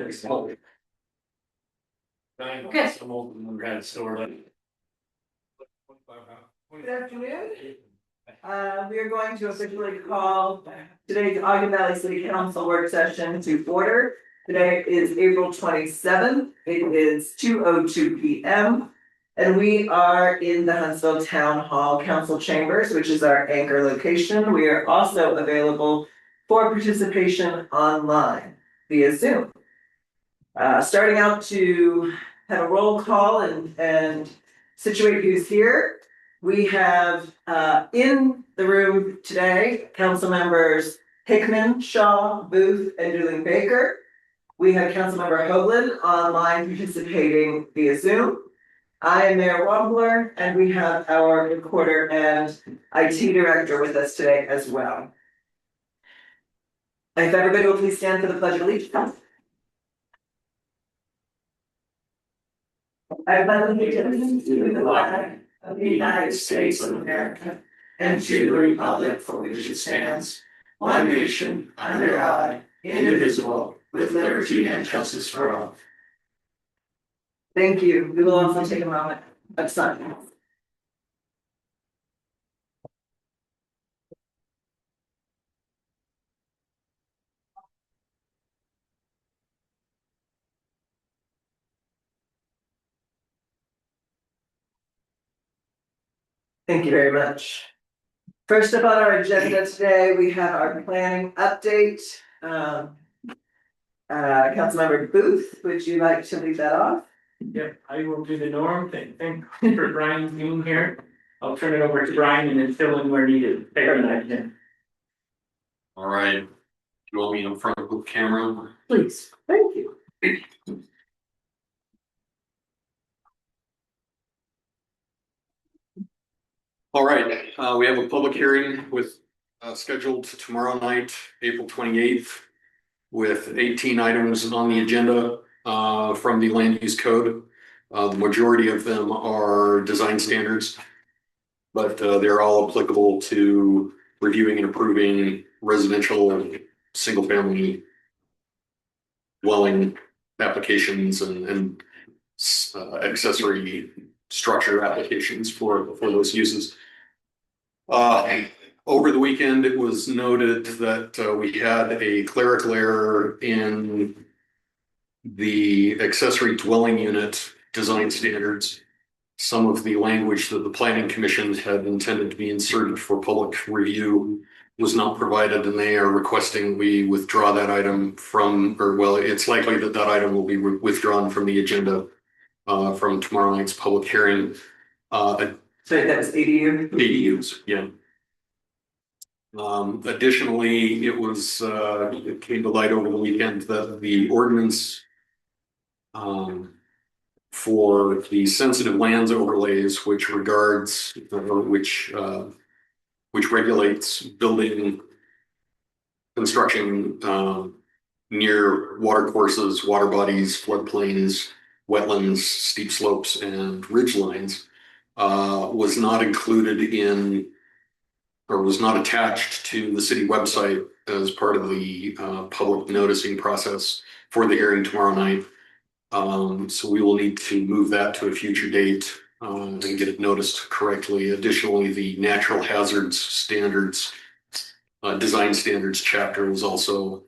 Okay. Good afternoon. We are going to officially call today's Ogden Valley City Council work session to order. Today is April 27th. It is 2:02 p.m. And we are in the Huntsville Town Hall Council Chambers, which is our anchor location. We are also available for participation online via Zoom. Starting out to have a roll call and situate who's here. We have in the room today, council members Hickman, Shaw, Booth, and Julian Baker. We have Councilmember Hoagland online participating via Zoom. I am Mayor Wampler, and we have our recorder and IT director with us today as well. If everybody will please stand for the Pledge of Allegiance. I pledge allegiance to the flag of the United States of America and to the republic for which it stands, one nation, under God, indivisible, with liberty and justice for all. Thank you. We will also take a moment of silence. Thank you very much. First up on our agenda today, we have our planning update. Councilmember Booth, would you like to lead that off? Yep, I will do the norm. Thank you for Brian being here. I'll turn it over to Brian and then fill in where needed. All right. You want me in front of the camera? Please. Thank you. All right, we have a public hearing with scheduled tomorrow night, April 28th, with 18 items on the agenda from the land use code. The majority of them are design standards, but they're all applicable to reviewing and approving residential single family dwelling applications and accessory structure applications for those uses. Over the weekend, it was noted that we had a clerical error in the accessory dwelling unit design standards. Some of the language that the Planning Commission had intended to be inserted for public review was not provided, and they are requesting we withdraw that item from, or well, it's likely that that item will be withdrawn from the agenda from tomorrow night's public hearing. So that was ADU? ADUs, yeah. Additionally, it came to light over the weekend that the ordinance for the sensitive lands overlays, which regards, which regulates building construction near water courses, water bodies, floodplains, wetlands, steep slopes, and ridge lines, was not included in, or was not attached to the city website as part of the public noticing process for the hearing tomorrow night. So we will need to move that to a future date and get it noticed correctly. Additionally, the natural hazards standards, design standards chapter was also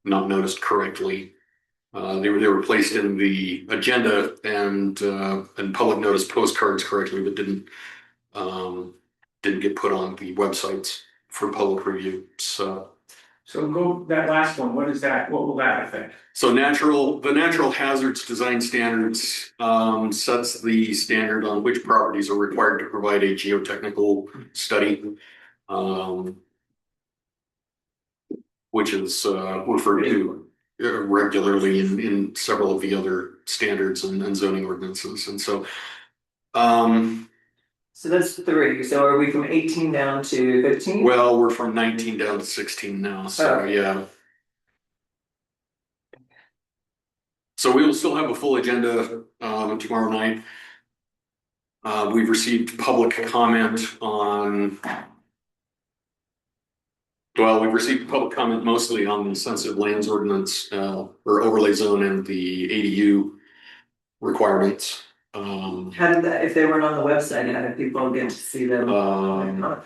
not noticed correctly. They were placed in the agenda and public notice postcards correctly, but didn't get put on the websites for public review. So go that last one. What is that? What will that affect? So the natural hazards design standards sets the standard on which properties are required to provide a geotechnical study, which is referred to regularly in several of the other standards and zoning ordinances. And so so that's 3. So are we from 18 down to 15? Well, we're from 19 down to 16 now. So yeah. So we will still have a full agenda tomorrow night. We've received public comment on Well, we've received public comment mostly on the sensitive lands ordinance, or overlay zone and the ADU requirements. How did that, if they weren't on the website, how did people get to see them? Well,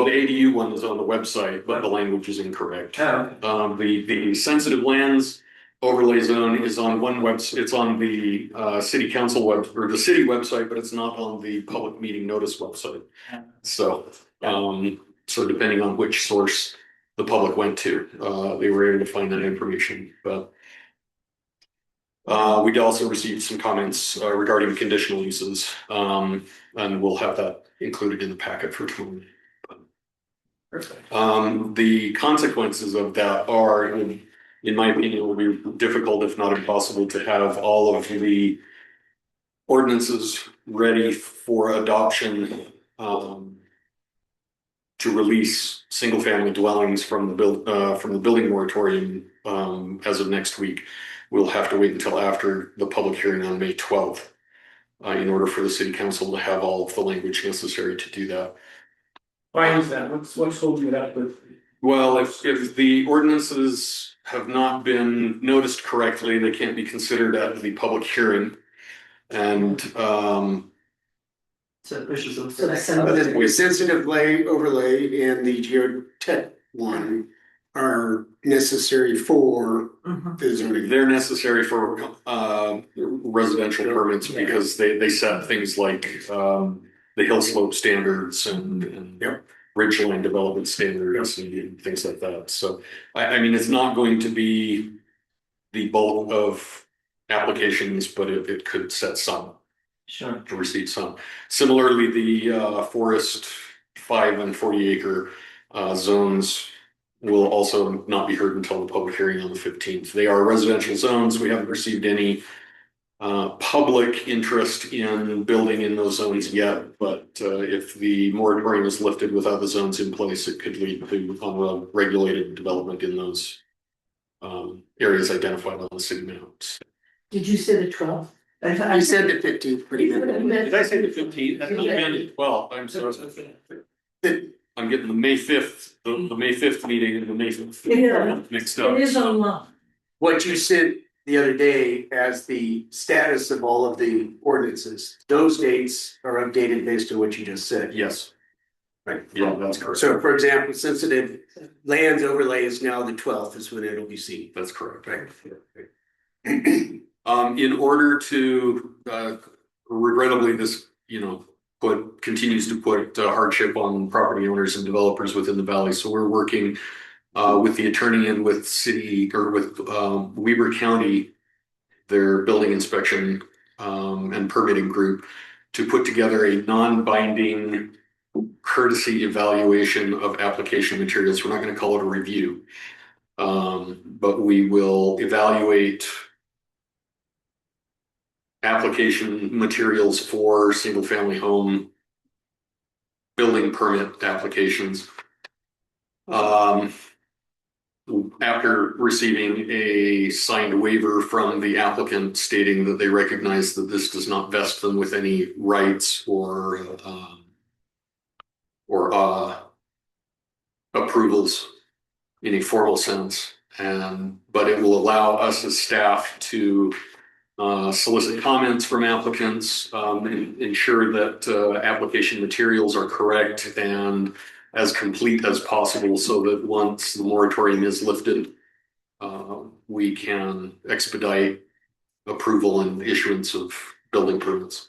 the ADU one is on the website, but the language is incorrect. Oh, The sensitive lands overlay zone is on one website, it's on the city council web, or the city website, but it's not on the public meeting notice website. So, so depending on which source the public went to, they were able to find that information, but we'd also received some comments regarding conditional uses, and we'll have that included in the packet for tomorrow. perfect. The consequences of that are, in my opinion, it will be difficult, if not impossible, to have all of the ordinances ready for adoption, to release single-family dwellings from the building moratorium, as of next week. We'll have to wait until after the public hearing on May 12th, in order for the city council to have all of the language necessary to do that. Why is that? What's holding it up with? Well, if the ordinances have not been noticed correctly, they can't be considered at the public hearing. And So it pushes them. But the sensitive overlay and the geotech one are necessary for the zoning. they're necessary for residential permits because they set things like the hill slope standards and Yep. ridgeline development standards and things like that. So I mean, it's not going to be the bulk of applications, but it could set some. Sure. To receive some. Similarly, the forest 5 and 40 acre zones will also not be heard until the public hearing on the 15th. They are residential zones. We haven't received any public interest in building in those zones yet, but if the moratorium is lifted without the zones in place, it could lead to unregulated development in those areas identified on the city maps. Did you say the 12th? You said the 15th, pretty good. Did I say the 15th? That's not the 12th. I'm sorry. I'm getting the May 5th, the May 5th meeting and the May 5th Yeah. mixed up. It is online. What you sent the other day as the status of all of the ordinances, those dates are updated based on what you just said. Yes, Right. yeah, that's correct. So for example, sensitive lands overlay is now the 12th is when it'll be seen. That's correct. Right. In order to, regrettably, this, continues to put hardship on property owners and developers within the valley. So we're working with the attorney and with Weber County, their building inspection and permitting group, to put together a non-binding courtesy evaluation of application materials. We're not going to call it a review, but we will evaluate application materials for single family home building permit applications. After receiving a signed waiver from the applicant stating that they recognize that this does not vest them with any rights or approvals in a formal sense, but it will allow us as staff to solicit comments from applicants, ensure that application materials are correct and as complete as possible, so that once the moratorium is lifted, we can expedite approval and issuance of building permits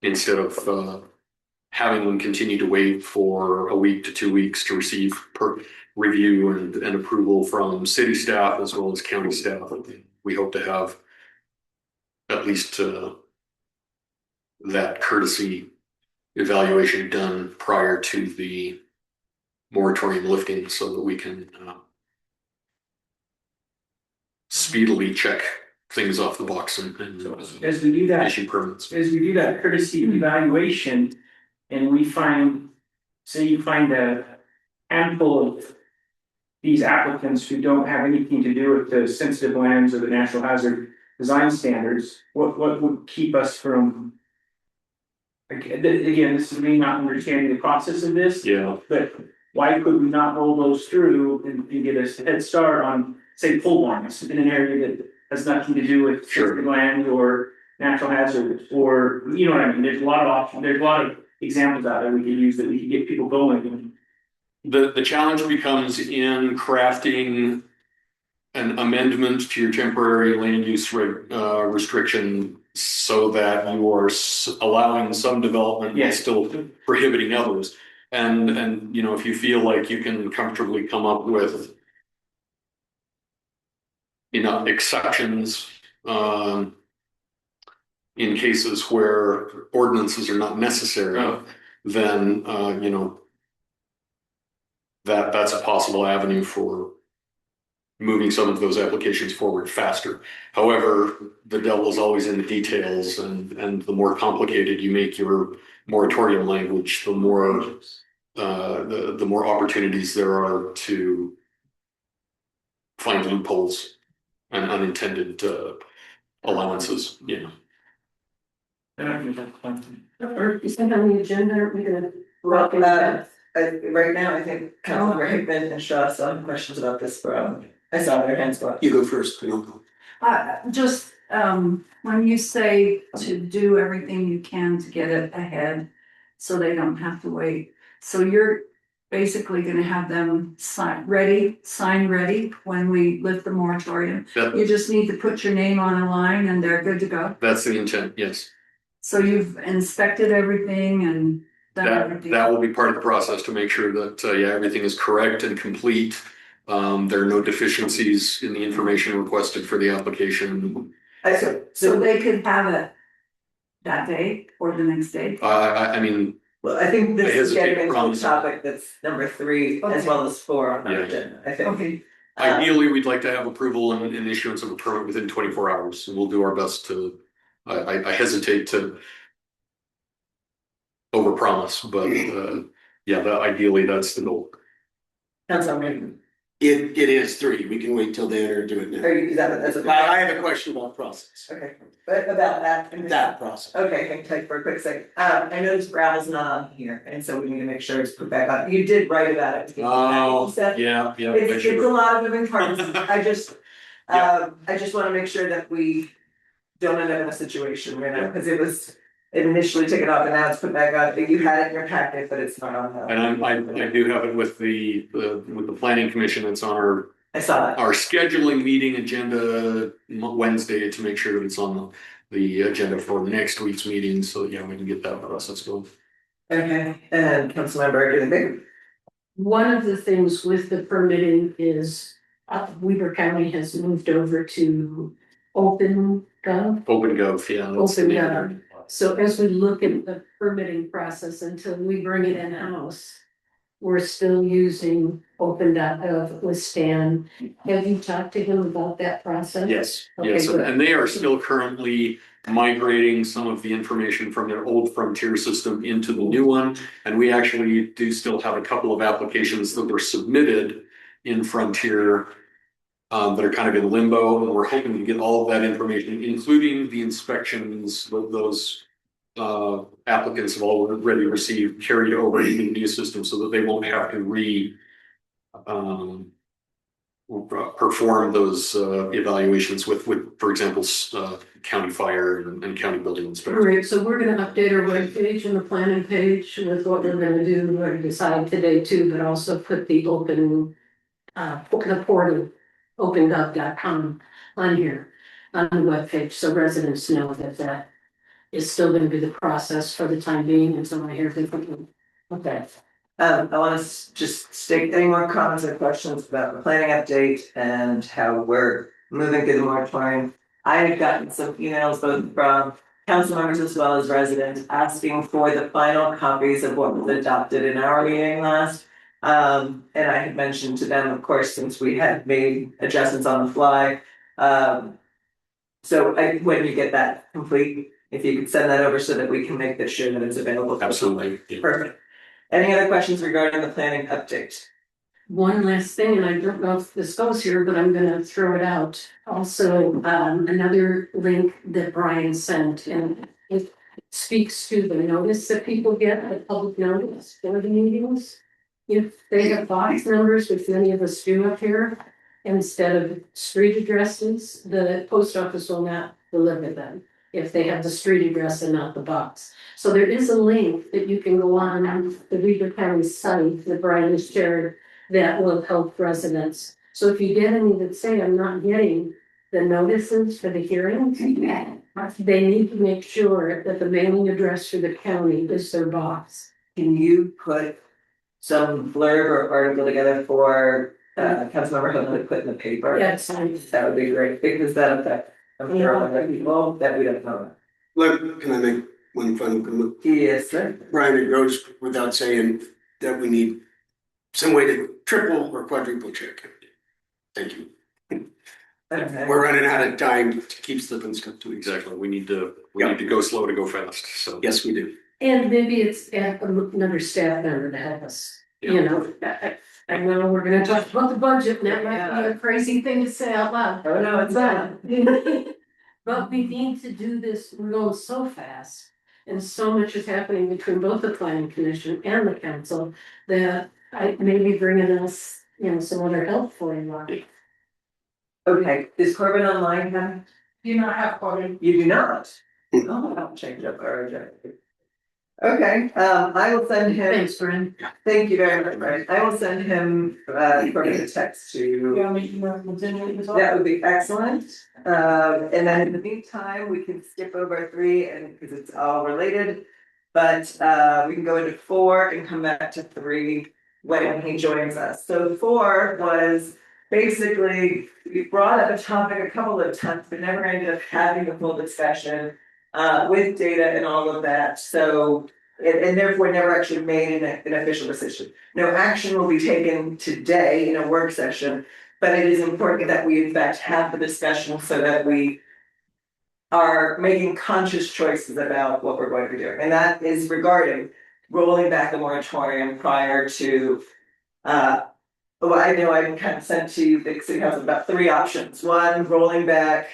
instead of having them continue to wait for a week to 2 weeks to receive review and approval from city staff as well as county staff. We hope to have at least that courtesy evaluation done prior to the moratorium lifting so that we can speedily check things off the box and As we do that, issue permits. as we do that courtesy evaluation, and we find, say you find a handful of these applicants who don't have anything to do with the sensitive lands or the natural hazard design standards, what would keep us from, again, this is me not understanding the process of this, Yeah. but why could we not roll those through and get a head start on, say, pole barns in an area that has nothing to do with Sure. sensitive land or natural hazards, or, you know what I mean, there's a lot of options, there's a lot of examples out there we could use that we could get people going. The challenge becomes in crafting an amendment to your temporary land use restriction so that you are allowing some development and Yes. still prohibiting others. And, you know, if you feel like you can comfortably come up with, you know, exceptions, in cases where ordinances are not necessary, then, you know, that's a possible avenue for moving some of those applications forward faster. However, the devil is always in the details, and the more complicated you make your moratorium language, the more the more opportunities there are to find loopholes and unintended allowances. You know. Or is that on the agenda? Are we gonna? Well, right now, I think Councilmember Hickman and Shaw still have questions about this, I saw their hands go up. You go first, Bill. Just, when you say to do everything you can to get it ahead, so they don't have to wait. So you're basically gonna have them sign ready when we lift the moratorium. You just need to put your name on a line and they're good to go. That's the intent, yes. So you've inspected everything and done everything. That will be part of the process to make sure that, yeah, everything is correct and complete. There are no deficiencies in the information requested for the application. So they could have it that day or the next day. I mean, Well, I think this I is hesitate getting to into the promise. topic that's number 3 as Okay. well as 4 on Yeah. the agenda, I think. Okay, ideally, we'd like to have approval and issuance of a permit within 24 hours. And we'll do our best to, I hesitate to overpromise, but yeah, ideally that's the goal. Councilmember Hickman, It is 3, we can wait till then or do it now. is that, that's a. I have a question about process, Okay, but about that. that process. Okay, hang tight for a quick second. I noticed gravel's not on here, and so we need to make sure it's put back on. You did write about it. Oh, You said- yeah. I It's should- a lot of moving parts. I just Yeah. wanna make sure that we don't end up in a situation, you know, cause it was initially taken off and now it's put back on. You had it in your packet, but it's not on the. And I do have it with the planning commission. It's on I saw that. our scheduling meeting agenda Wednesday to make sure that it's on the agenda for next week's meeting. So yeah, we can get that process going. Okay, and Councilmember Gibbon. One of the things with the permitting is Weaver County has moved over to OpenGov. OpenGov, yeah. that's the name of it. OpenGov. So as we look at the permitting process until we bring it in-house, we're still using OpenGov with Stan. Have you talked to him about that process? Yes, Okay, yes, good. and they are still currently migrating some of the information from their old Frontier system into the new one. And we actually do still have a couple of applications that were submitted in Frontier that are kind of in limbo, and we're hoping to get all of that information, including the inspections that those applicants have already received, carried over to the new system so that they won't have to perform those evaluations with, for example, county fire and county building inspector. Great, so we're gonna update our webpage and the planning page with what we're gonna do, we're gonna decide today too, but also put the the portal, opengov.com on here, on the webpage, so residents know that that is still gonna be the process for the time being, and so I hear differently. Okay. I wanna just state any more comments or questions about the planning update and how we're moving through the moratorium. I have gotten some emails both from council members as well as residents asking for the final copies of what was adopted in our meeting last. And I had mentioned to them, of course, since we had made adjustments on the fly. So when you get that complete, if you could send that over so that we can make this sure that it's available. Absolutely. Yeah. Perfect. Any other questions regarding the planning update? One last thing, and I don't know if this goes here, but I'm gonna throw it out. Also, another link that Brian sent, and it speaks to the notice that people get, the public notice for the meetings. if they have box numbers, which many of us do up here, instead of street addresses, the post office will not deliver them if they have the street address and not the box. So there is a link that you can go on the Weaver County site that Brian has shared that will help residents. So if you get any that say, I'm not getting the notices for the hearings, they need to make sure that the mailing address for the county is their box. Can you put some blurb or article together for Councilmember Hutton to put in the paper? Yes, That would be great, because that affects, I'm sure, other people that we don't know. Look, can I make one final comment? Yes, sir. Brian, it goes without saying that we need some way to triple or quadruple check. Thank you. Okay. We're running out of time to keep slipping stuff to each other. Exactly, we need to go slow to go fast, so. Yes, we do. and maybe it's another staff member to help us, you know. I know we're gonna talk about the budget, and that might be a crazy thing to say out loud. Oh, no, it's not. But we need to do this, we're going so fast, and so much is happening between both the planning commission and the council, that I may be bringing us, you know, some other help for you. Okay, is Corbin online, Kevin? Do not have Corbin. You do not? Oh, I'll change up our agenda. Okay, I will send him, Thanks, Brian. thank you very much, Brian. I will send him, Corbin a text to. That would be excellent. And then in the meantime, we can skip over 3 and because it's all related. But we can go into 4 and come back to 3 when he joins us. So 4 was basically, we brought up a topic a couple of times, but never ended up having a full discussion with data and all of that. So and therefore never actually made an official decision. No action will be taken today in a work session. But it is important that we in fact have the discussion so that we are making conscious choices about what we're going to be doing. And that is regarding rolling back the moratorium prior to, well, I know I kind of sent to the city council about 3 options. 1, rolling back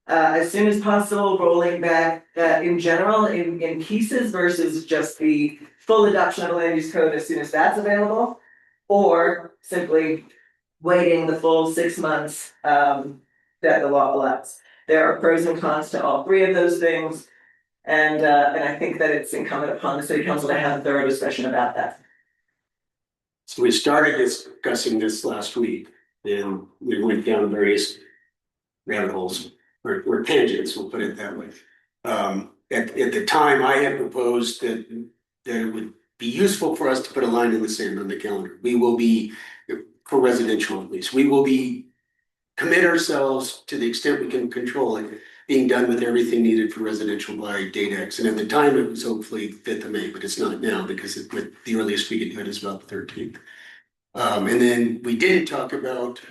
as soon as possible, rolling back in general in pieces versus just the full adoption of the land use code as soon as that's available, or simply waiting the full 6 months that the law allows. There are pros and cons to all 3 of those things. And I think that it's incumbent upon the city council to have a thorough discussion about that. So we started discussing this last week, and we went down various rabbit holes or tangents, we'll put it that way. At the time, I had proposed that it would be useful for us to put a line in the sand on the calendar. We will be, for residential at least, we will be commit ourselves to the extent we can control it, being done with everything needed for residential by date X. And at the time, it was hopefully 5th of May, but it's not now because the earliest we could do it is about the 13th. And then we didn't talk about,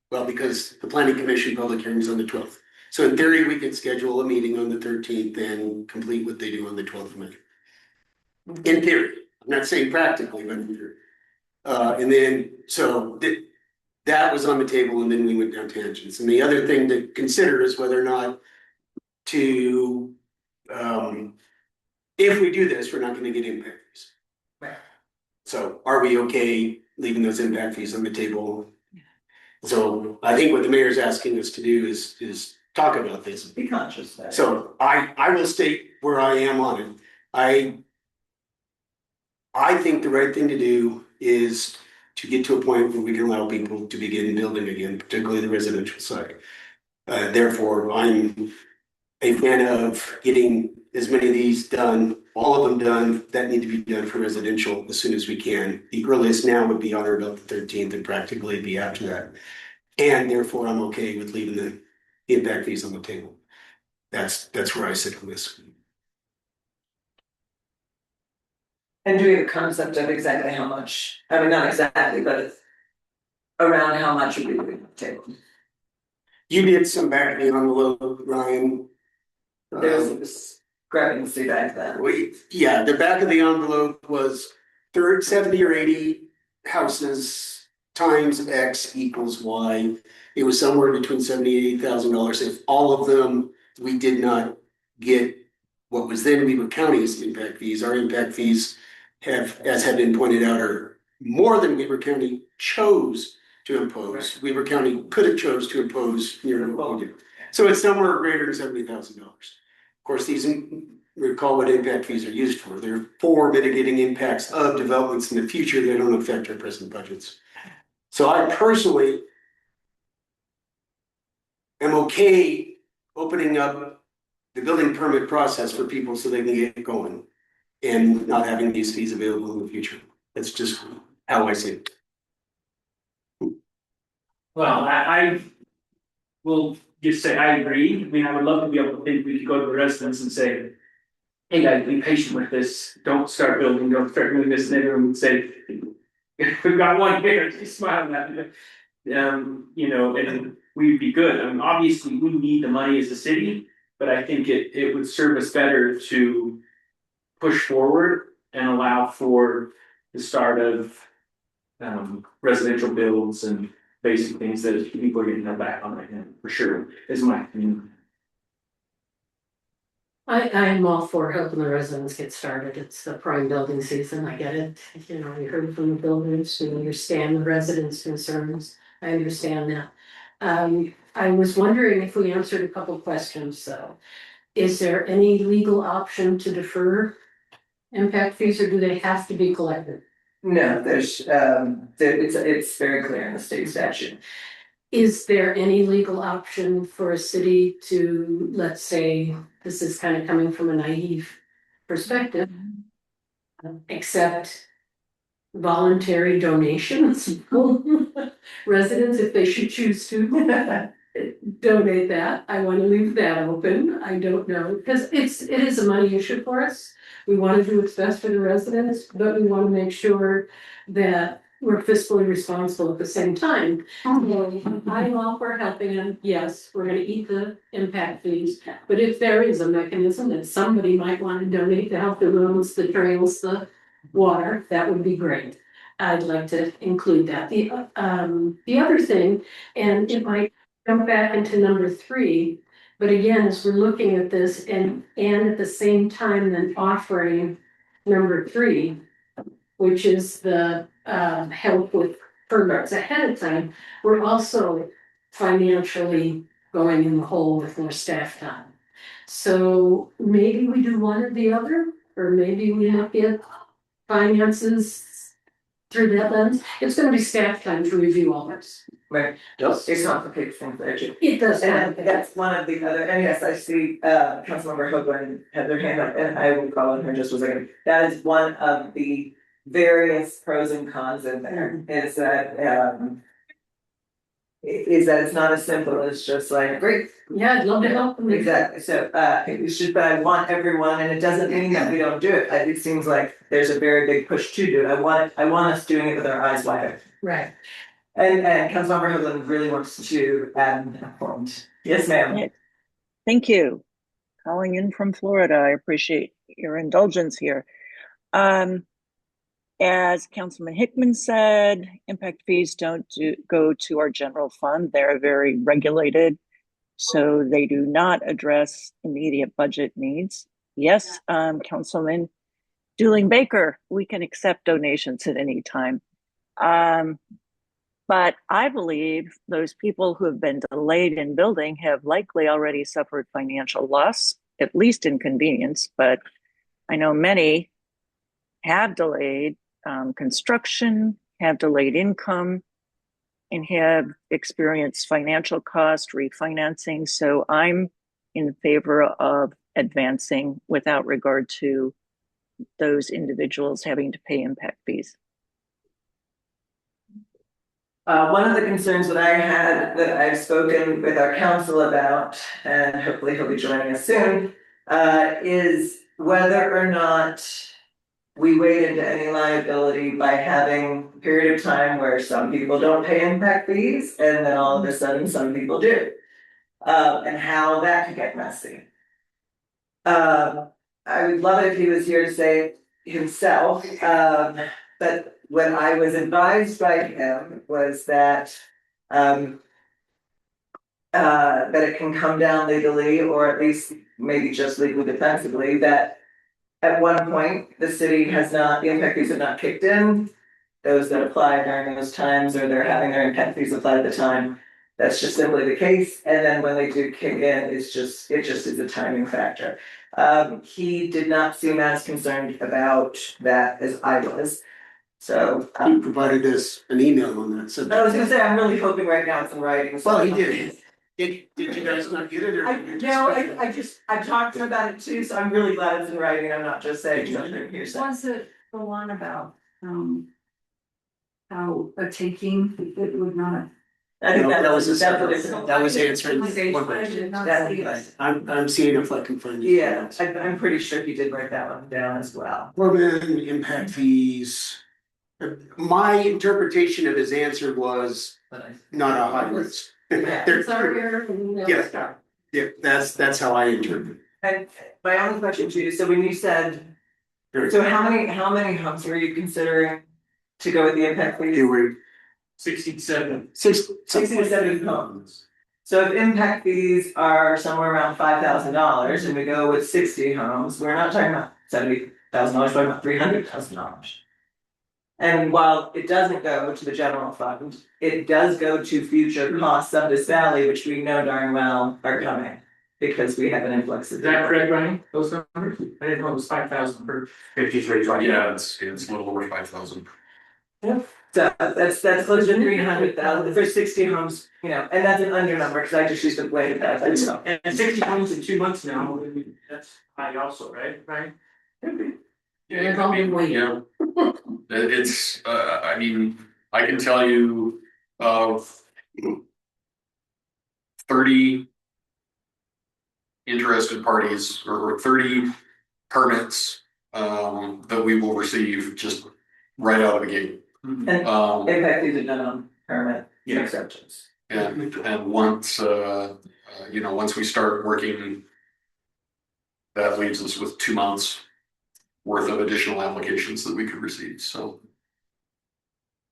well, because the planning commission public hearing is on the 12th. So in theory, we could schedule a meeting on the 13th and complete what they do on the 12th of May. In theory, I'm not saying practically, but in theory. And then, so that was on the table, and then we went down tangents. And the other thing to consider is whether or not to, if we do this, we're not gonna get impact fees. Right. So are we okay leaving those impact fees on the table? So I think what the mayor's asking us to do is talk about this. Be conscious of that. So I will state where I am on it. I think the right thing to do is to get to a point where we can allow people to begin building again, particularly the residential side. Therefore, I'm a fan of getting as many of these done, all of them done, that need to be done for residential as soon as we can. The earliest now would be on or about the 13th and practically be after that. And therefore, I'm okay with leaving the impact fees on the table. That's where I sit on this. And do we have a concept of exactly how much, I mean, not exactly, but it's around how much would be on the table? You did some back of the envelope, Ryan. There's a discrepancy back then. Yeah, the back of the envelope was 70 or 80 houses times X equals Y. It was somewhere between $70,000 and $80,000. If all of them, we did not get what was then Weaver County's impact fees. Our impact fees have, as had been pointed out, are more than Weaver County chose to impose. Weaver County could have chose to impose nearly what we did. So it's somewhere greater than $70,000. Of course, these, recall what impact fees are used for. They're for mitigating impacts of developments in the future that don't affect our present budgets. So I personally am okay opening up the building permit process for people so they can get going and not having these fees available in the future. That's just how I see it. Well, I will just say I agree. I mean, I would love to be able to think we could go to the residents and say, hey guys, be patient with this. Don't start building, don't start doing this, and everyone would say, we've got one here, just smile at me. You know, and we'd be good. I mean, obviously, we need the money as a city, but I think it would serve us better to push forward and allow for the start of residential builds and basic things that people are getting their back on right now, for sure, is my opinion. I am all for helping the residents get started. It's the prime building season. I get it. You know, we heard from the builders who understand the residents' concerns. I understand that. I was wondering if we answered a couple questions, though. Is there any legal option to defer impact fees, or do they have to be collected? No, there's, it's very clear in the state statute. Is there any legal option for a city to, let's say, this is kind of coming from a naive perspective, accept voluntary donations? Residents, if they should choose to donate that, I want to leave that open. I don't know, because it is a money issue for us. We want to do what's best for the residents, but we want to make sure that we're fiscally responsible at the same time. I'm all for helping them. Yes, we're gonna eat the impact fees, but if there is a mechanism that somebody might want to donate to help the roads, the trails, the water, that would be great. I'd like to include that. The other thing, and it might jump back into number 3, but again, as we're looking at this and at the same time then offering number 3, which is the help with permits ahead of time, we're also financially going in the hole with more staff time. So maybe we do one or the other, or maybe we look at finances through that lens. It's gonna be staff time to review all this. Right, it complicates things actually. It does. And that's one of the other, and yes, I see, Councilmember Hoagland had their hand up, and I will call on her just for a second. That is one of the various pros and cons in there, is that it's not as simple as just like, great. Yeah, I'd love to help them. Exactly, so, it should, but I want everyone, and it doesn't mean that we don't do it, it seems like there's a very big push to do it, I want us doing it with our eyes wide open. Right. And Councilmember Hoagland really wants to add a point. Yes, ma'am. Thank you. Calling in from Florida. I appreciate your indulgence here. As Councilman Hickman said, impact fees don't go to our general fund. They're very regulated, so they do not address immediate budget needs. Yes, Councilman Dooling Baker, we can accept donations at any time. But I believe those people who have been delayed in building have likely already suffered financial loss, at least inconvenience, but I know many have delayed construction, have delayed income, and have experienced financial cost, refinancing. So I'm in favor of advancing without regard to those individuals having to pay impact fees. One of the concerns that I had, that I've spoken with our council about, and hopefully he'll be joining us soon, is whether or not we wade into any liability by having a period of time where some people don't pay impact fees, and then all of a sudden some people do. And how that could get messy. I would love it if he was here to say it himself, but what I was advised by him was that it can come down legally, or at least maybe just legally defensively, that at one point the city has not, the impact fees have not kicked in. those that apply during those times, or they're having their impact fees applied at the time. That's just simply the case, and then when they do kick in, it just is a timing factor. He did not seem as concerned about that as I was. So, He provided us an email on that subject. I was gonna say, I'm really hoping right now it's in writing. so- Well, he did. Did you guys not get it or? I talked to him about it too, so I'm really glad it's in writing, I'm not just saying something hearsay. Was it the one about, how a taking, it would not? I think No, that was a that's what separate- it's. that was answering Okay, one I question. did not That's see it. right. I'm seeing if I can find it. Yeah, I'm pretty sure he did write that one down as well. Urban impact fees. My interpretation of his answer was not a high risk. Yeah. They're- Yeah. Yeah, that's how I interpret And my only question to you, so when you said, it. so how many homes were you considering to go with the impact They fees? were 67. 60 to 70 homes. So if impact fees are somewhere around $5,000 and we go with 60 homes, we're not talking about $70,000, we're talking about $300,000. And while it doesn't go to the general fund, it does go to future costs of this valley, which we know darn well are coming. Because we have an influx of. Is that correct, Ryan? Those numbers? I didn't know it was 5,000 per. 53, Yeah, it's a little over 5,000. So that's close to 300,000 for 60 homes, you know, and that's an under number, cause I just used to blame that, And 60 homes in 2 months now, I mean, that's high also, right, Ryan? Yeah, it's all been waiting. Yeah. It's, I mean, I can tell you of 30 interested parties or 30 permits that we will receive just right out of the gate. And Um, impact fees are done on permit exceptions. and once, once we start working, that leaves us with 2 months worth of additional applications that we could receive, so.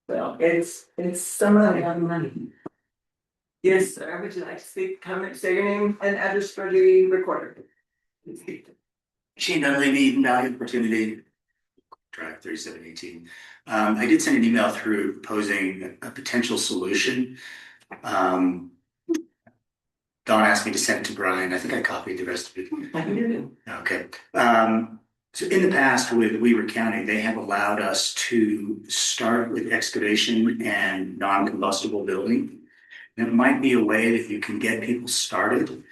So it's some money. Yes, sir, would you like to speak, comment, say your name and address for the recorder? Shane Dudley, Eden Valley Opportunity Drive 3718. I did send an email through proposing a potential solution. Don asked me to send it to Brian. I think I copied the rest of it. Okay. So in the past with Weaver County, they have allowed us to start with excavation and non-combustible building. And it might be a way that you can get people started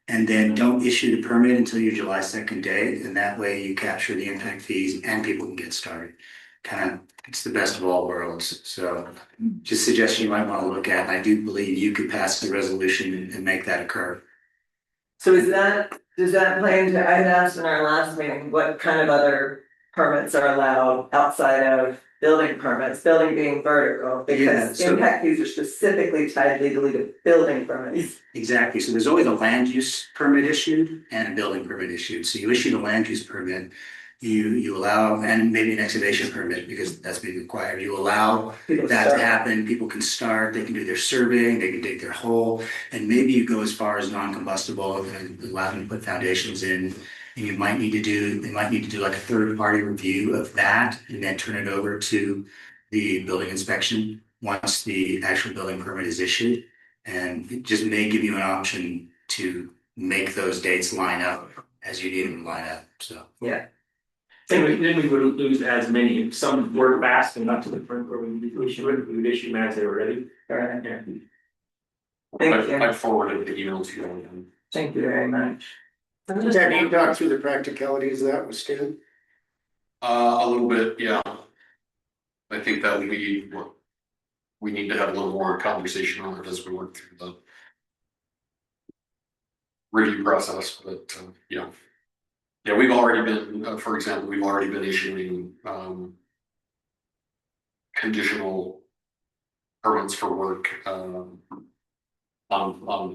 and then don't issue the permit until your July 2nd day. And that way you capture the impact fees and people can get started. Kind of, it's the best of all worlds. So just suggestion you might want to look at. And I do believe you could pass the resolution and make that occur. So does that play into, I had asked in our last meeting, what kind of other permits are allowed outside of building permits, building being vertical? Yeah, Because so- impact fees are specifically tied legally to building permits. Exactly. So there's always a land use permit issued and a building permit issued. So you issue the land use permit, you allow, and maybe an excavation permit because that's being required. You allow People that to start. happen. People can start, they can do their surveying, they can dig their hole, and maybe you go as far as non-combustible and allow them to put foundations in. And they might need to do like a third party review of that and then turn it over to the building inspection once the actual building permit is issued. And it just may give you an option to make those dates line up as you need them to line up, so. Yeah, Then we wouldn't lose as many, if some were fast and not to the point where we would issue them as they were ready. alright, Yeah. thank you, I forwarded the email to you. thank you very much. Have you talked through the practicalities of that with Stan? A little bit, yeah. I think that would be what we need to have a little more conversation on it as we work through the review process, but yeah, we've already been, for example, we've already been issuing conditional permits for work on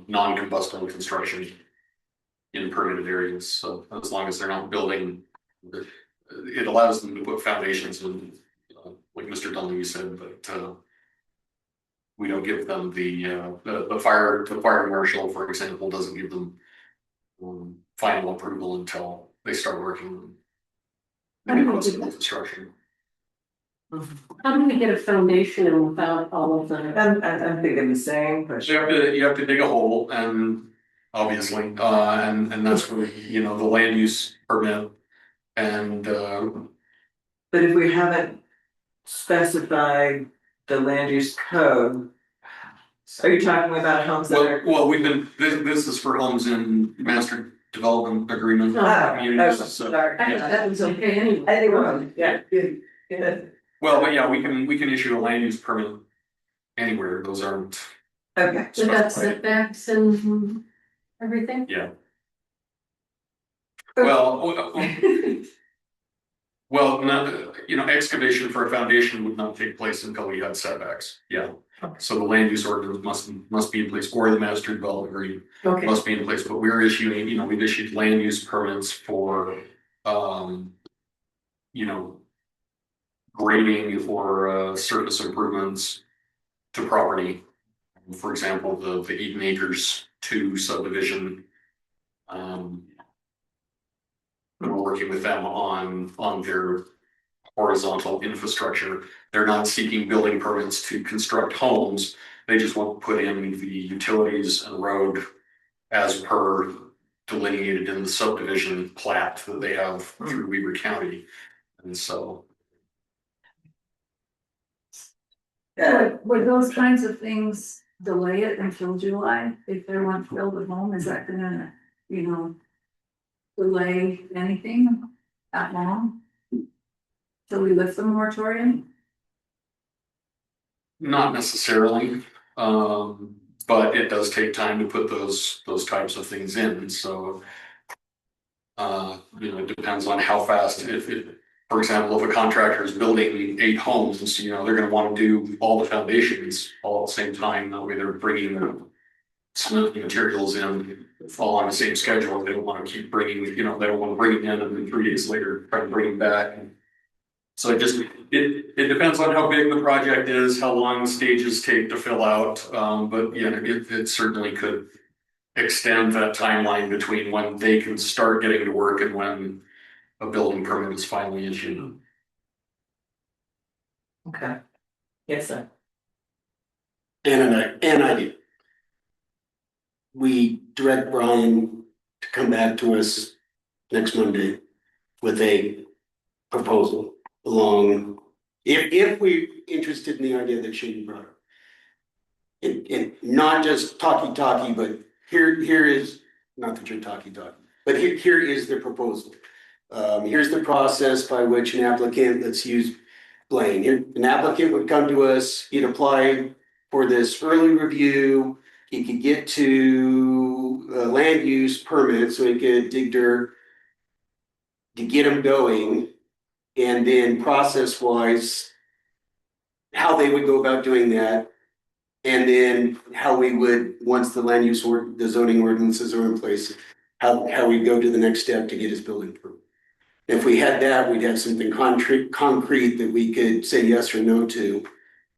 non-combustible construction in permitted areas. So as long as they're not building, it allows them to put foundations in, like Mr. Dunleavy said, but we don't give them the fire marshal, for example, doesn't give them final approval until they start working on construction. How do we get a foundation and without all of the? I'm thinking the same, but. So you have to dig a hole and obviously, and that's where, you know, the land use permit. And, But if we haven't specified the land use code. Are you talking about homes that are? well, we've been, this is for homes in master development agreement Oh, communities, oh, so. sorry. I thought that was okay anyway. I think we're on, yeah, good, good. Well, but yeah, we can issue a land use permit anywhere, those aren't. Okay, With that setbacks and everything? Yeah. Well, well, no, you know, excavation for a foundation would not take place until we had setbacks, yeah. So the land use ordinance must be in place, or the master development agreement okay, must be in place, but we're issuing, you know, we've issued land use permits for, you know, grading or, surface improvements to property. For example, the Eden Acres 2 subdivision. We're working with them on their horizontal infrastructure. They're not seeking building permits to construct homes. They just want to put in the utilities and road as per delineated in the subdivision plat that they have through Weber County. And so. Would those kinds of things delay it until July, if they want to build a home, is that gonna, you know, delay anything that long? Till we lift the moratorium? Not necessarily, but it does take time to put those types of things in, so. You know, it depends on how fast, for example, if a contractor is building 8 homes, you know, they're gonna wanna do all the foundations all at the same time, that way they're bringing the cement materials in, all on the same schedule, they don't wanna keep bringing, you know, they don't wanna bring it in and then 3 days later try to bring it back. So it depends on how big the project is, how long the stages take to fill out, but yeah, it certainly could extend that timeline between when they can start getting to work and when a building permit is finally issued. okay. Yes, sir. And an idea. We direct Brian to come back to us next Monday with a proposal along, if we're interested in the idea that Shady brought up. And not just talky, but here is, not that you're talky, but here is the proposal. Here's the process by which an applicant, let's use Blaine, here, an applicant would come to us, he'd apply for this early review. He could get to a land use permit, so he could dig dirt to get him going. And then process wise, how they would go about doing that. And then how we would, once the land use or the zoning ordinances are in place, how we go to the next step to get his building permit. If we had that, we'd have something concrete that we could say yes or no to,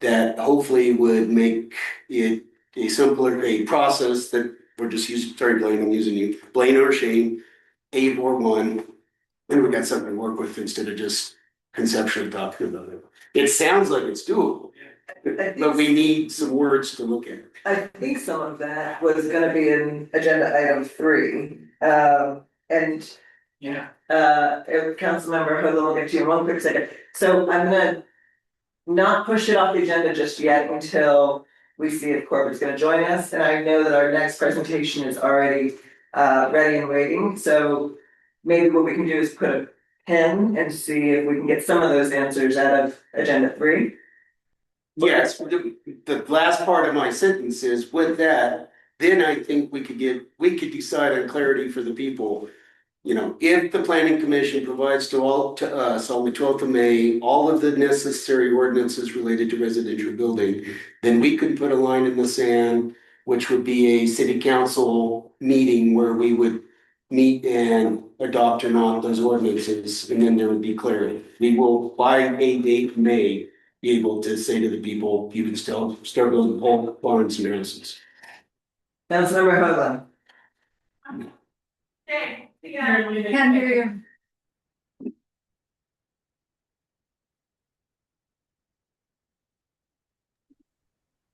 that hopefully would make it a simpler, a process that we're just using, sorry, Blaine, I'm using you, Blaine or Shane, 8 or 1, and we got something to work with instead of just conceptually talking about it. It sounds like it's doable, but we need some words to look at. I think some of that was gonna be in agenda item 3, and. Yeah. Councilmember Hoagland will get to you in 1 quick second, so I'm gonna. Not push it off the agenda just yet until we see if Corbett's gonna join us, and I know that our next presentation is already ready and waiting, so. Maybe what we can do is put a pin and see if we can get some of those answers out of agenda 3. Yes, the last part of my sentence is with that, then I think we could decide on clarity for the people. You know, if the planning commission provides to us on the 12th of May, all of the necessary ordinances related to residential building, then we could put a line in the sand, which would be a city council meeting where we would meet and adopt or not those ordinances, and then there would be clarity. We will, by a date May, be able to say to the people, you can still start building whole barns and houses. Councilmember Hoagland. Can't hear you.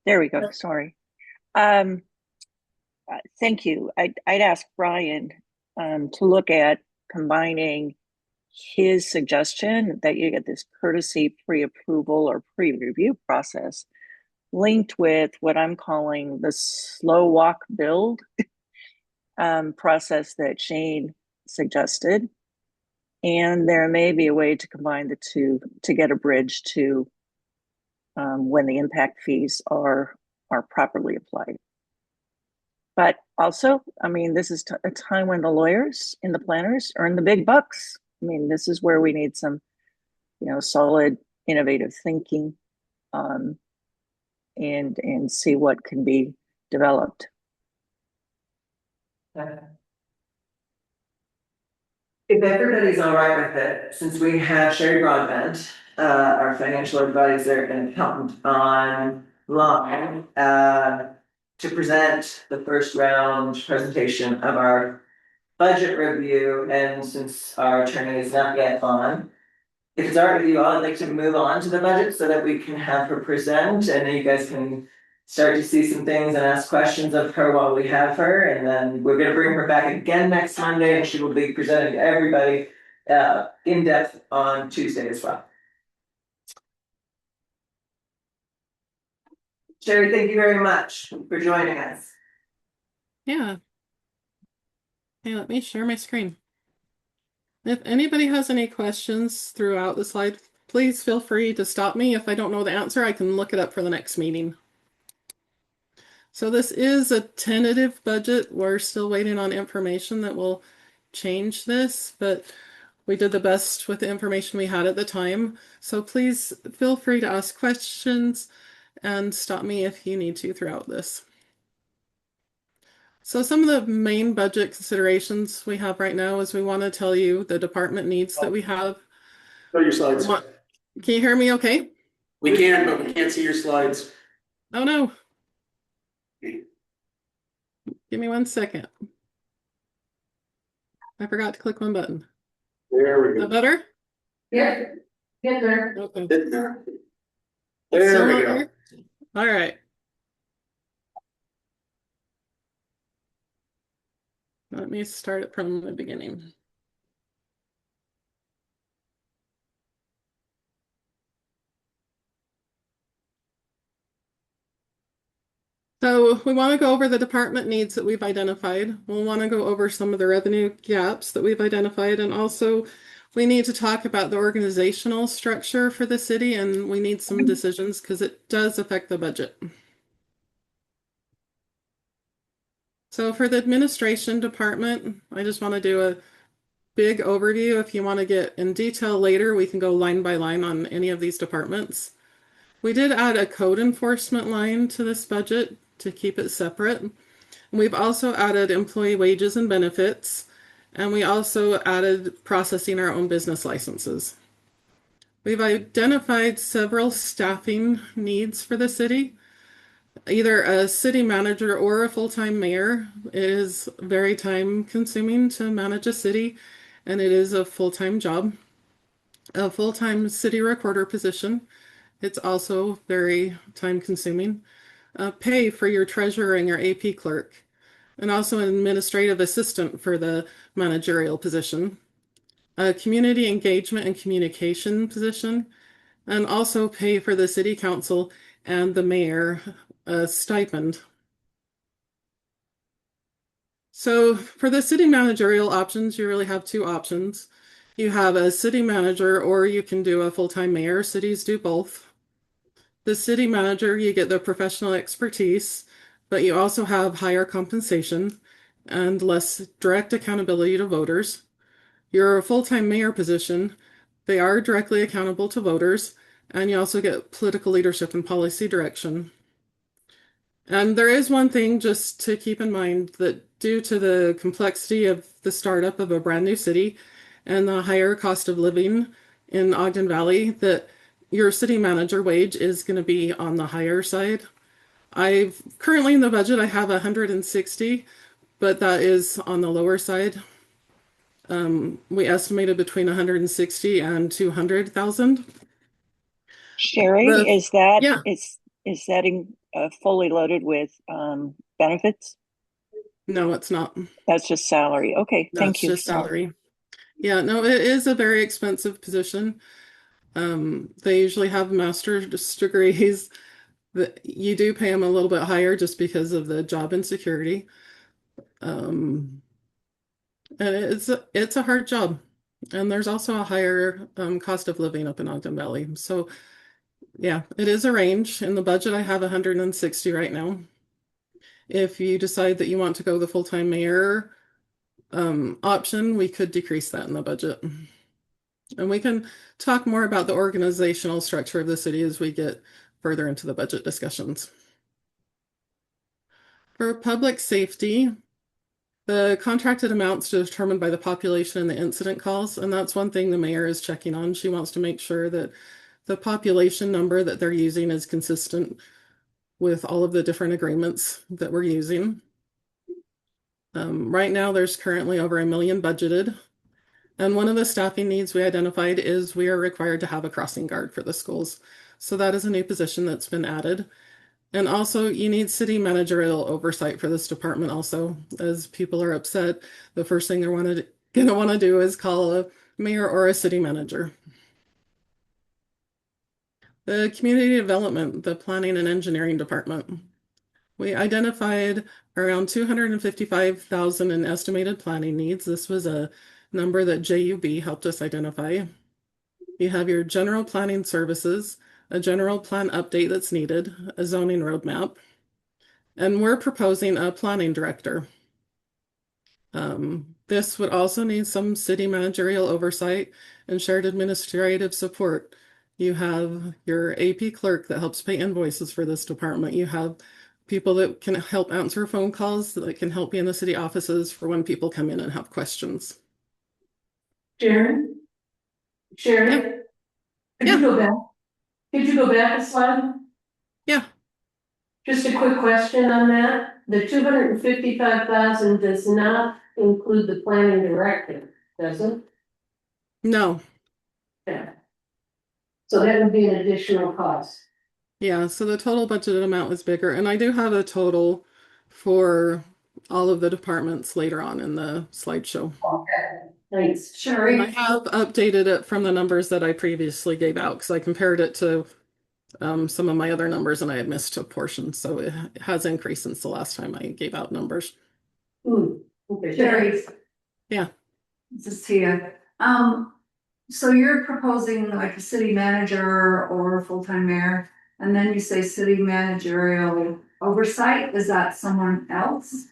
There we go. Sorry. Thank you. I'd ask Brian to look at combining his suggestion that you get this courtesy pre-approval or pre-review process linked with what I'm calling the slow walk build process that Shane suggested. And there may be a way to combine the two to get a bridge to when the impact fees are properly applied. But also, I mean, this is a time when the lawyers and the planners earn the big bucks. I mean, this is where we need some, solid, innovative thinking, and see what can be developed. If everybody's all right with it, since we have Sherry Broadbent, our financial advisor and accountant online, to present the first round presentation of our budget review, and since our attorney is not yet on, if it's all right with you all, I'd like to move on to the budget so that we can have her present, and then you guys can start to see some things and ask questions of her while we have her, and then we're gonna bring her back again next Monday, and she will be presenting to everybody in depth on Tuesday as well. Sherry, thank you very much for joining us. Yeah. Hey, let me share my screen. If anybody has any questions throughout the slide, please feel free to stop me. If I don't know the answer, I can look it up for the next meeting. So this is a tentative budget. We're still waiting on information that will change this, but we did the best with the information we had at the time. So please feel free to ask questions and stop me if you need to throughout this. So some of the main budget considerations we have right now is we want to tell you the department needs that we have. Go your slides. Can you hear me okay? We can, but we can't see your slides. Oh no. Give me 1 second. I forgot to click one button. There we Is go. that better? Yeah, get there. Okay. There Still we not go. here? All right. Let me start it from the beginning. So we want to go over the department needs that we've identified. We'll want to go over some of the revenue gaps that we've identified, and also we need to talk about the organizational structure for the city, and we need some decisions because it does affect the budget. So for the administration department, I just want to do a big overview. If you want to get in detail later, we can go line by line on any of these departments. We did add a code enforcement line to this budget to keep it separate. And we've also added employee wages and benefits, and we also added processing our own business licenses. We've identified several staffing needs for the city. Either a city manager or a full-time mayor. It is very time consuming to manage a city, and it is a full-time job. A full-time city recorder position. It's also very time consuming. Pay for your treasurer and your AP clerk, and also an administrative assistant for the managerial position. A community engagement and communication position, and also pay for the city council and the mayor a stipend. So for the city managerial options, you really have two options. You have a city manager, or you can do a full-time mayor. Cities do both. The city manager, you get the professional expertise, but you also have higher compensation and less direct accountability to voters. Your full-time mayor position, they are directly accountable to voters, and you also get political leadership and policy direction. And there is one thing just to keep in mind, that due to the complexity of the startup of a brand new city and the higher cost of living in Ogden Valley, that your city manager wage is going to be on the higher side. I've currently in the budget, I have 160, but that is on the lower side. We estimated between 160 and 200,000. Sherry, The- is that yeah. is that fully loaded with benefits? No, it's not. That's just salary. Okay, thank That's you. just salary. Yeah, no, it is a very expensive position. They usually have master's degrees. That you do pay them a little bit higher just because of the job insecurity. And it's a hard job. And there's also a higher cost of living up in Ogden Valley. So yeah, it is a range. In the budget, I have 160 right now. If you decide that you want to go the full-time mayor option, we could decrease that in the budget. And we can talk more about the organizational structure of the city as we get further into the budget discussions. For public safety, the contracted amounts are determined by the population and the incident calls, and that's one thing the mayor is checking on. She wants to make sure that the population number that they're using is consistent with all of the different agreements that we're using. Right now, there's currently over $1 million budgeted. And one of the staffing needs we identified is we are required to have a crossing guard for the schools. So that is a new position that's been added. And also you need city managerial oversight for this department also. As people are upset, the first thing they're gonna want to do is call a mayor or a city manager. The community development, the planning and engineering department. We identified around 255,000 in estimated planning needs. This was a number that JUB helped us identify. You have your general planning services, a general plan update that's needed, a zoning roadmap, and we're proposing a planning director. This would also need some city managerial oversight and shared administrative support. You have your AP clerk that helps pay invoices for this department. You have people that can help answer phone calls, that can help you in the city offices for when people come in and have questions. Sharon? Sharon? Could you go back? Could you go back a slide? Yeah. Just a quick question on that. The 255,000 does not include the planning director, does it? No. Yeah. So that would be an additional cost. Yeah, so the total budgeted amount was bigger, and I do have a total for all of the departments later on in the slideshow. Okay, thanks. Sherry, I have updated it from the numbers that I previously gave out because I compared it to some of my other numbers and I had missed a portion, so it has increased since the last time I gave out numbers. Okay. Sherry. Yeah. This is Tia. So you're proposing like a city manager or a full-time mayor, and then you say city managerial oversight, is that someone else?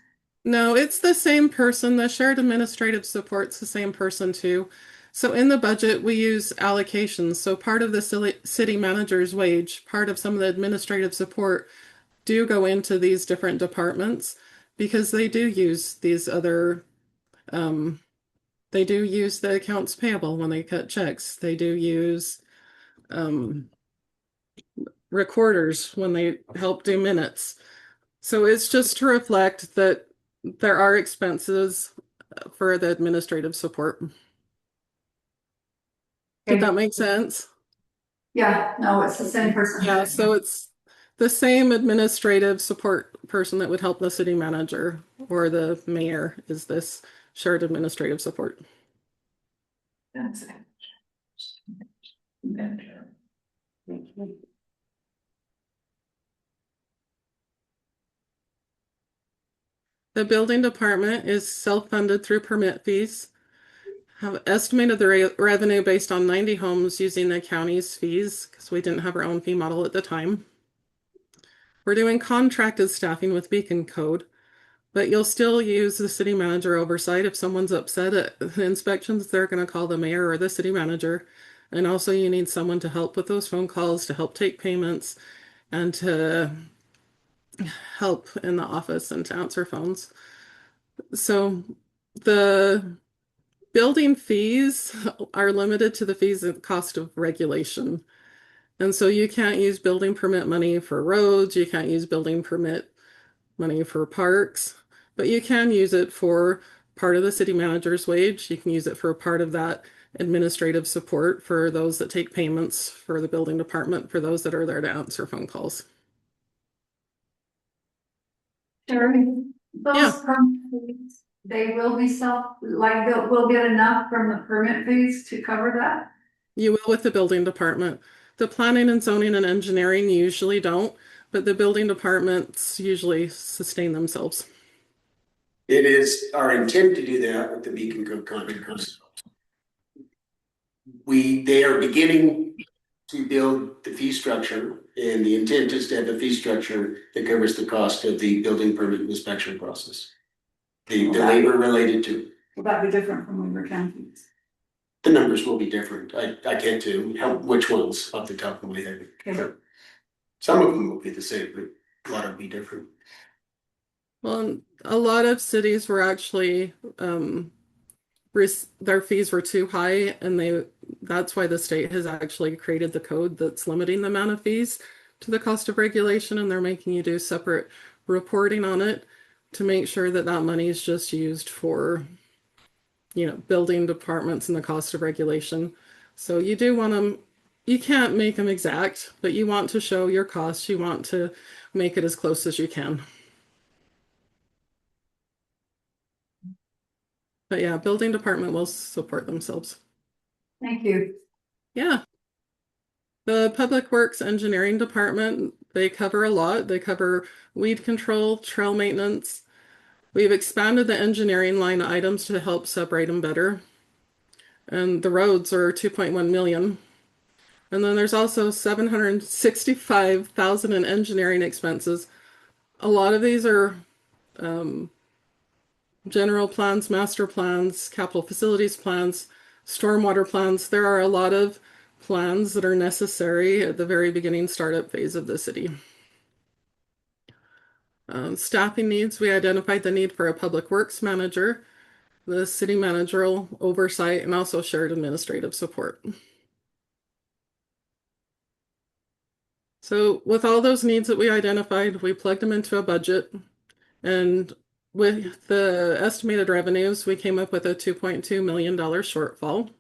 No, it's the same person. The shared administrative support's the same person too. So in the budget, we use allocations. So part of the city manager's wage, part of some of the administrative support do go into these different departments because they do use these other, they do use the accounts payable when they cut checks. They do use recorders when they help do minutes. So it's just to reflect that there are expenses for the administrative support. Did that make sense? Yeah, no, it's the same person. Yeah, so it's the same administrative support person that would help the city manager or the mayor is this shared administrative support. That's it. The building department is self-funded through permit fees. Have estimated the revenue based on 90 homes using the county's fees because we didn't have our own fee model at the time. We're doing contracted staffing with Beacon Code, but you'll still use the city manager oversight. If someone's upset at the inspections, they're going to call the mayor or the city manager. And also you need someone to help with those phone calls, to help take payments, and to help in the office and to answer phones. So the building fees are limited to the fees and cost of regulation. And so you can't use building permit money for roads, you can't use building permit money for parks, but you can use it for part of the city manager's wage. You can use it for part of that administrative support for those that take payments for the building department, for those that are there to answer phone calls. Sherry, Yeah. those permit fees, they will be we'll get enough from the permit fees to cover that? You will with the building department. The planning and zoning and engineering usually don't, but the building departments usually sustain themselves. It is our intent to do that with the Beacon Cook contract. They are beginning to build the fee structure, and the intent is to have a fee structure that covers the cost of the building permit inspection process. The labor related to. Will that be different from Weaver County? The numbers will be different. I can't tell which ones off the top of my head. Okay. Some of them will be the same, but a lot will be different. Well, a lot of cities were actually their fees were too high, and that's why the state has actually created the code that's limiting the amount of fees to the cost of regulation, and they're making you do separate reporting on it to make sure that that money is just used for, you know, building departments and the cost of regulation. So you do want them, you can't make them exact, but you want to show your costs. You want to make it as close as you can. But yeah, building department will support themselves. Thank you. Yeah. The Public Works Engineering Department, they cover a lot. They cover weed control, trail maintenance. We've expanded the engineering line items to help separate them better. And the roads are 2.1 million. And then there's also 765,000 in engineering expenses. A lot of these are general plans, master plans, capital facilities plans, stormwater plans. There are a lot of plans that are necessary at the very beginning startup phase of the city. Staffing needs, we identified the need for a public works manager, the city managerial oversight, and also shared administrative support. So with all those needs that we identified, we plugged them into a budget, and with the estimated revenues, we came up with a $2.2 million shortfall.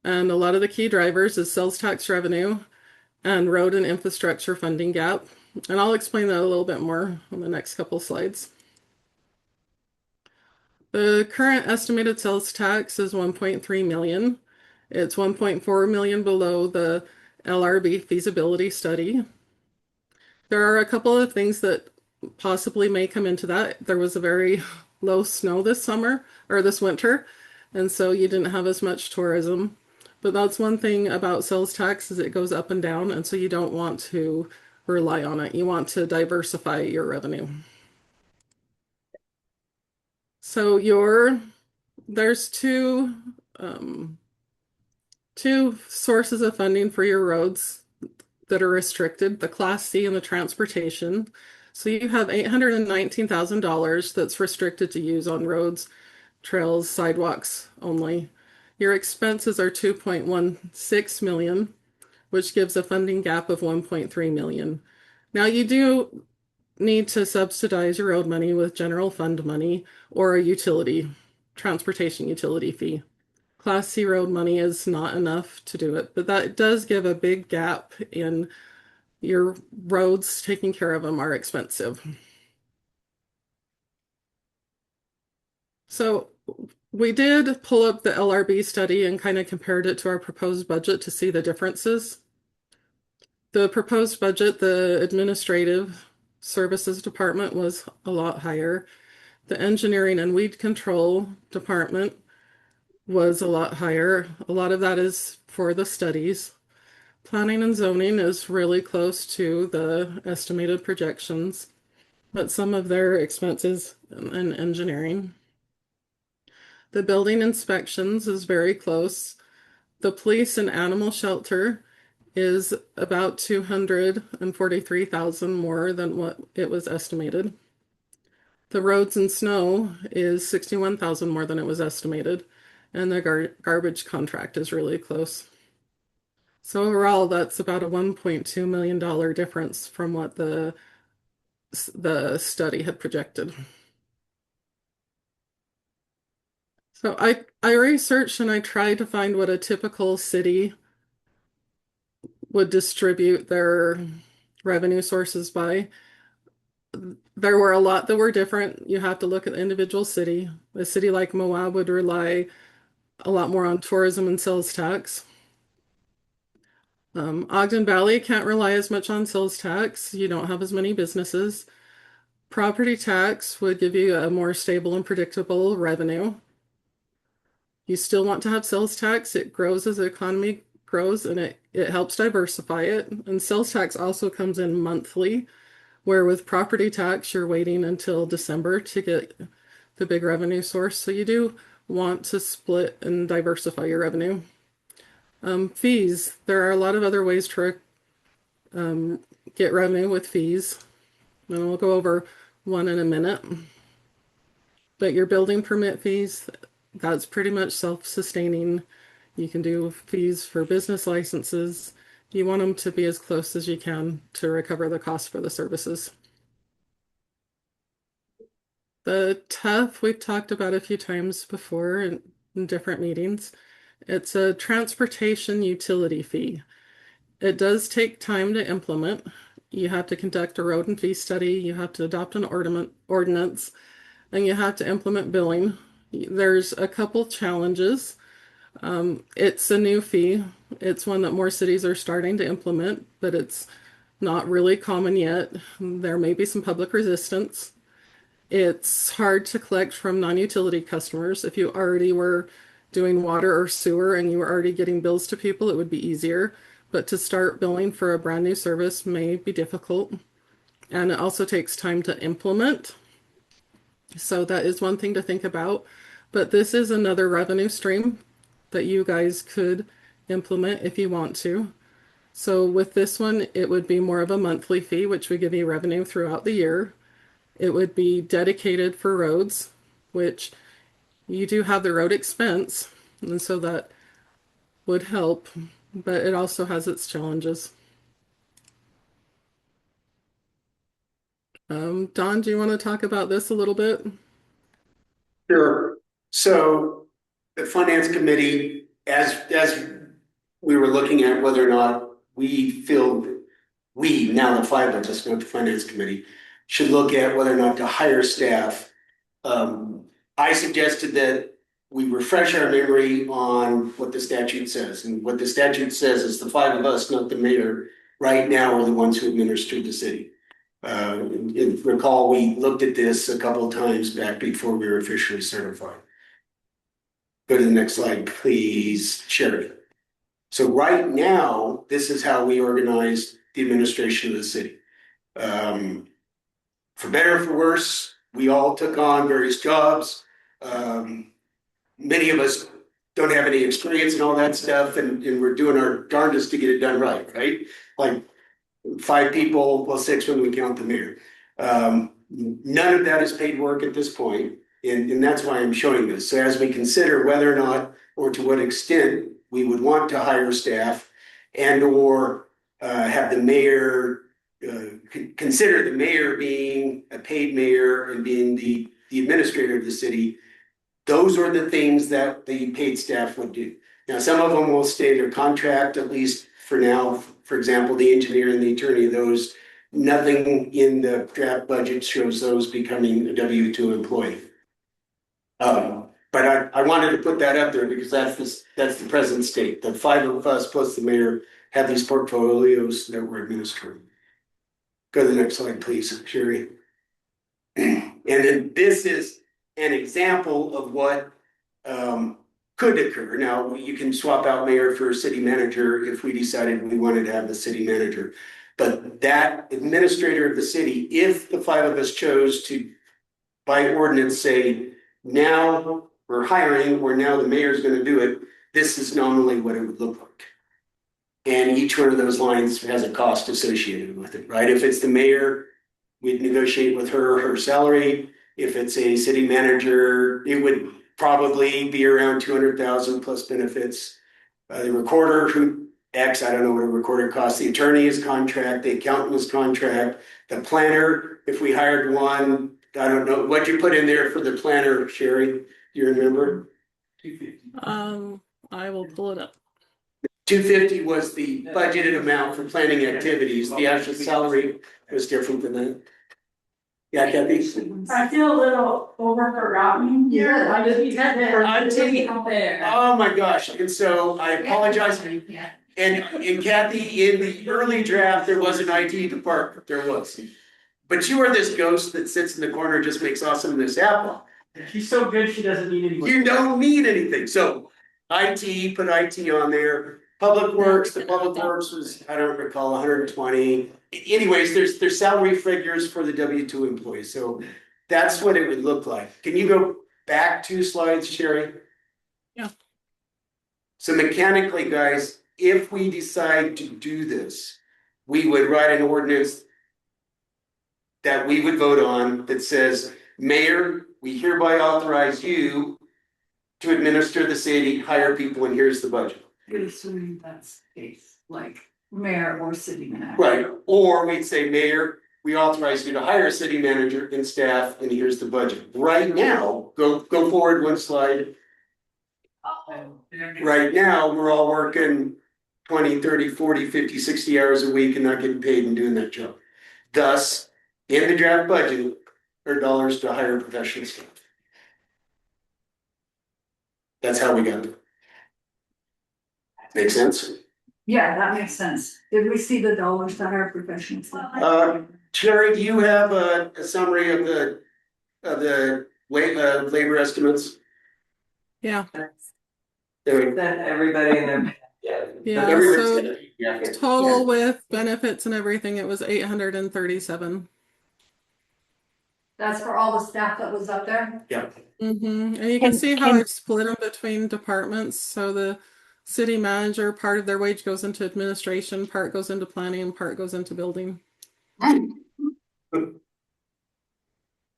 And a lot of the key drivers is sales tax revenue and road and infrastructure funding gap. And I'll explain that a little bit more on the next couple slides. The current estimated sales tax is 1.3 million. It's 1.4 million below the LRB feasibility study. There are a couple of things that possibly may come into that. There was a very low snow this summer or this winter, and so you didn't have as much tourism. But that's one thing about sales tax is it goes up and down, and so you don't want to rely on it. You want to diversify your revenue. So there's two sources of funding for your roads that are restricted, the Class C and the transportation. So you have $819,000 that's restricted to use on roads, trails, sidewalks only. Your expenses are 2.16 million, which gives a funding gap of 1.3 million. Now you do need to subsidize your road money with general fund money or a transportation utility fee. Class C road money is not enough to do it, but that does give a big gap in your roads. Taking care of them are expensive. So we did pull up the LRB study and kind of compared it to our proposed budget to see the differences. The proposed budget, the administrative services department was a lot higher. The engineering and weed control department was a lot higher. A lot of that is for the studies. Planning and zoning is really close to the estimated projections, but some of their expenses in engineering. The building inspections is very close. The police and animal shelter is about 243,000 more than what it was estimated. The roads and snow is 61,000 more than it was estimated, and the garbage contract is really close. So overall, that's about a $1.2 million difference from what the study had projected. So I researched and I tried to find what a typical city would distribute their revenue sources by. there were a lot that were different. You have to look at the individual city. A city like Moab would rely a lot more on tourism and sales tax. Ogden Valley can't rely as much on sales tax. You don't have as many businesses. Property tax would give you a more stable and predictable revenue. You still want to have sales tax. It grows as the economy grows and it helps diversify it. And sales tax also comes in monthly, where with property tax, you're waiting until December to get the big revenue source. So you do want to split and diversify your revenue. Fees. There are a lot of other ways to get revenue with fees. And we'll go over one in a minute. But your building permit fees, that's pretty much self-sustaining. You can do fees for business licenses. You want them to be as close as you can to recover the cost for the services. The TUF we've talked about a few times before in different meetings. It's a transportation utility fee. It does take time to implement. You have to conduct a road and fee study, you have to adopt an ordinance, and you have to implement billing. There's a couple challenges. It's a new fee. It's one that more cities are starting to implement, but it's not really common yet. There may be some public resistance. It's hard to collect from non-utility customers. If you already were doing water or sewer and you were already getting bills to people, it would be easier. But to start billing for a brand new service may be difficult. And it also takes time to implement. So that is one thing to think about. But this is another revenue stream that you guys could implement if you want to. So with this one, it would be more of a monthly fee, which would give you revenue throughout the year. It would be dedicated for roads, which you do have the road expense, and so that would help, but it also has its challenges. Don, do you want to talk about this a little bit? Sure. So the finance committee, as we were looking at whether or not we feel now the five of us, not the finance committee, should look at whether or not to hire staff. I suggested that we refresh our memory on what the statute says. And what the statute says is the five of us, not the mayor, right now are the ones who administer the city. And recall, we looked at this a couple of times back before we were officially certified. Go to the next slide, please, Sherry. So right now, this is how we organize the administration of the city. For better or for worse, we all took on various jobs. Many of us don't have any experience in all that stuff, and we're doing our darndest to get it done right? Like 5 people, well, 6 when we count the mayor. None of that is paid work at this point, and that's why I'm showing this. So as we consider whether or not, or to what extent, we would want to hire staff and or have the mayor, consider the mayor being a paid mayor and being the administrator of the city, those are the things that the paid staff would do. Now, some of them will stay their contract, at least for now. For example, the engineer and the attorney, those, nothing in the draft budget shows those becoming a W-2 employee. But I wanted to put that up there because that's the present state. The 5 of us plus the mayor have these portfolios that we're administering. Go to the next slide, please, Sherry. And then this is an example of what could occur. Now, you can swap out mayor for city manager if we decided we wanted to have the city manager. But that administrator of the city, if the 5 of us chose to, by ordinance, say, now we're hiring, or now the mayor's going to do it, this is nominally what it would look like. And each one of those lines has a cost associated with it, right? If it's the mayor, we'd negotiate with her salary. If it's a city manager, it would probably be around 200,000 plus benefits. The recorder, I don't know what a recorder costs. The attorney is contract, the accountant is contract, the planner, if we hired one, I don't know, what'd you put in there for the planner, Sherry? Do you remember? 250. I will pull it up. 250 was the budgeted amount for planning activities. The actual salary was different than that. Yeah, Kathy. I feel a little over forgotten. Yeah, I just had that. I'm taking- there. Oh my gosh, and so I apologize. And Kathy, in the early draft, there was an IT department, there was. But you are this ghost that sits in the corner, and just makes awesomeness happen. She's so good, she doesn't need anyone. You don't need anything, so IT, put IT on there, Public Works, the Public Works was, I don't recall, 120. Anyways, there's salary figures for the W2 employees, so that's what it would look like. Can you go back 2 slides, Sherry? Yeah. So mechanically, guys, if we decide to do this, we would write an ordinance that we would vote on that says, Mayor, we hereby authorize you to administer the city, hire people, and here's the budget. Good, assuming that's the case, like mayor or city manager. Right, or we'd say, Mayor, we authorize you to hire a city manager and staff, and here's the budget. Right now, go forward 1 slide. Right now, we're all working 20, 30, 40, 50, 60 hours a week and not getting paid and doing that job. Thus, in the draft budget are dollars to hire professional staff. That's how we got it. Make sense? Yeah, that makes sense. Did we see the dollars to hire professional staff? Sherry, do you have a summary of the labor estimates? Yeah, Then everybody in their. yeah, Everybody's so total with benefits and everything, it was 837. That's for all the staff that was up there? Yeah. And you can see how can- I've split them between departments. So the city manager, part of their wage goes into administration, part goes into planning, and part goes into building.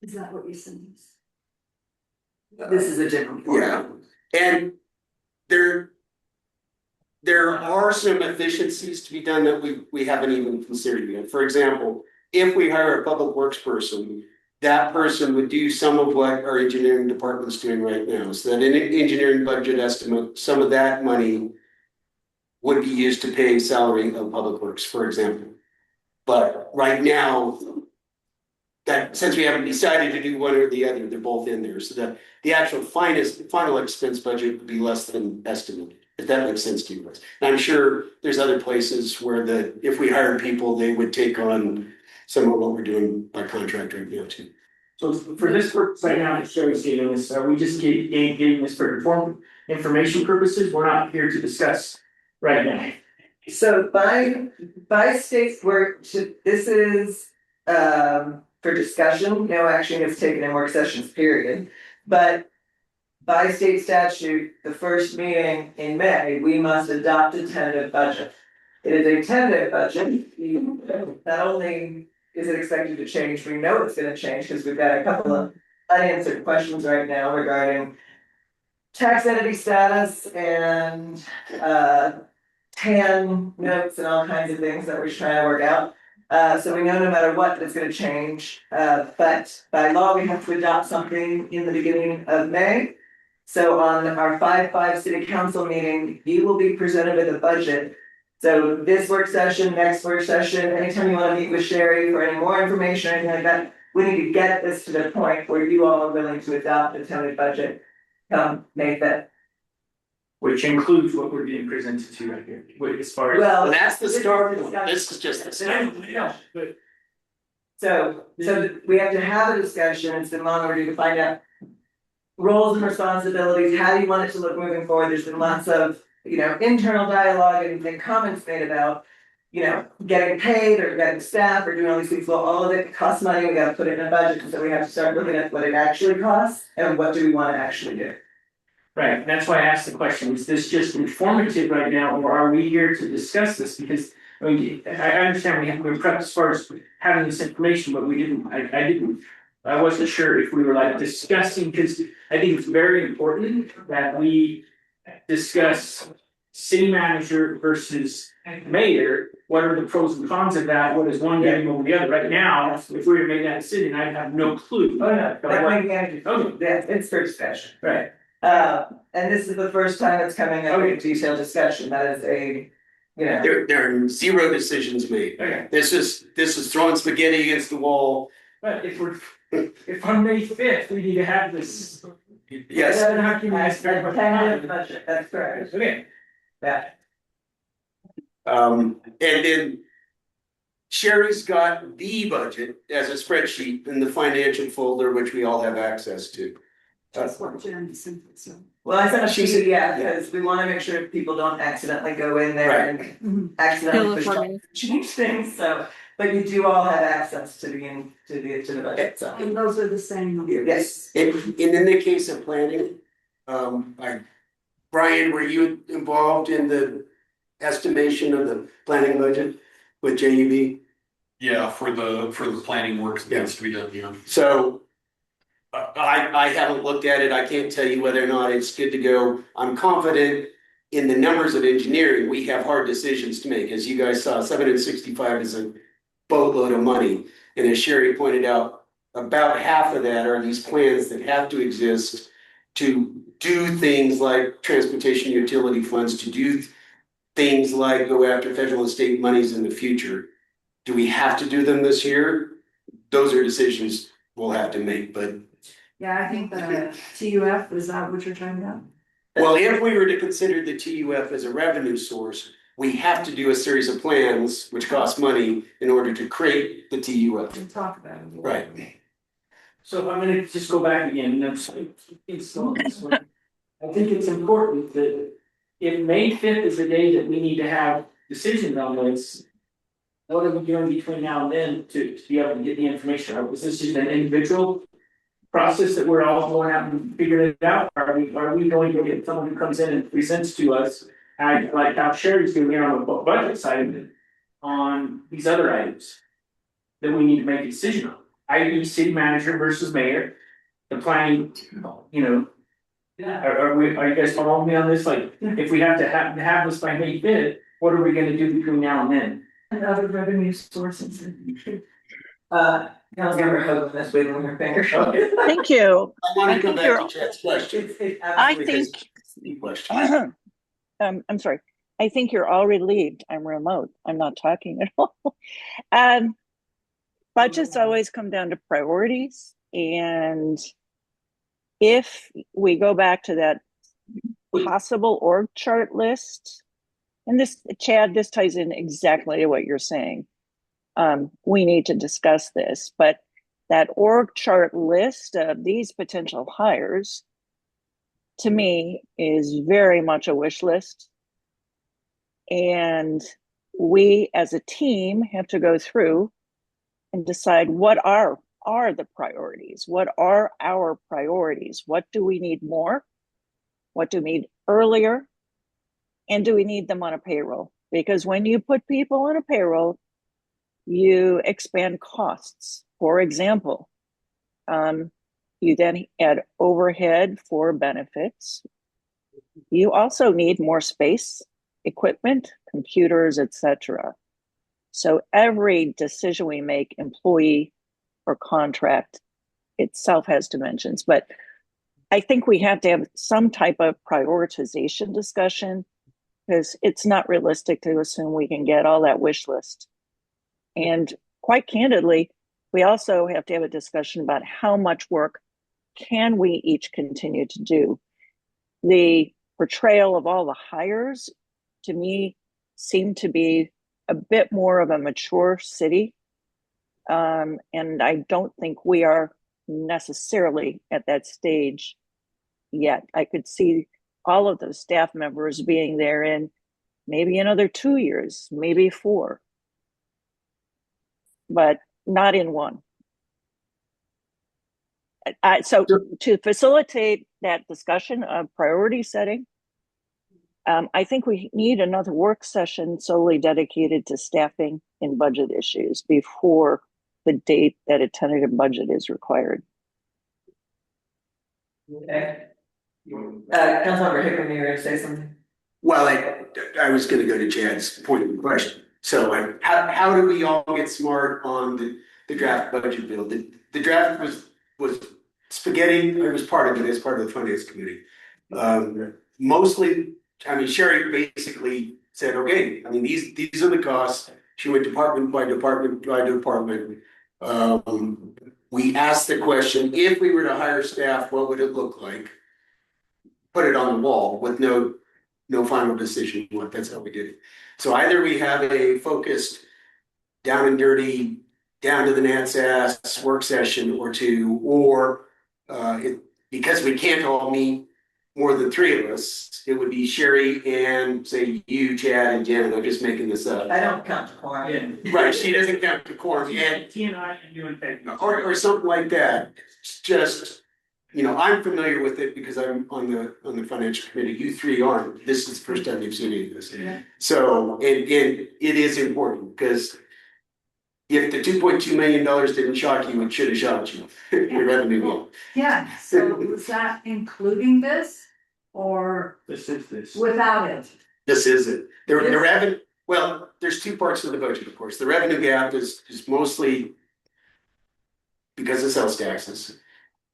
Is that what you said? This is a different. Yeah, and there are some efficiencies to be done that we haven't even considered yet. For example, if we hire a public works person, that person would do some of what our engineering department's doing right now. So that in an engineering budget estimate, some of that money would be used to pay salary of public works, for example. But right now, that since we haven't decided to do one or the other, they're both in there. So that the actual final expense budget would be less than estimated, if that makes sense to you guys. And I'm sure there's other places where if we hired people, they would take on some of what we're doing by contract right now too. So for this purpose right now, Sherry's stating this, we just getting this for information purposes, we're not here to discuss right now. So by states where this is for discussion, no action is taken in work sessions, period. But by state statute, the first meeting in May, we must adopt a tentative budget. It is a tentative budget. Not only is it expected to change, we know it's gonna change because we've got a couple of unanswered questions right now regarding tax entity status and TAN notes and all kinds of things that we're trying to work out. So we know no matter what, it's gonna change, but by law, we have to adopt something in the beginning of May. So on our 5/5 city council meeting, you will be presented with a budget. So this work session, next work session, anytime you wanna meet with Sherry for any more information or anything like that, we need to get this to the point where you all are willing to adopt a tentative budget. May 5th. Which includes what we're being presented to right here, as far as. Well, And that's the this is start, discussion. this is just the start. Yeah, but So we have to have a discussion, it's been long overdue to find out. Roles and responsibilities, how do you want it to look moving forward, there's been lots of, internal dialogue and comments made about. Getting paid or getting staff or doing all these things, well, all of it costs money, we gotta put it in a budget, so we have to start looking at what it actually costs. And what do we wanna actually do? right, that's why I asked the question, is this just informative right now, or are we here to discuss this? Because, I understand we're prepped as far as having this information, but I wasn't sure if we were like discussing, because I think it's very important that we discuss city manager versus mayor. What are the pros and cons of that? What is one getting over the other? Right now, if we were to make that decision, I'd have no clue. Oh, no, that might be energy, Okay. it's for discussion. Right. And this is the first time it's coming up in detailed discussion, that is There are 0 decisions made. Okay. This is throwing spaghetti against the wall But if on May 5th, we need to have this. Yes, Then how can we As start a tentative budget, that's correct. Okay, Yeah. and then Sherry's got the budget as a spreadsheet in the financial folder, which we all have access to. That's what Jen sent it, so. Well, I sent a She's- PDF because we wanna make sure people don't accidentally go in there and accidentally Kill it for me. change things, so. But you do all have access to the budget, so. And those are the same numbers. Yes. And in the case of planning, Brian, were you involved in the estimation of the planning budget with JUB? Yeah, for the planning work that needs to be done, yeah. So I haven't looked at it. I can't tell you whether or not it's good to go. I'm confident in the numbers of engineering. We have hard decisions to make. As you guys saw, 765 is a boatload of money. And as Sherry pointed out, about half of that are these plans that have to exist to do things like transportation utility funds, to do things like go after federal and state monies in the future. Do we have to do them this year? Those are decisions we'll have to make, but Yeah, I think the TUF, is that what you're talking about? well, if we were to consider the TUF as a revenue source, we have to do a series of plans which cost money in order to create the TUF. We'll talk about it. Right. so I'm gonna just go back again, and it's not this way. I think it's important that if May 5th is the day that we need to have decisions on this. What are we doing between now and then to be able to get the information out? Was this just an individual process that we're all going out and figuring it out? Are we going to get someone who comes in and presents to us, like how Sherry's doing here on the budget side of it, on these other items that we need to make a decision on, i.e. city manager versus mayor, the planning, you know. Are you guys following me on this? Like, if we have to have this by May 5th, what are we gonna do between now and then? And other revenue sources. Councilmember Hogan is waving her finger. Okay. Thank you. I want I to come think back to Chad's question. I think, Question. I'm sorry, I think you're all relieved. I'm remote. I'm not talking at all. Budgets always come down to priorities, and if we go back to that possible org chart list, and this, Chad, this ties in exactly to what you're saying. We need to discuss this, but that org chart list of these potential hires, to me, is very much a wish list. And we as a team have to go through and decide what are the priorities? What are our priorities? What do we need more? What do we need earlier? And do we need them on a payroll? Because when you put people on a payroll, you expand costs. For example, you then add overhead for benefits. You also need more space, equipment, computers, etc. So every decision we make, employee or contract, itself has dimensions. But I think we have to have some type of prioritization discussion, because it's not realistic to assume we can get all that wish list. And quite candidly, we also have to have a discussion about how much work can we each continue to do. The portrayal of all the hires, to me, seemed to be a bit more of a mature city. And I don't think we are necessarily at that stage yet. I could see all of those staff members being there in maybe another 2 years, maybe 4, but not in 1. So to facilitate that discussion of priority setting, I think we need another work session solely dedicated to staffing and budget issues before the date that a tentative budget is required. Okay. Councilmember Hickman, you were gonna say something? Well, I was gonna go to Chad's point of question. So how do we all get smart on the draft budget bill? The draft was spaghetti. I was part of it as part of the finance committee. Mostly, I mean, Sherry basically said, okay, I mean, these are the costs. She went department by department by department. we asked the question, if we were to hire staff, what would it look like? Put it on the wall with no final decision. That's how we did it. So either we have a focused, down and dirty, down to the Nat's ass work session or two, or because we can't all meet more than three of us, it would be Sherry and say you, Chad, and Jen. I'm just making this up. I don't count quorum. Right, she doesn't count the quorum, and T and I and you and Peg. or something like that. It's just, I'm familiar with it because I'm on the financial committee. You three aren't. This is the first time you've seen any of this. Yeah. So, and it is important because if the $2.2 million didn't shock you, it should have shocked you. Your revenue bill. Yeah, so was that including this or This is this. without it? This is it. The revenue, well, there's two parts of the budget, of course. The revenue gap is mostly because of sales taxes.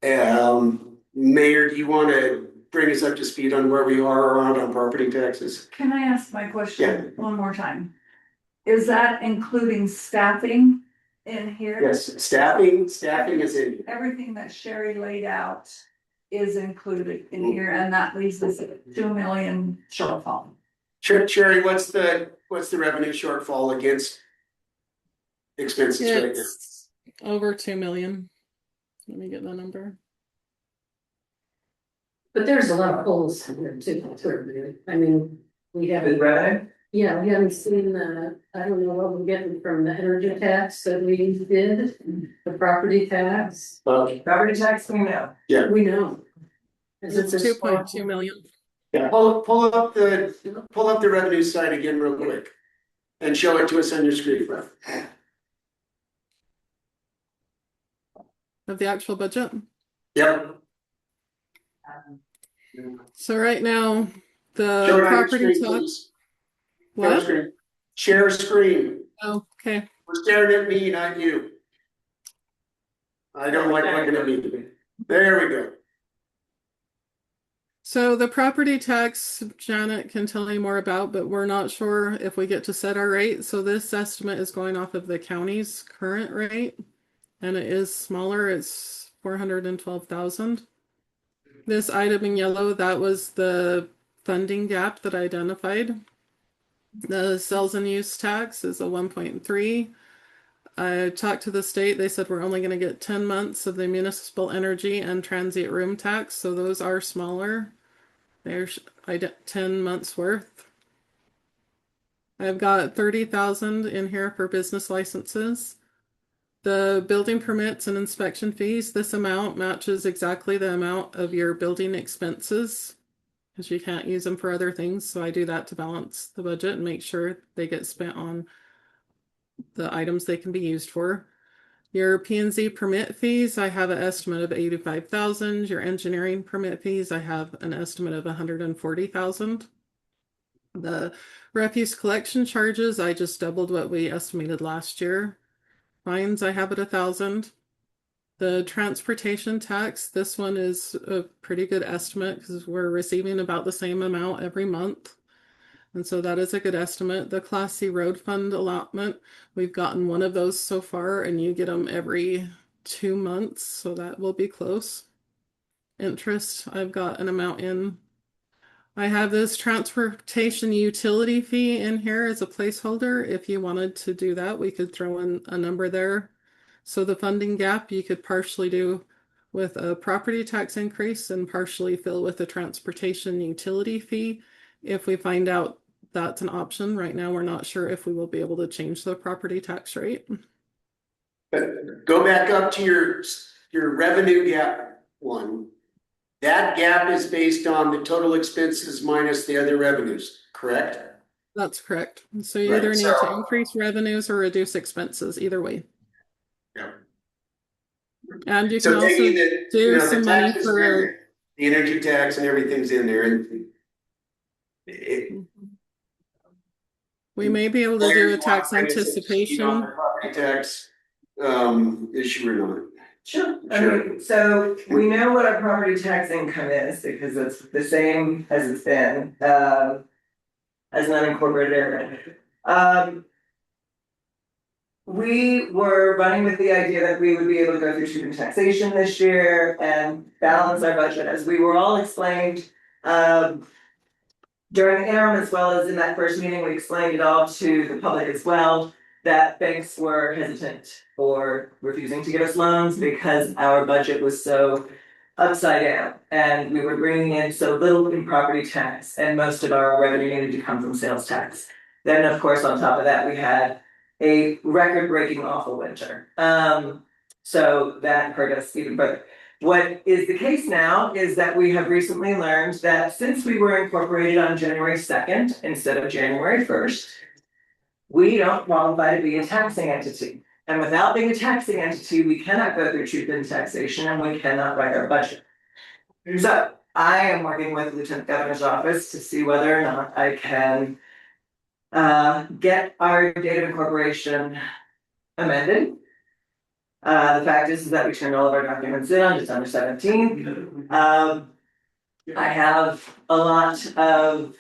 Mayor, do you want to bring us up to speed on where we are around on property taxes? Can I ask my question one more time? Is that including staffing in here? Yes, staffing is in. Everything that Sherry laid out is included in here, and that leaves us at 2 million shortfall. Sherry, what's the revenue shortfall against expenses right now? It's over 2 million. Let me get the number. But there's a lot of holes in there too. I mean, we With haven't, revenue? yeah, we haven't seen I don't know what we're getting from the energy tax that we did, the property tax, Property tax, we know. we know. Is it It's 2.2 million. Yeah, pull up the revenue side again real quick. And show it to us on your screen. Of the actual budget. Yep. So right now, the Show it on your property screen, tax. please. What? Share screen. Oh, okay. We're staring at me, not you. I don't like looking at me. There we go. So the property tax, Janet can tell you more about, but we're not sure if we get to set our rate. So this estimate is going off of the county's current rate, and it is smaller. It's 412,000. This item in yellow, that was the funding gap that I identified. The sales and use tax is a 1.3. I talked to the state. They said we're only going to get 10 months of the municipal energy and transient room tax. So those are smaller. There's 10 months worth. I've got 30,000 in here for business licenses. The building permits and inspection fees, this amount matches exactly the amount of your building expenses, because you can't use them for other things. So I do that to balance the budget and make sure they get spent on the items they can be used for. Your P&Z permit fees, I have an estimate of 85,000. Your engineering permit fees, I have an estimate of 140,000. The refuse collection charges, I just doubled what we estimated last year. Fines, I have at 1,000. The transportation tax, this one is a pretty good estimate because we're receiving about the same amount every month. And so that is a good estimate. The Class C road fund allotment, we've gotten one of those so far, and you get them every 2 months. So that will be close. Interest, I've got an amount in. I have this transportation utility fee in here as a placeholder. If you wanted to do that, we could throw in a number there. So the funding gap you could partially do with a property tax increase and partially fill with a transportation utility fee. If we find out that's an option, right now we're not sure if we will be able to change the property tax rate. Go back up to your revenue gap one. That gap is based on the total expenses minus the other revenues, correct? That's correct. So you either need to increase revenues or reduce expenses, either way. Yeah. And you can also do some money for the energy tax and everything's in there, and we may be able to do a tax anticipation. Property tax issue or not. Sure. I mean, so we know what our property tax income is because it's the same as it's been, as an unincorporated area. we were running with the idea that we would be able to go through student taxation this year and balance our budget, as we were all explained. During the interim, as well as in that first meeting, we explained it all to the public as well, that banks were hesitant or refusing to give us loans because our budget was so upside down. And we were bringing in so little in property tax, and most of our revenue needed to come from sales tax. Then, of course, on top of that, we had a record-breaking awful winter. So that hurt us even further. What is the case now is that we have recently learned that since we were incorporated on January 2nd instead of January 1st, we don't qualify to be a taxing entity. And without being a taxing entity, we cannot go through truth in taxation and we cannot write our budget. So I am working with the Lieutenant Governor's office to see whether or not I can get our date of incorporation amended. The fact is that we turned all of our documents in on December 17th. I have a lot of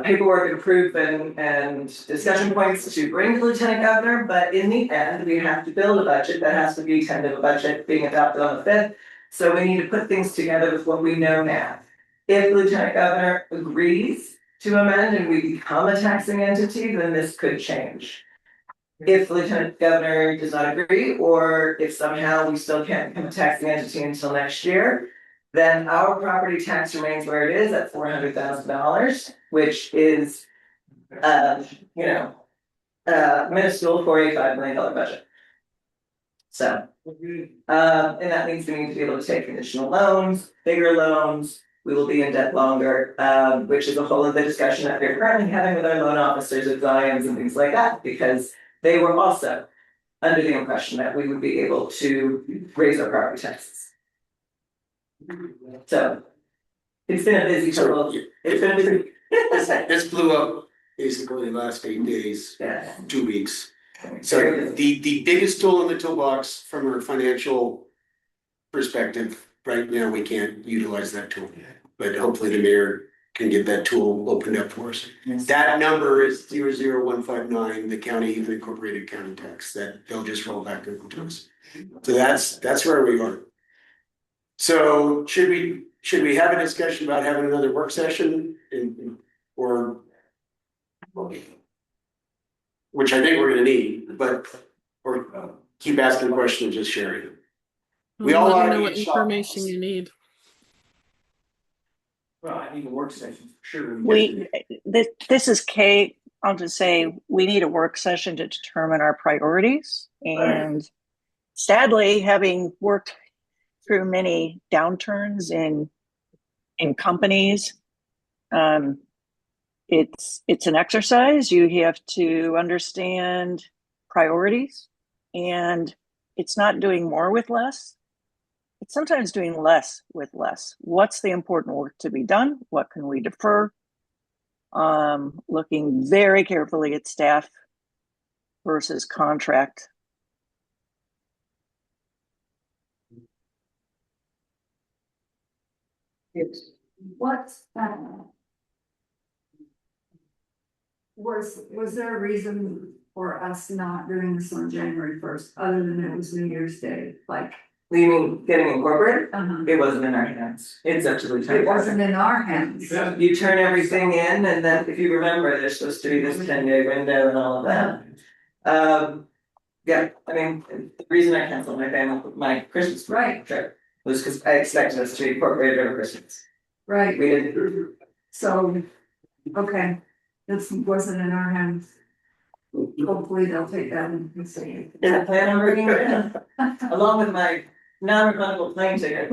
paperwork and proof and discussion points to bring to the Lieutenant Governor, but in the end, we have to build a budget that has to be tentative budget being adopted on the 5th. So we need to put things together with what we know now. If the Lieutenant Governor agrees to amend and we become a taxing entity, then this could change. If the Lieutenant Governor does not agree, or if somehow we still can't become a taxing entity until next year, then our property tax remains where it is at $400,000, which is, minuscule for a $5 million budget. So, and that means we need to be able to take additional loans, bigger loans. We will be in debt longer, which is a whole other discussion that we're currently having with our loan officers at Zions and things like that, because they were also under the impression that we would be able to raise our property taxes. So it's been a busy couple. It's been a busy. This blew up basically the last 8 days, Yeah. 2 weeks. So the biggest tool in the toolbox from a financial perspective, right now, we can't utilize that tool. But hopefully the mayor can get that tool opened up for us. Yes. That number is 00159, the county, the incorporated county tax, that they'll just roll back over to us. So that's where we are. So should we have a discussion about having another work session or which I think we're gonna need, or keep asking questions, just sharing. We all Let me ought to know be what in shock. information you need. Well, I need a work session, for sure. This is Kate. I'll just say we need a work session to determine our priorities. And sadly, having worked through many downturns in companies, it's an exercise. You have to understand priorities, and it's not doing more with less. It's sometimes doing less with less. What's the important work to be done? What can we defer? Looking very carefully at staff versus contract. What's was there a reason for us not doing this on January 1st, other than it was New Year's Day? Like, You mean getting incorporated? uh-huh. It wasn't in our hands. It's up to the Lieutenant It wasn't Governor. in our hands. You turn everything in, and then if you remember, there's supposed to be this 10-day window and all of that. Yeah, I mean, the reason I canceled my Christmas Right. trip was because I expected us to be incorporated over Christmas. Right, We didn't. so, okay, this wasn't in our hands. Hopefully they'll take that into consideration. And I plan on bringing it in, along with my non-refundable plane ticket.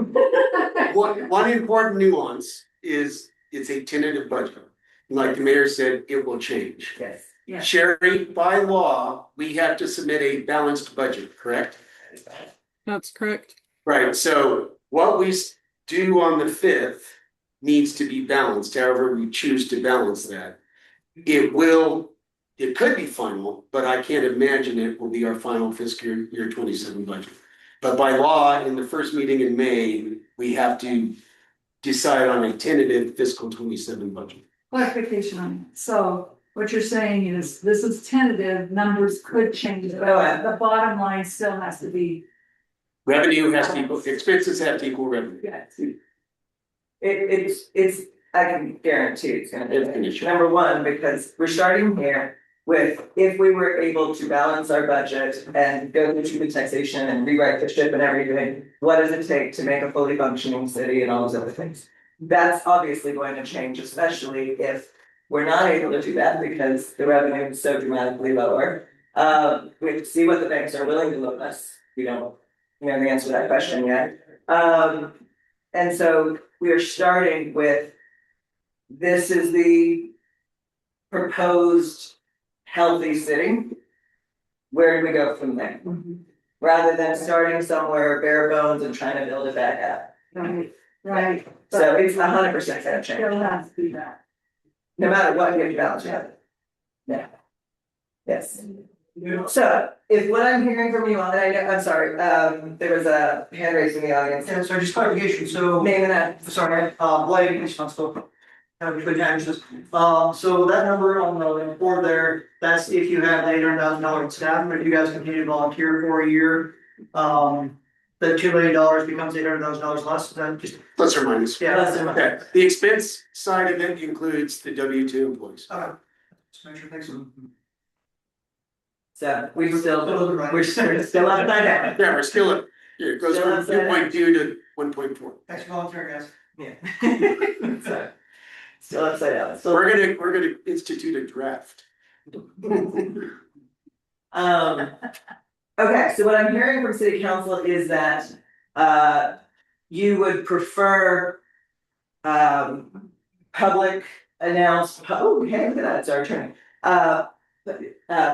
One important nuance is it's a tentative budget. Like the mayor said, it will change. Yes. Yeah. Sherry, by law, we have to submit a balanced budget, correct? That's correct. Right, so what we do on the 5th needs to be balanced, however we choose to balance that. It could be final, but I can't imagine it will be our final fiscal year 27 budget. But by law, in the first meeting in May, we have to decide on a tentative fiscal 27 budget. Clarification on, it. So what you're saying is, this is tentative, numbers could change, but the bottom line still has to be. Revenue has to equal, expenses have to equal revenue. It's, I can guarantee it's gonna It's gonna be, show. number one, because we're starting here with, if we were able to balance our budget and go through the taxation and rewrite the ship and everything, what does it take to make a fully functioning city and all those other things? That's obviously going to change, especially if we're not able to do that because the revenue is so dramatically lower. We have to see what the banks are willing to loan us. We don't know the answer to that question yet. And so we are starting with, this is the proposed healthy city. Where do we go from there? Rather than starting somewhere bare bones and trying to build it back up. Right. So it's 100% gonna change, There has to be that. no matter what you balance you have. Yeah. Yes. So if what I'm hearing from you on, I'm sorry, there was a hand raised in the audience. Yeah, so just clarification, so, Name and that. sorry, Blake, police constable. Good damages. So that number on the board there, that's if you have $800,000 in staff, but if you guys continue to volunteer for a year, the $2 million becomes $800,000 less, is that just? Plus or minus. Yeah. Less than- Okay, the expense side of it includes the W-2 employees. Okay. Just make sure, thanks. So we're still upside down. Yeah, we're still at, yeah, it goes Still from upside down. 2.2 to 1.4. Thanks for volunteering, guys. Yeah. So, still upside down. Still- We're gonna institute a draft. Okay, so what I'm hearing from city council is that, you would prefer, public announced, oh, hey, look at that, it's our turn.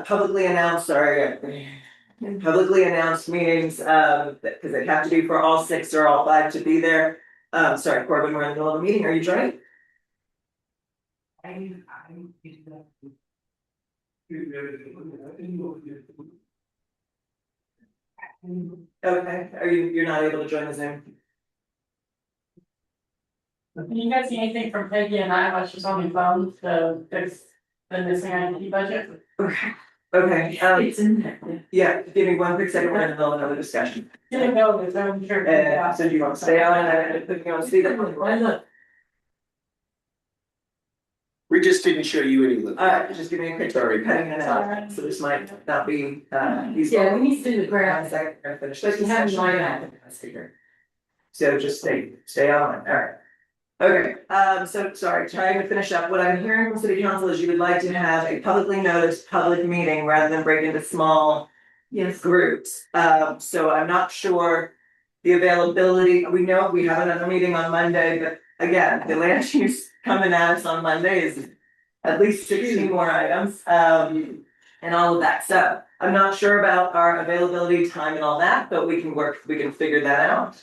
Publicly announced, publicly announced meetings, because they have to be for all 6 or all 5 to be there. Sorry, Corbin, we're in the middle of a meeting, are you joining? Okay, you're not able to join the Zoom? Can you guys see anything from Peggy and I, while she's on the phone, to fix the missing IT budget? Okay, It's in there. yeah, give me one quick second, we're in the middle of another discussion. Didn't know this, I'm sure. So you want to stay on, and put me on speaker? Why not? We just didn't show you any limit. Alright, just give me a quick story, cutting it out, so this might not be, easy. Yeah, we need to do the graph. One second, I'm gonna finish But this you have discussion. mine on. Speaker. So just stay on, alright. Okay, so sorry, trying to finish up, what I'm hearing from city council is you would like to have a publicly noticed public meeting rather than break into small Yes. groups. So I'm not sure the availability, we know we have another meeting on Monday, but again, the land use coming at us on Monday is at least 16 more items, and all of that. So I'm not sure about our availability time and all that, but we can figure that out.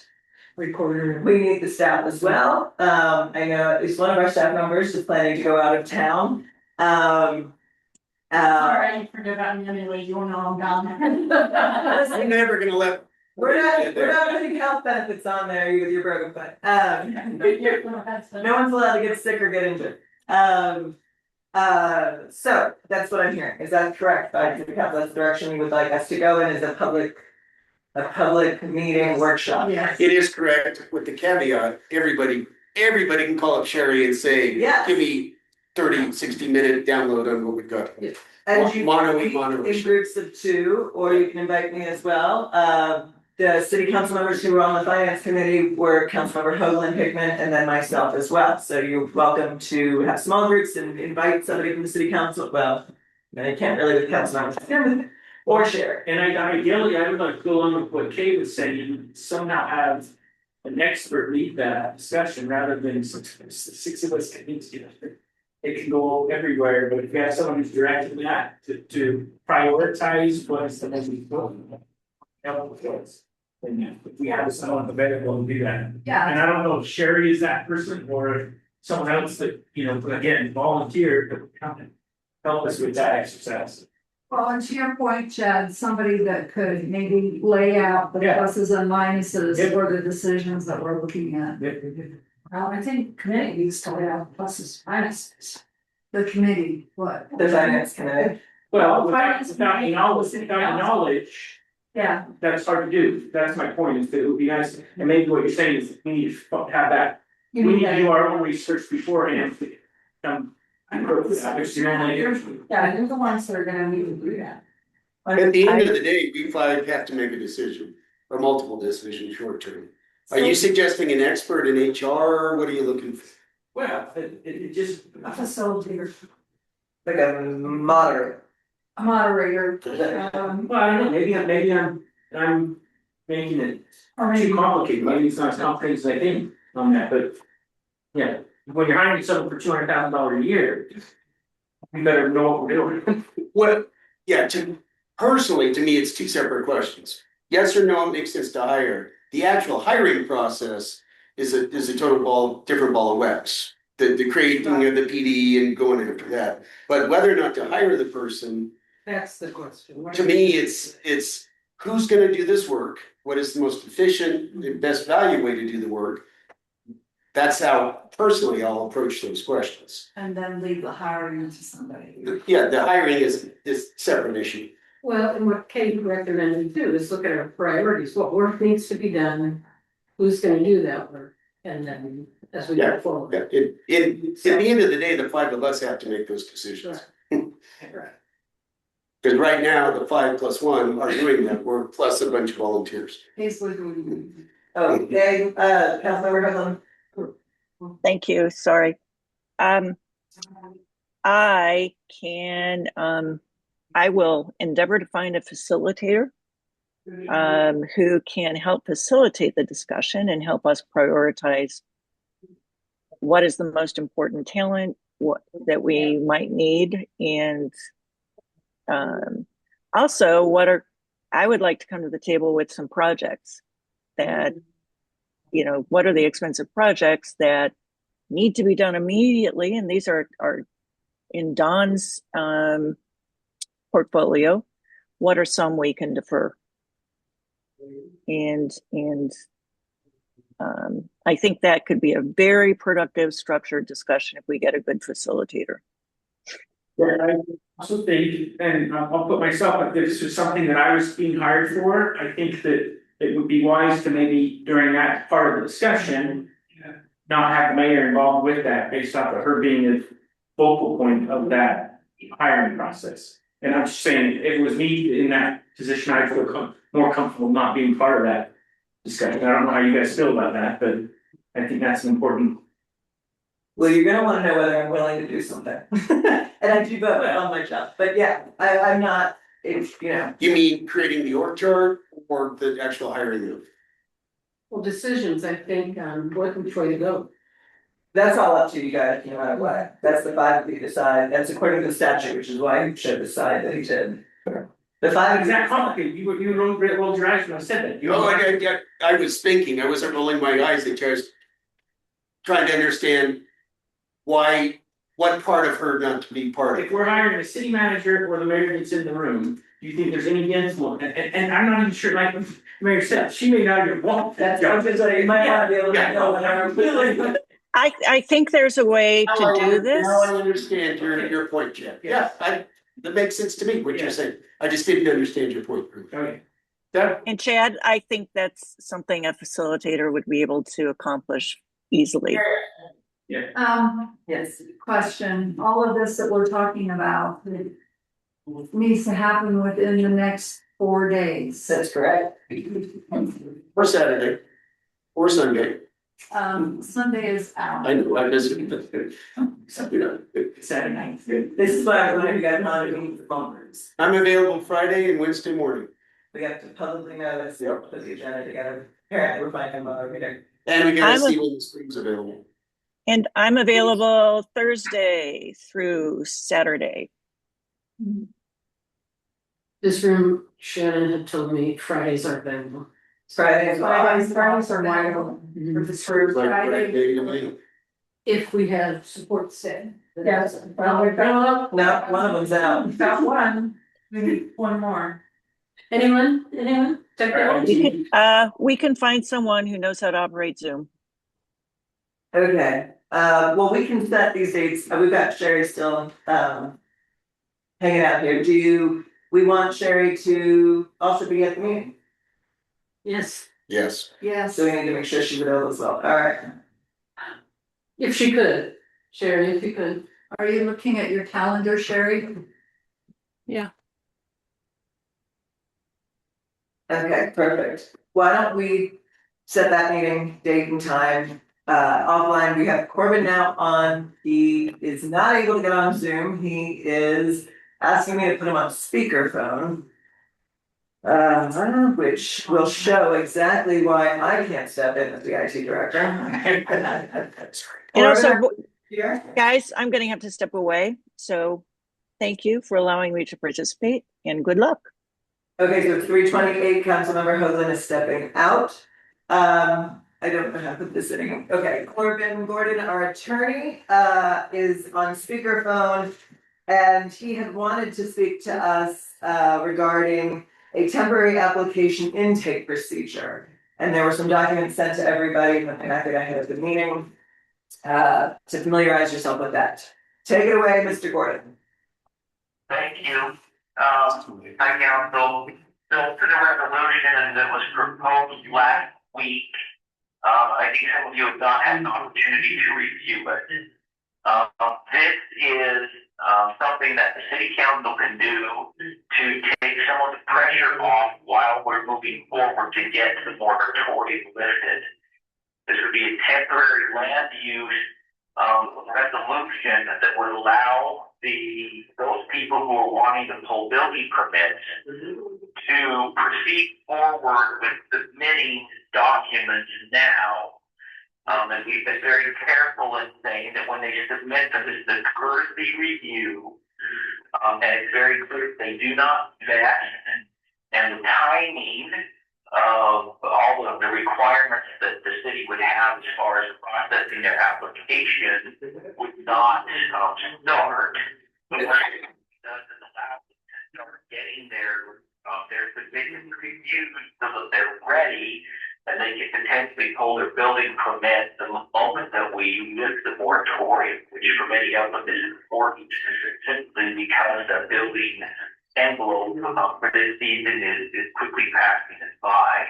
Recorder. We need the staff as well. I know at least one of our staff members is planning to go out of town. Alright, forget about me anyway, you know I'm down there. I'm never gonna let. We're not putting health benefits on there with your broken foot. No one's allowed to get sick or get injured. So that's what I'm hearing. Is that correct? That's the direction you would like us to go in, is a public meeting workshop. Yes. It is correct with the caveat, everybody can call up Sherry and say, Yes. give me 30, 60-minute download on what we've got. And you Mono. in groups of 2, or you can invite me as well. The city council members who were on the finance committee were Councilmember Hoagland, Hickman, and then myself as well. So you're welcome to have small groups and invite somebody from the city council. Well, you can't really with council members. Or share. And ideally, I would like to go along with what Kay was saying, and somehow have an expert lead that discussion rather than 6 of us getting together. It can go everywhere, but if you have someone who's directing that to prioritize what's the most important. Help with those. Then yeah, if we have someone available to do that. Yeah. And I don't know if Sherry is that person or if someone else that, again, volunteered to come and help us with that exercise. Well, and to your point, Chad, somebody that could maybe lay out the Yeah. pluses and minuses Yeah. for the decisions that we're looking at. Well, I think committee needs to lay out pluses, minuses. The committee, what? the finance committee. Well, without knowledge, Yeah. that's hard to do. That's my point, is that it would be nice, and maybe what you're saying is we need to have that. We need to do our own research beforehand. Yeah, they're the ones that are gonna need to do that. At the end of the day, we probably have to make a decision, or multiple decisions short term. Are you suggesting an expert in HR, or what are you looking for? Well, it just. A facilitator, Like a moderator. a moderator, Well, I don't know, maybe I'm making it or maybe. too complicated, maybe it's not as complicated as I think on that, but. Yeah, when you're hiring someone for $200,000 a year, we better know what we're doing. What, yeah, personally, to me, it's two separate questions. Yes or no, it makes sense to hire. The actual hiring process is a different ball of wax. The creating of the PD and going after that. But whether or not to hire the person, That's the question. to me, it's who's gonna do this work? What is the most efficient and best value way to do the work? That's how personally I'll approach those questions. And then leave the hiring to somebody. Yeah, the hiring is a separate issue. Well, and what Kate recommended too is look at our priorities, what work needs to be done, who's gonna do that work, and then as we go forward. Yeah, at the end of the day, the five of us have to make those decisions. Because right now, the 5+1 are doing that work, plus a bunch of volunteers. Basically. Okay, Councilmember Hudlin. Thank you, sorry. I will endeavor to find a facilitator who can help facilitate the discussion and help us prioritize what is the most important talent that we might need, and also I would like to come to the table with some projects that, what are the expensive projects that need to be done immediately, and these are in Don's portfolio. What are some we can defer? And I think that could be a very productive, structured discussion if we get a good facilitator. Yeah, I also think, and I'll put myself, if this was something that I was being hired for, I think that it would be wise to maybe during that part of the discussion, not have the mayor involved with that based off of her being the focal point of that hiring process. And I'm just saying, if it was me in that position, I'd feel more comfortable not being part of that discussion. I don't know how you guys feel about that, but I think that's important. Well, you're gonna wanna know whether I'm willing to do something. And I do both on my job, but yeah, I'm not, You mean creating the org chart or the actual hiring of? Well, decisions, I think, which way to go. That's all up to you guys, no matter what. That's the five of you decide. That's according to the statute, which is why you should decide that you should. The five Is that complicated? You rolled your eyes when I said that. I was thinking, I wasn't rolling my eyes, I was trying to understand what part of her not to be part of. If we're hiring a city manager or the mayor that's in the room, do you think there's any influence? And I'm not even sure, like the mayor said, she may not even want that job. You might not be able to know when I'm feeling. I think there's a way to do this. Now I understand your point, Jeff. Yeah, that makes sense to me, what you're saying. I just didn't understand your point. Okay. And Chad, I think that's something a facilitator would be able to accomplish easily. Yes. Question, all of this that we're talking about needs to happen within the next 4 days. That's correct. Or Saturday, or Sunday. Sunday is out. I know, I visited, but Saturday night. This is why I wanted you guys not to meet the phone rooms. I'm available Friday and Wednesday morning. We have to publicly notice, put the agenda together. Apparently, we're finding a moderator. And we gotta I'm see when the screen's available. And I'm available Thursday through Saturday. This room, Shannon had told me Fridays are available. Fridays are wide open for the group. Like Friday to me. If we have support set. Yes, well, we've got, No, one of them's out. we've got one, we need one more. Anyone? Technology? We can find someone who knows how to operate Zoom. Okay, Well, we can set these dates, we've got Sherry still, hanging out here. We want Sherry to also be at the meeting? Yes, Yes. Yes. So we need to make sure she's available as well, alright. if she could, Sherry, if you could. Are you looking at your calendar, Sherry? Yeah. Okay, perfect. Why don't we set that meeting date and time? Offline, we have Corbin now on, he is not able to get on Zoom, he is asking me to put him on speakerphone. Which will show exactly why I can't step in as the IT director. You know, so Here. guys, I'm going to have to step away. So thank you for allowing me to participate and good luck. Okay, so 3:28, Councilmember Hoagland is stepping out. I don't know how to put this in. Okay, Corbin Gordon, our attorney, is on speakerphone. And he had wanted to speak to us, regarding a temporary application intake procedure. And there were some documents sent to everybody in the packet ahead of the meeting. To familiarize yourself with that. Take it away, Mr. Gordon. Thank you. Hi, council. So to the resolution that was proposed last week, I think some of you have not had an opportunity to review it. This is something that the city council can do to take some of the pressure off while we're moving forward to get the moratorium lifted. This would be a temporary land use resolution that would allow those people who are wanting to pull building permits to proceed forward with submitting documents now. And we've been very careful in saying that when they submit them, it's the courtesy review. And it's very clear they do not vet, and the timing of all of the requirements that the city would have as far as processing their application would not start. But what it does is allow them to start getting their submissions reviewed so that they're ready and they can potentially pull their building permit the moment that we lift the moratorium, which for many of them is important simply because the building envelope for this season is quickly passing us by.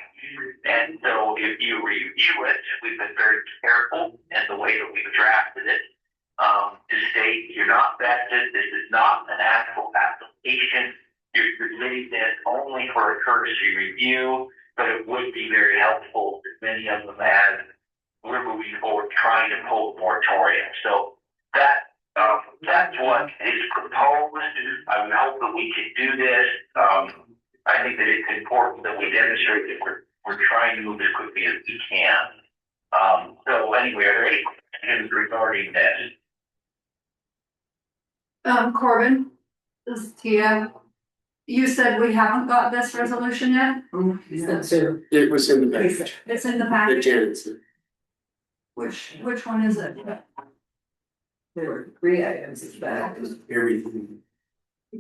And so if you review it, we've been very careful in the way that we've drafted it to state you're not vested, this is not an actual application, you're submitting this only for a courtesy review, but it would be very helpful to many of them as we're moving forward trying to pull the moratorium. So that's what is proposed. I would hope that we can do this. I think that it's important that we demonstrate that we're trying to move as quickly as we can. So anyway, are there any questions regarding this? Corbin, this is Tia. You said we haven't got this resolution yet? That's it. It was in the package. It's in the The package. Janet's. Which one is it? There were 3 items in that. Everything.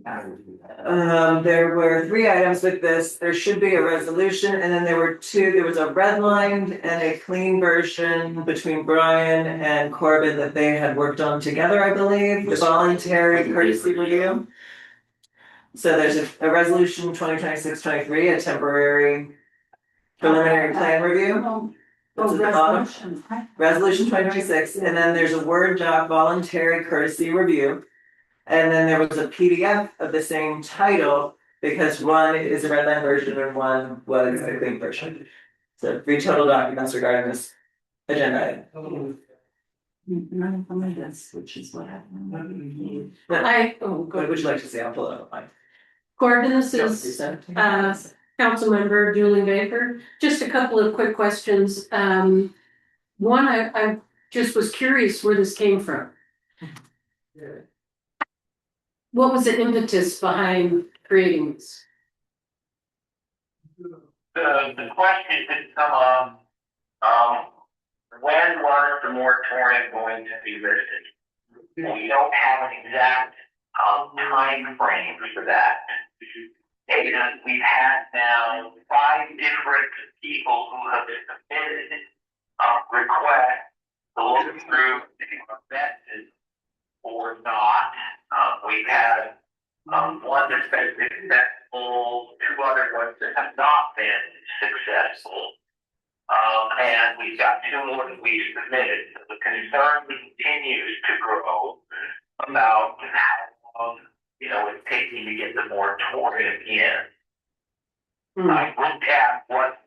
There were 3 items with this. There should be a resolution, and then there were 2. There was a redlined and a clean version between Brian and Corbin that they had worked on together, I believe, the voluntary courtesy review. So there's a resolution 2026-23, a temporary preliminary plan review. That's at the bottom. Resolution 2026, and then there's a Word doc voluntary courtesy review. And then there was a PDF of the same title, because one is a redline version and one was a clean version. So 3 total documents regarding this agenda item. None of them are this, which is what happened. What would you like to say? I'll pull it up. Corbin, this is Councilmember Julie Baker. Just a couple of quick questions. One, I just was curious where this came from. What was the impetus behind creating this? The question could come up, when was the moratorium going to be lifted? We don't have an exact time frame for that. And we've had now 5 different people who have submitted requests look through if you are vetted or not. We've had one that's been successful, two other ones that have not been successful. And we've got two more that we've submitted. So the concern continues to grow about how long, it's taking to get the moratorium in. I looked at what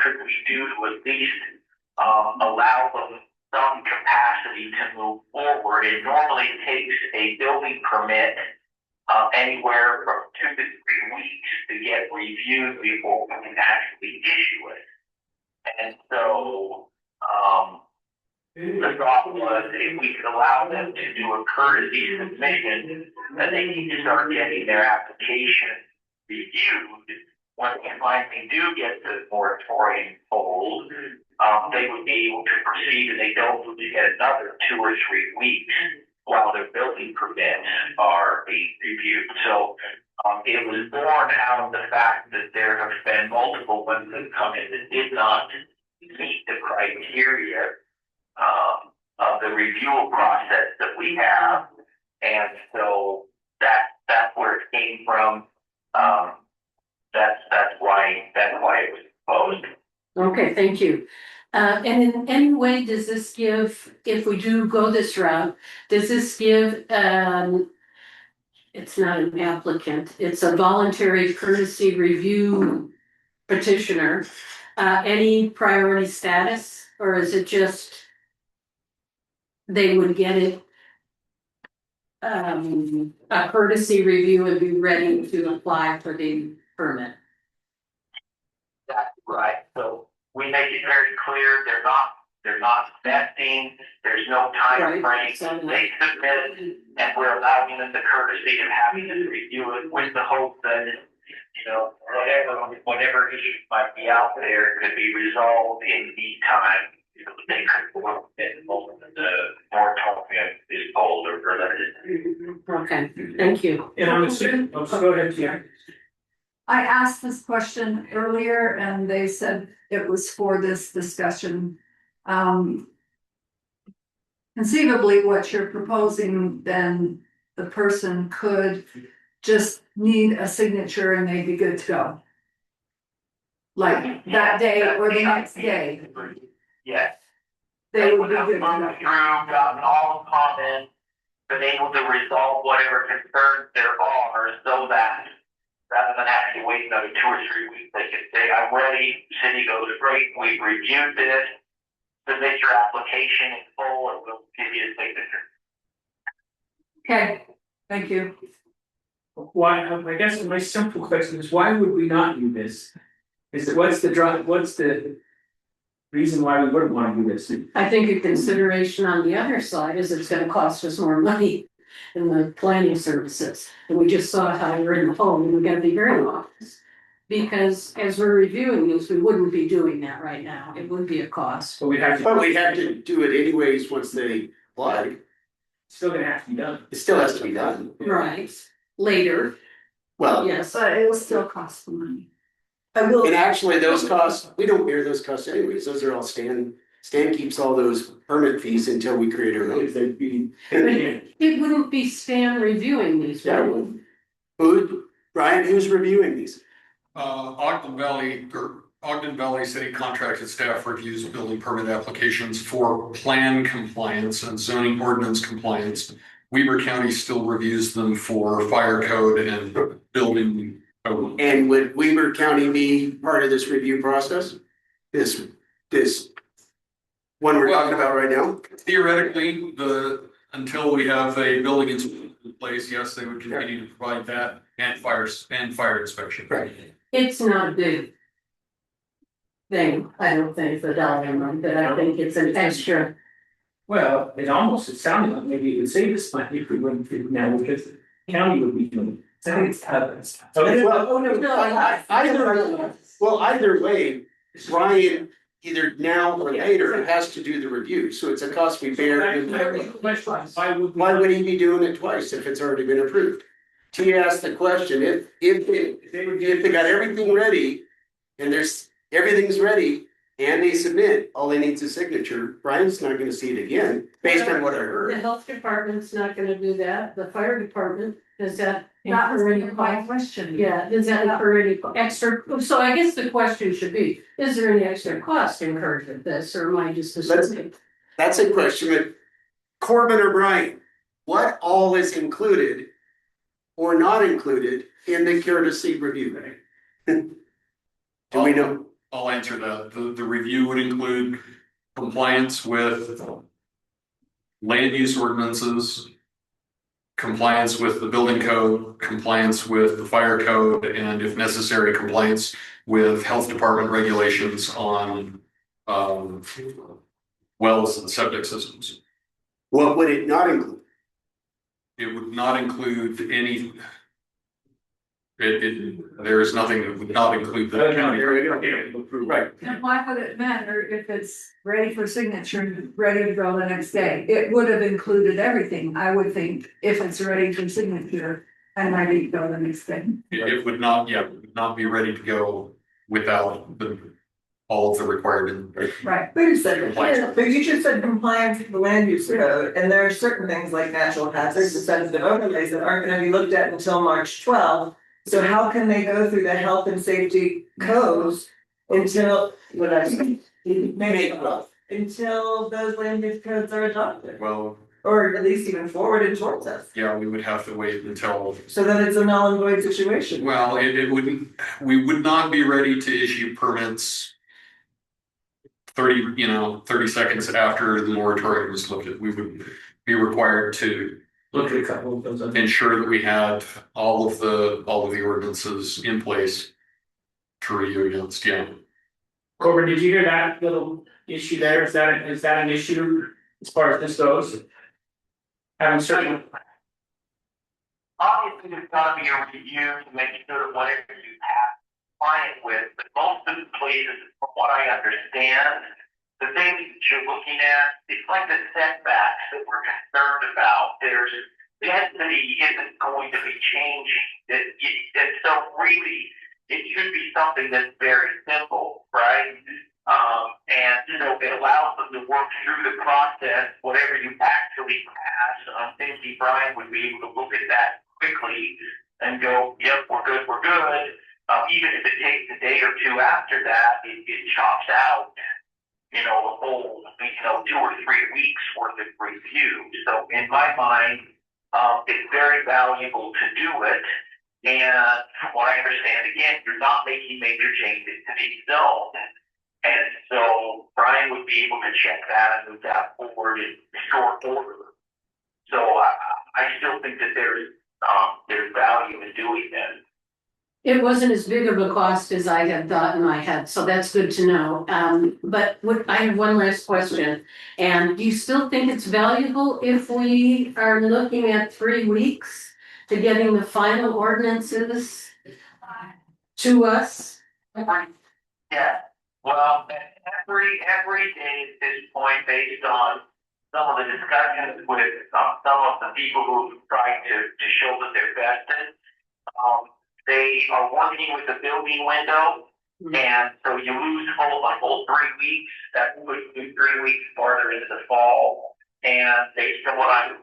could we do to at least allow them some capacity to move forward. It normally takes a building permit anywhere from 2 to 3 weeks to get reviewed before we can actually issue it. And so the thought was if we could allow them to do a courtesy submission, that they need to start getting their application reviewed. When they finally do get the moratorium pulled, they would be able to proceed, and they don't need to get another 2 or 3 weeks while their building permits are being reviewed. So it was born out of the fact that there have been multiple ones that come in that did not meet the criteria of the review process that we have, and so that's where it came from. That's why it was proposed. Okay, thank you. And in any way, does this give, if we do go this route, does this give, it's not an applicant, it's a voluntary courtesy review petitioner, any priority status, or is it just they would get it a courtesy review and be ready to apply for the permit? That's right. So we make it very clear they're not vesting, there's no time frame. They submit, and we're allowing them the courtesy of having to review it with the hope that whatever issues might be out there could be resolved in the time. They could work at the moment the moratorium is pulled or limited. Okay, thank you. And I'm assuming, go ahead, yeah. I asked this question earlier and they said it was for this discussion. Conceivably, what you're proposing, then the person could just need a signature and they'd be good to go. Like that day or the next day. Yes. They would be have good to gone go. through, gotten all the comments, been able to resolve whatever concerns there are, so that rather than having to wait another 2 or 3 weeks, they can say, I'm ready, city goes, great, we've reviewed this, submit your application in full, and we'll give you a signature. Okay, thank you. Why, I guess my simple question is, why would we not do this? What's the reason why we wouldn't want to do this? I think a consideration on the other side is it's gonna cost us more money in the planning services. And we just saw how we're in the hole, and we gotta be very honest. Because as we're reviewing this, we wouldn't be doing that right now. It would be a cost. But we'd have But we have to do it anyways once they apply. still gonna have to be done. It still has to be done. Right, later, Well, yes. But it will still cost the money. I will. and actually those costs, we don't bear those costs anyways. Those are all Stan keeps all those permit fees until we create our own. They'd be. It wouldn't be Stan reviewing these. Yeah, would it? Who, Brian, who's reviewing these? Ogden Valley City Contracted Staff reviews building permit applications for plan compliance and zoning ordinance compliance. Weber County still reviews them for fire code and building code. And would Weber County be part of this review process? This one we're talking about right now? Theoretically, until we have a building in place, yes, they would continue to provide that and fire inspection. Right. It's not a big thing, I don't think, the dollar amount, but I think it's an extra. Well, it sounded like maybe it would save us money if we went through now, because the county would be doing it. I think it's happens. Either way, Brian, either now or later, has to do the review, so it's a cost we bear. Why would he be doing it twice if it's already been approved? T asked the question, if they got everything ready, and everything's ready, and they submit, all they need is a signature, Brian's not gonna see it again, based on what I The heard. health department's not gonna do that, the fire department, does that? That was incur any my cost? question. Yeah, does that incur any extra, so I guess the question should be, is there any extra cost incurred with this, or am I just assuming? That's a question, but Corbin or Brian, what all is included or not included in the courtesy review? Do we know? I'll answer that. The review would include compliance with land use ordinances, compliance with the building code, compliance with the fire code, and if necessary, compliance with health department regulations on wells and septic systems. What would it not include? It would not include any. There is nothing that would not include the county. Right. And why would it matter if it's ready for signature and ready to go the next day? It would have included everything, I would think, if it's ready for signature and ready to go the next day. It would not, yeah, it would not be ready to go without all of the required. Right. Wait a second, but you just said compliance with the land use code, and there are certain things like natural hazards and sensitive overlays that aren't gonna be looked at until March 12th. So how can they go through the health and safety codes until, what I said, maybe, until those land use codes are adopted? Well, Or at least even forwarded towards us, yeah, we would have to wait until, so that it's a null and void situation. well, it wouldn't, we would not be ready to issue permits 30 seconds after the moratorium was lifted. We would be required to Look at a couple of those. ensure that we had all of the ordinances in place to review against, yeah. Corbin, did you hear that little issue there? Is that an issue as far as this goes? Having certain. Obviously, there's gotta be a review to make sure that whatever you have compliant with, but most of the places, from what I understand, the things that you're looking at, it's like the setbacks that we're concerned about. There's density isn't going to be changing. And so really, it should be something that's very simple, right? And so it allows them to work through the process, whatever you actually pass. I'm thinking Brian would be able to look at that quickly and go, yep, we're good, we're good. Even if it takes a day or two after that, it chops out, the whole, 2 or 3 weeks worth of review. So in my mind, it's very valuable to do it. And from what I understand, again, you're not making major changes to the zone. And so Brian would be able to check that and move that forward in short order. So I still think that there's value in doing that. It wasn't as big of a cost as I had thought in my head, so that's good to know. But I have one last question. And do you still think it's valuable if we are looking at 3 weeks to getting the final ordinances to us? Yeah, well, every day at this point, based on some of the discussions with some of the people who try to show that they're vested, they are working with the building window, and so you lose a whole 3 weeks. That would be 3 weeks farther into the fall. And based on what I'm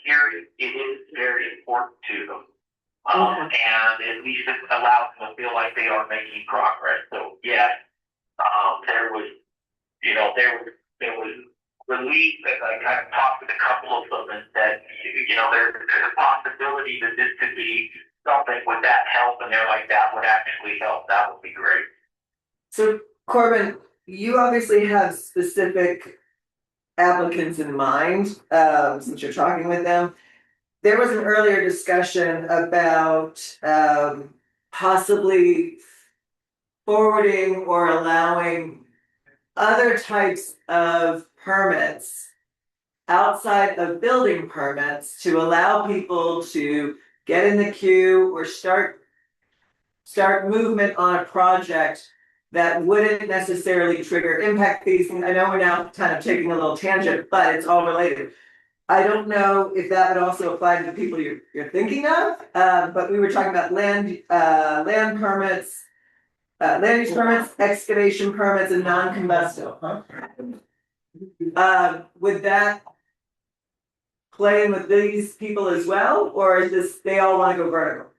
hearing, it is very important to them. And at least it allows them to feel like they are making progress. So yes, there was relief as I kind of talked with a couple of them and said, there's a possibility that this could be something would that help, and they're like, that would actually help, that would be great. So Corbin, you obviously have specific applicants in mind, since you're talking with them. There was an earlier discussion about possibly forwarding or allowing other types of permits outside of building permits to allow people to get in the queue or start movement on a project that wouldn't necessarily trigger impact fees. And I know we're now kind of taking a little tangent, but it's all related. I don't know if that would also apply to the people you're thinking of, but we were talking about land permits, Land use permits, excavation permits and non-combustible, huh? Would that play in with these people as well, or is this, they all wanna go vertical?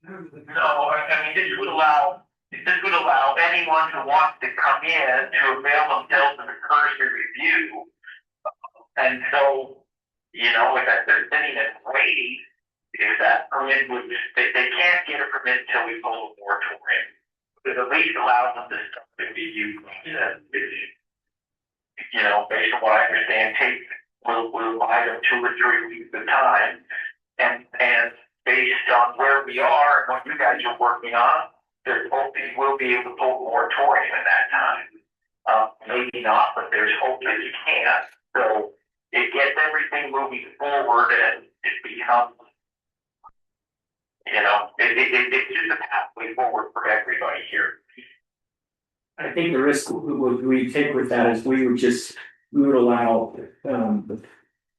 No, I mean, this would allow anyone who wants to come in to avail themselves of a cursory review. And so, you know, if they're sitting and waiting, if that permit would, they can't get a permit until we pull a moratorium. But at least allows them to start the review process, which, you know, based on what I understand, will buy them 2 or 3 weeks of time. And based on where we are and what you guys are working on, there's hope that we'll be able to pull a moratorium in that time. Maybe not, but there's hope that you can. So it gets everything moving forward and it becomes, you know, it's just a pathway forward for everybody here. I think the risk we take with that is we would allow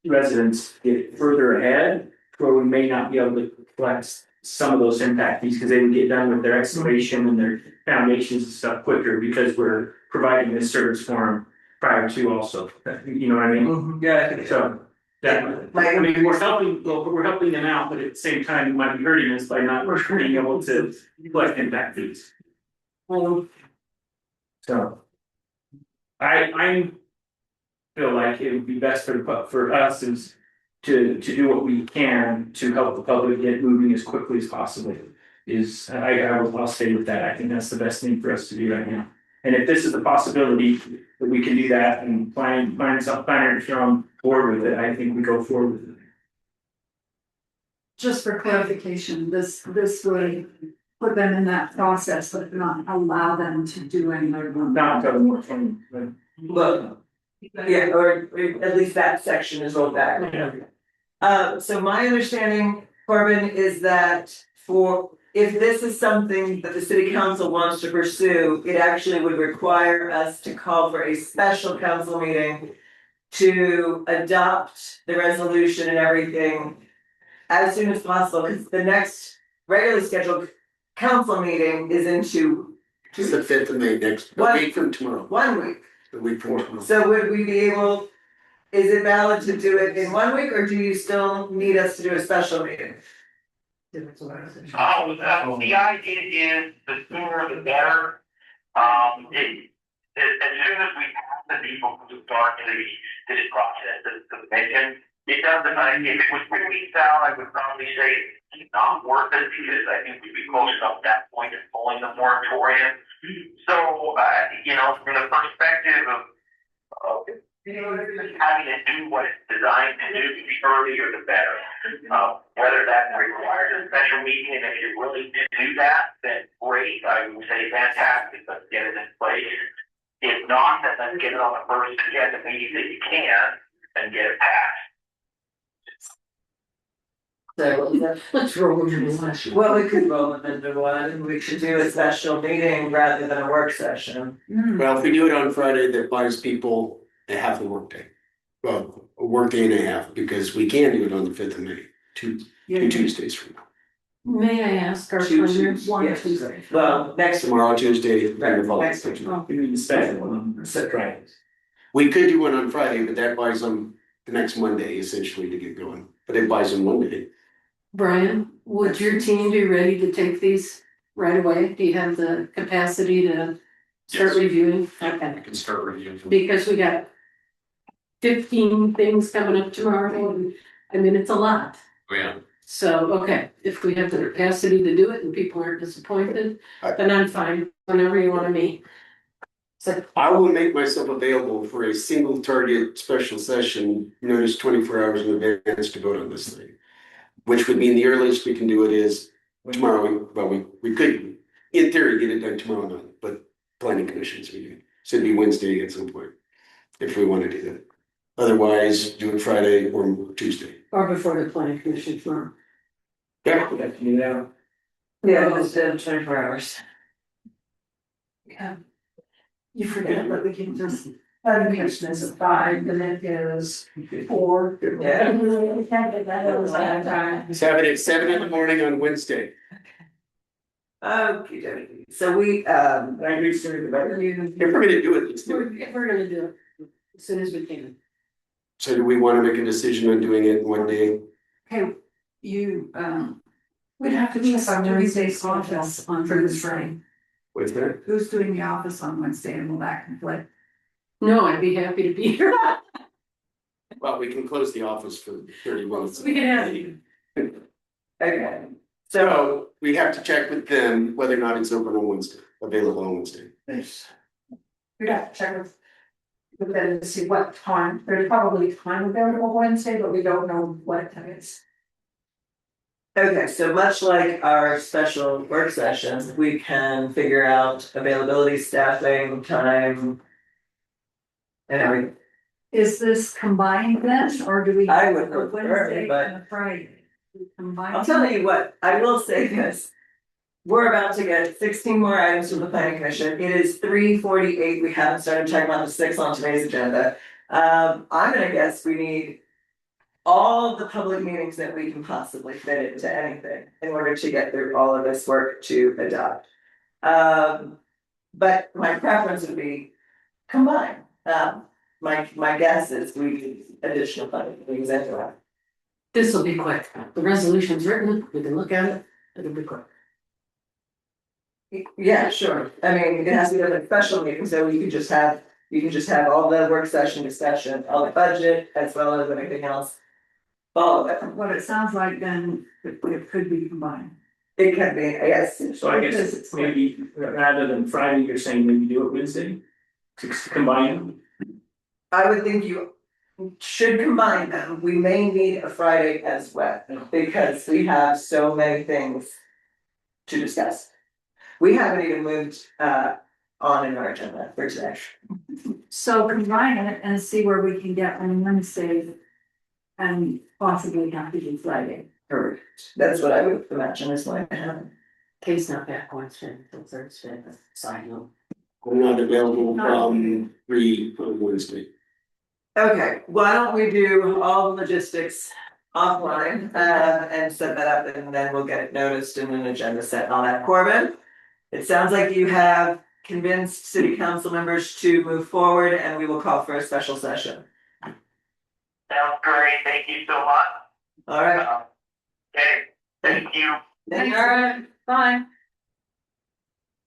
residents to get further ahead where we may not be able to collect some of those impact fees because they would get done with their excavation and their foundations and stuff quicker because we're providing this service for them prior to also, you know what I mean? Yeah, I think So that, I mean, we're helping them out, but at the same time, we might be hurting us by not being able to collect impact fees. So I feel like it would be best for us is to do what we can to help the public get moving as quickly as possible. I'll stay with that. I think that's the best thing for us to do right now. And if this is a possibility that we can do that and find some planner if you're on board with it, I think we go forward with it. Just for clarification, this would put them in that process, but not allow them to do any other one. Not until the moratorium, Well, yeah, or at least that section is rolled back. So my understanding, Corbin, is that if this is something that the city council wants to pursue, it actually would require us to call for a special council meeting to adopt the resolution and everything as soon as possible, because the next regularly scheduled council meeting is in It's the 5th of May, a week from tomorrow. 1 week. A week from tomorrow. So would we be able, is it valid to do it in 1 week, or do you still need us to do a special meeting? The idea is the sooner the better. As soon as we have the people who start this process of convention, it doesn't, if it was 3 weeks out, I would probably say it's not worth it because I think we'd be close enough at that point of pulling the moratorium. So, you know, from the perspective of having to do what it's designed to do, the earlier the better. Whether that requires a special meeting, and if you're willing to do that, then great. I would say fantastic. Let's get it in place. If not, then let's get it on the first agenda meeting that you can and get it passed. Let's roll into the last. Well, we could roll them into one, we should do a special meeting rather than a work session. Well, if we do it on Friday, that buys people a half a workday. Well, a workday and a half, because we can do it on the 5th of May, two Tuesdays from now. May I ask our Two planner Tuesdays, one yes. Tuesday? Well, next Tomorrow, Tuesday, and the following Next week. Tuesday. We need a special one, right? We could do one on Friday, but that buys them the next Monday essentially to get going, but it buys them Monday. Brian, would your team be ready to take these right away? Do you have the capacity to start Yes. reviewing? I Okay, can start reviewing. because we got 15 things coming up tomorrow, and I mean, it's a lot. Oh, yeah. So, okay, if we have the capacity to do it and people aren't disappointed, then I'm fine, whenever you wanna meet. So, I will make myself available for a single target special session, notice 24 hours in advance to vote on this thing. Which would mean the earliest we can do it is tomorrow. Well, we could, in theory, get it done tomorrow night, but planning commission's meeting. So it'd be Wednesday at some point, if we want to do that. Otherwise, do it Friday or Tuesday. or before the planning commission tomorrow. Yeah. We have to do that. Yeah, just 24 hours. Yeah. You forget that we can just, planning commission is at 5, and it is 4. Yeah. We can't get that over that time. Let's have it at 7 in the morning on Wednesday. Okay, so we, I agree sooner the better. If we're gonna do it, let's do it. We're gonna do it as soon as we can. So do we wanna make a decision on doing it one day? Okay, you, we'd have to check on Wednesday's office on Thursday. What's that? Who's doing the office on Wednesday and we'll back and play? No, I'd be happy to be here. Well, we can close the office for 30 minutes. We can have you. okay, so, So we have to check with them whether or not it's open on Wednesday, available on Wednesday. We'd have to check with them to see what time, there's probably time available Wednesday, but we don't know what time is. okay, so much like our special work sessions, we can figure out availability, staffing, time. And everything. Is this combined then, or do we? I would a prefer it, Wednesday but- and a Friday? We combine I'll tell you what, I will say this. We're about to get 16 more items from the planning commission. It is 3:48. We haven't started talking about the 6 on today's agenda. I'm gonna guess we need all of the public meetings that we can possibly fit into anything in order to get through all of this work to adopt. But my preference would be combined. My guess is we need additional funding, exactly. This will be quick. The resolution's written, we can look at it, it'll be quick. Yeah, sure. I mean, it has to be a special meeting, so you can just have all the work session discussion, all the budget, as well as everything else. Follow it. What it sounds like then, it could be combined. It can be, I guess. So I guess maybe rather than Friday, you're saying maybe do it Wednesday? To combine them? I would think you should combine them. We may need a Friday as well, because we have so many things to discuss. We haven't even moved on in our agenda for today. So combine it and see where we can get on Wednesday. And possibly have to do Friday. Correct. That's what I would imagine is going to happen. Case not back Wednesday, until Thursday, side note. I'm not available from 3 on Wednesday. Okay, why don't we do all the logistics offline and set that up, and then we'll get it noticed in an agenda set on that. Corbin, it sounds like you have convinced city council members to move forward, and we will call for a special session. Sounds great, thank you so much. All right. Okay, thank you. Thanks. All right, fine.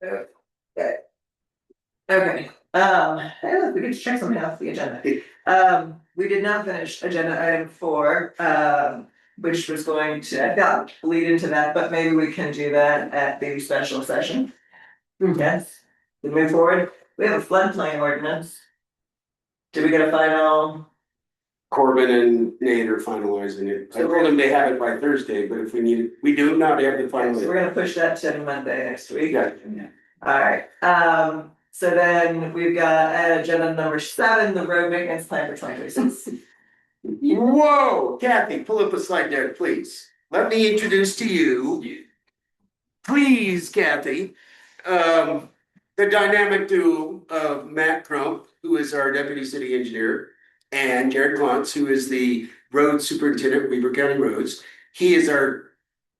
Okay. Okay, hey, look, we get to check something off the agenda. We did not finish agenda item 4, which was going to, I thought, lead into that, but maybe we can do that at the special session. Yes, we move forward. We have a floodplain ordinance. Did we get a final? Corbin and Nate are finalizing it. I told them they have it by Thursday, but if we need it, we do not have the final. So we're gonna push that to Monday next week. Yeah. Alright, so then we've got agenda number 7, the road maintenance plan for 2026. Whoa, Kathy, pull up a slide there, please. Let me introduce to you. Please, Kathy, the dynamic duo of Matt Crump, who is our deputy city engineer, and Jared Klontz, who is the road superintendent, Weaver County Roads. He is our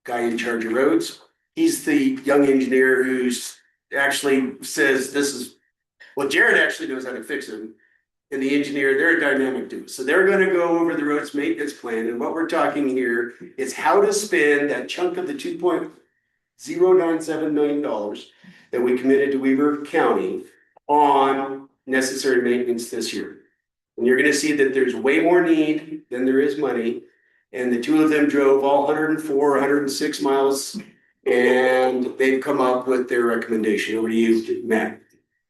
guy in charge of roads. He's the young engineer who's actually says this is, well, Jared actually knows how to fix them. And the engineer, they're a dynamic duo. So they're gonna go over the roads maintenance plan. And what we're talking here is how to spend that chunk of the $2.097 million that we committed to Weaver County on necessary maintenance this year. And you're gonna see that there's way more need than there is money. And the two of them drove all 104, 106 miles. And they've come up with their recommendation. Over to you, Matt.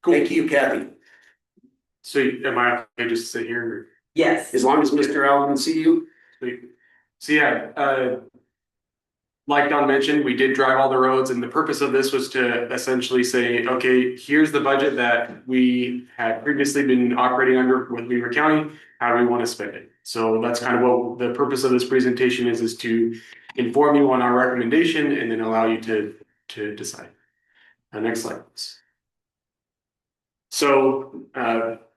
Thank you, Kathy. So am I okay just to sit here? Yes. As long as Mr. Allen can see you. So yeah, like Don mentioned, we did drive all the roads, and the purpose of this was to essentially say, okay, here's the budget that we had previously been operating under with Weaver County. How do we want to spend it? So that's kind of what the purpose of this presentation is to inform you on our recommendation and then allow you to decide. Next slide, please. So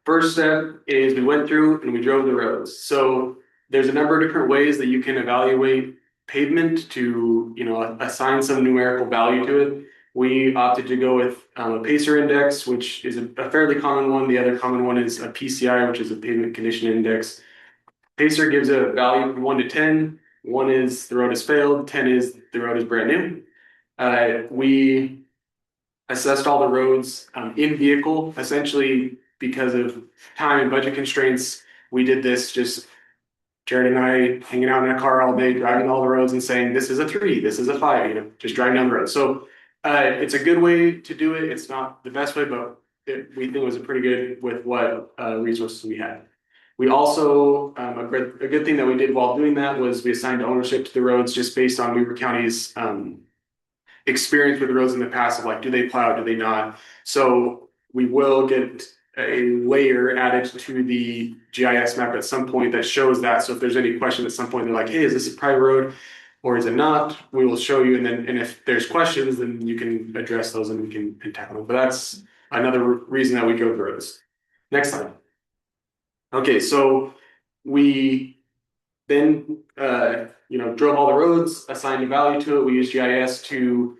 first step is we went through and we drove the roads. So there's a number of different ways that you can evaluate pavement to, assign some numerical value to it. We opted to go with a Pacer index, which is a fairly common one. The other common one is a PCI, which is a pavement condition index. Pacer gives a value from 1 to 10. 1 is the road has failed, 10 is the road is brand new. We assessed all the roads in vehicle, essentially because of time and budget constraints. We did this just Jared and I hanging out in a car all day, driving all the roads and saying, this is a 3, this is a 5, you know, just driving down the road. So it's a good way to do it. It's not the best way, but we think it was a pretty good with what resources we had. We also, a good thing that we did while doing that was we assigned ownership to the roads just based on Weaver County's experience with the roads in the past of like, do they plow, do they not? So we will get a layer added to the GIS map at some point that shows that. So if there's any question at some point, they're like, hey, is this a private road or is it not? We will show you. And if there's questions, then you can address those and we can tackle them. But that's another reason that we go through this. Next slide. Okay, so we then drove all the roads, assigned a value to it. We used GIS to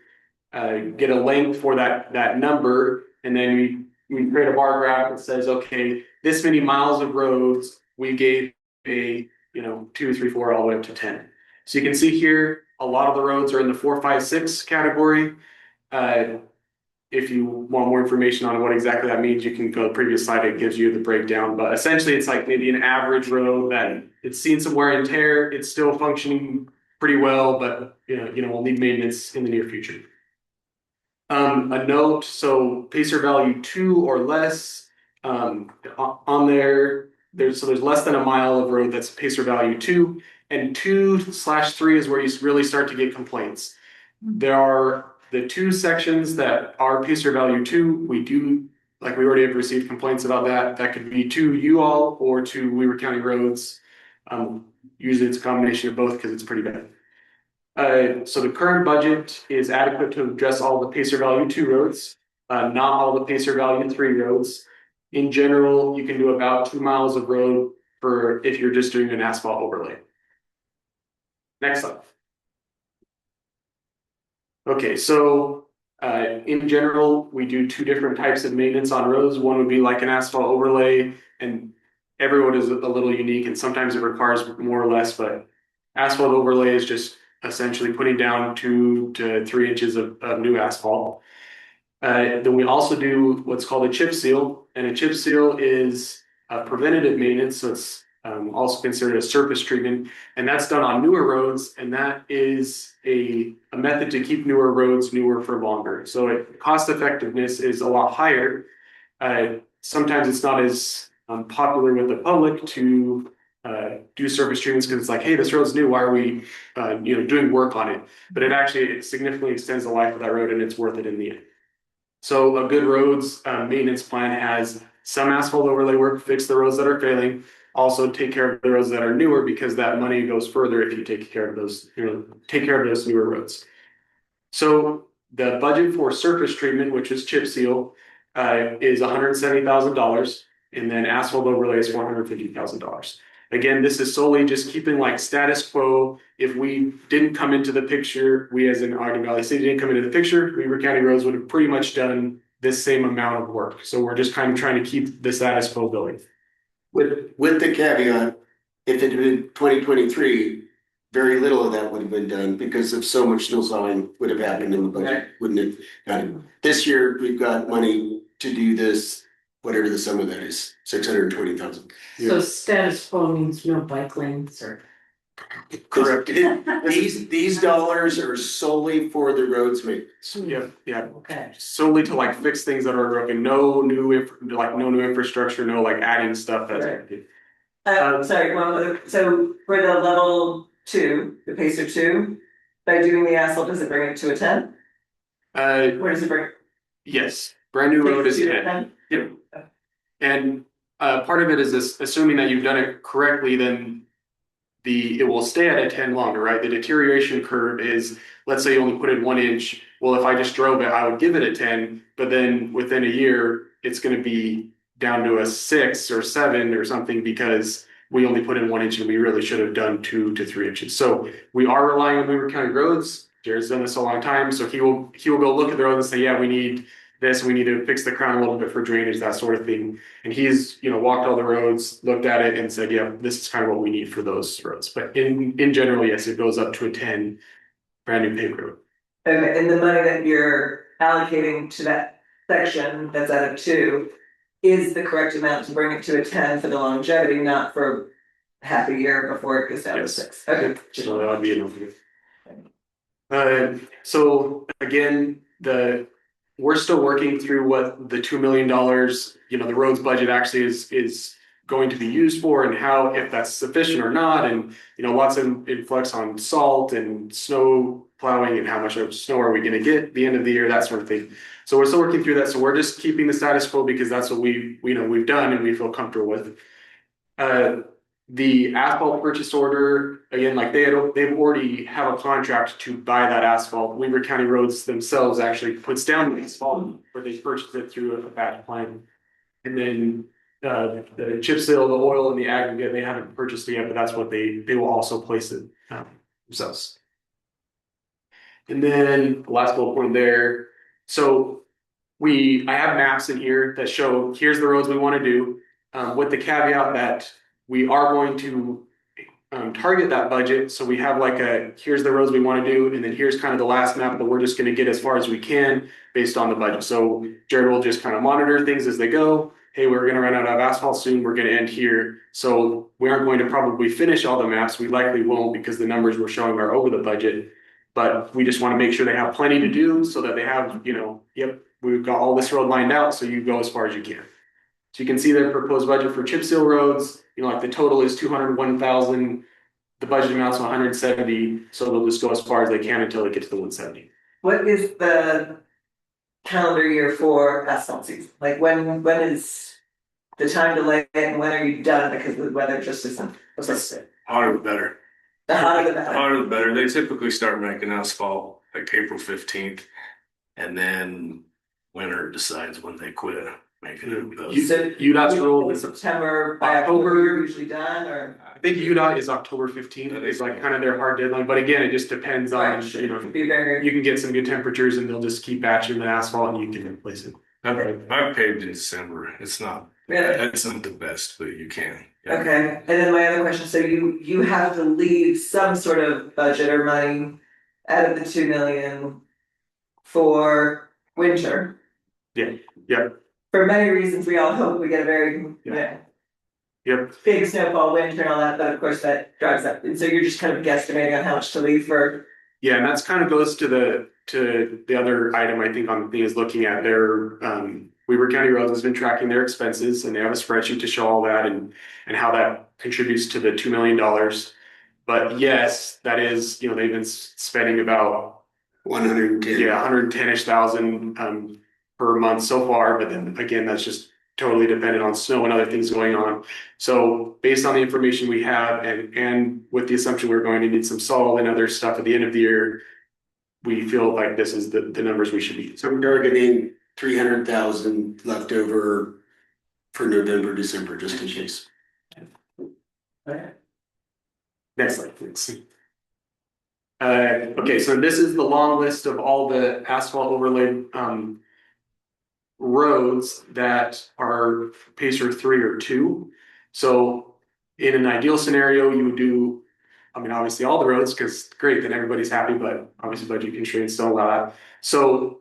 get a length for that number, and then we create a bar graph that says, okay, this many miles of roads we gave a 2, 3, 4 all the way up to 10. So you can see here a lot of the roads are in the 4, 5, 6 category. If you want more information on what exactly that means, you can go to the previous slide. It gives you the breakdown. But essentially, it's like maybe an average road that it's seen some wear and tear. It's still functioning pretty well, but we'll need maintenance in the near future. A note: so Pacer value 2 or less on there. There's less than a mile of road that's Pacer value 2, and 2/3 is where you really start to get complaints. There are the 2 sections that are Pacer value 2, we already have received complaints about that. That could be to you all or to Weaver County roads. Usually it's a combination of both because it's pretty bad. So the current budget is adequate to address all the Pacer value 2 roads, not all the Pacer value 3 roads. In general, you can do about 2 miles of road for if you're just doing an asphalt overlay. Next slide. Okay, so in general, we do 2 different types of maintenance on roads. One would be like an asphalt overlay, and every road is a little unique, and sometimes it requires more or less, but asphalt overlay is just essentially putting down 2 to 3 inches of new asphalt. Then we also do what's called a chip seal, and a chip seal is preventative maintenance, so it's also considered a surface treatment, and that's done on newer roads, and that is a method to keep newer roads newer for longer. So cost effectiveness is a lot higher. Sometimes it's not as popular with the public to do surface treatments because it's like, hey, this road's new, why are we doing work on it? But it significantly extends the life of that road, and it's worth it in the end. So a good roads maintenance plan has some asphalt overlay work, fix the roads that are failing, also take care of the roads that are newer, because that money goes further if you take care of those, take care of those newer roads. So the budget for surface treatment, which is chip seal, is $170,000, and then asphalt overlay is $450,000. Again, this is solely just keeping like status quo. If we didn't come into the picture, we as an Ogden Valley City didn't come into the picture, Weaver County Roads would have pretty much done this same amount of work. So we're just kind of trying to keep the status quo going. With the caveat, if it had been 2023, very little of that would have been done because of so much snow plowing would have happened in the budget, wouldn't it? This year, we've got money to do this, whatever the sum of that is, 620,000. So status quo means no bike lanes or. Correct. These dollars are solely for the roads maintenance. Yeah. Okay. Solely to like fix things that are broken. No new infrastructure. No like adding stuff that's. Right. Sorry. So for the level 2, the Pacer 2, by doing the asphalt, does it bring it to a 10? Where does it bring? Yes. Brand new road is 10. Yep. And part of it is this, assuming that you've done it correctly, then it will stay at a 10 longer, right? The deterioration curve is, let's say you only put in 1 inch. Well, if I just drove it, I would give it a 10, but then within a year, it's going to be down to a 6 or 7 or something because we only put in 1 inch and we really should have done 2 to 3 inches. So we are relying on Weaver County Roads. Jared's done this a long time, so he will go look at the road and say, yeah, we need this, we need to fix the crown a little bit for drainage, that sort of thing. And he's, walked all the roads, looked at it and said, yeah, this is kind of what we need for those roads. But in general, yes, it goes up to a 10 brand new paved road. And the money that you're allocating to that section that's at a 2 is the correct amount to bring it to a 10 for the longevity, not for half a year before it goes down to Yes. 6. Okay. So that would be enough. So again, we're still working through what the $2 million, the roads budget actually is going to be used for, and how, if that's sufficient or not, and lots of influx on salt and snow plowing and how much of snow are we going to get at the end of the year, that sort of thing. So we're still working through that. So we're just keeping the status quo because that's what we've done and we feel comfortable with. The asphalt purchase order, again, like they've already have a contract to buy that asphalt. Weaver County Roads themselves actually puts down the asphalt, but they purchased it through a batch plan. And then the chip seal, the oil, and the aggregate, they haven't purchased it yet, but that's what they will also place it themselves. And then the last bullet point there. So I have maps in here that show here's the roads we want to do, with the caveat that we are going to target that budget. So we have here's the roads we want to do, and then here's kind of the last map that we're just going to get as far as we can based on the budget. So Jared will just kind of monitor things as they go. Hey, we're going to run out of asphalt soon. We're going to end here. So we aren't going to probably finish all the maps. We likely won't because the numbers we're showing are over the budget. But we just want to make sure they have plenty to do so that they have, yep, we've got all this road lined out. So you go as far as you can. So you can see their proposed budget for chip seal roads, the total is 201,000. The budget amounts to 170. So they'll just go as far as they can until they get to the 170. What is the calendar year for asphalt season? Like when is the time to lay it and when are you done because the weather just isn't? Hotter the better. The hotter the better. Hotter the better. They typically start making asphalt like April 15th, and then winter decides when they quit making it. UDOT's rule in is September, by October you're usually done, or? I think UDOT is October 15th. It's kind of their hard deadline, but again, it just depends on, you can get some good temperatures and they'll just keep batching the asphalt and you can replace it. I've paved in December. It's not, it's not the best, but you can. Yeah. Okay, and then my other question, so you have to leave some sort of budget or money out of the 2 million for winter. Yeah. For many reasons, we all hope we get a very big snowfall winter and all that, but of course that drives up. And so you're just kind of guesstimating on how much to leave for. Yeah, and that's kind of goes to the other item I think on the thing is looking at their Weaver County Roads has been tracking their expenses and they have a spreadsheet to show all that and how that contributes to the $2 million. But yes, that is, they've been spending about 110. Yeah, 110-ish thousand per month so far. But then again, that's just totally dependent on snow and other things going on. So based on the information we have and with the assumption we're going to need some salt and other stuff at the end of the year, we feel like this is the numbers we should be. So we're targeting 300,000 left over for November, December, just in case. Next slide, please. Okay, so this is the long list of all the asphalt overlaid roads that are Pacer 3 or 2. So in an ideal scenario, you would do, obviously all the roads, because great, then everybody's happy, but obviously budget constraints don't allow that. So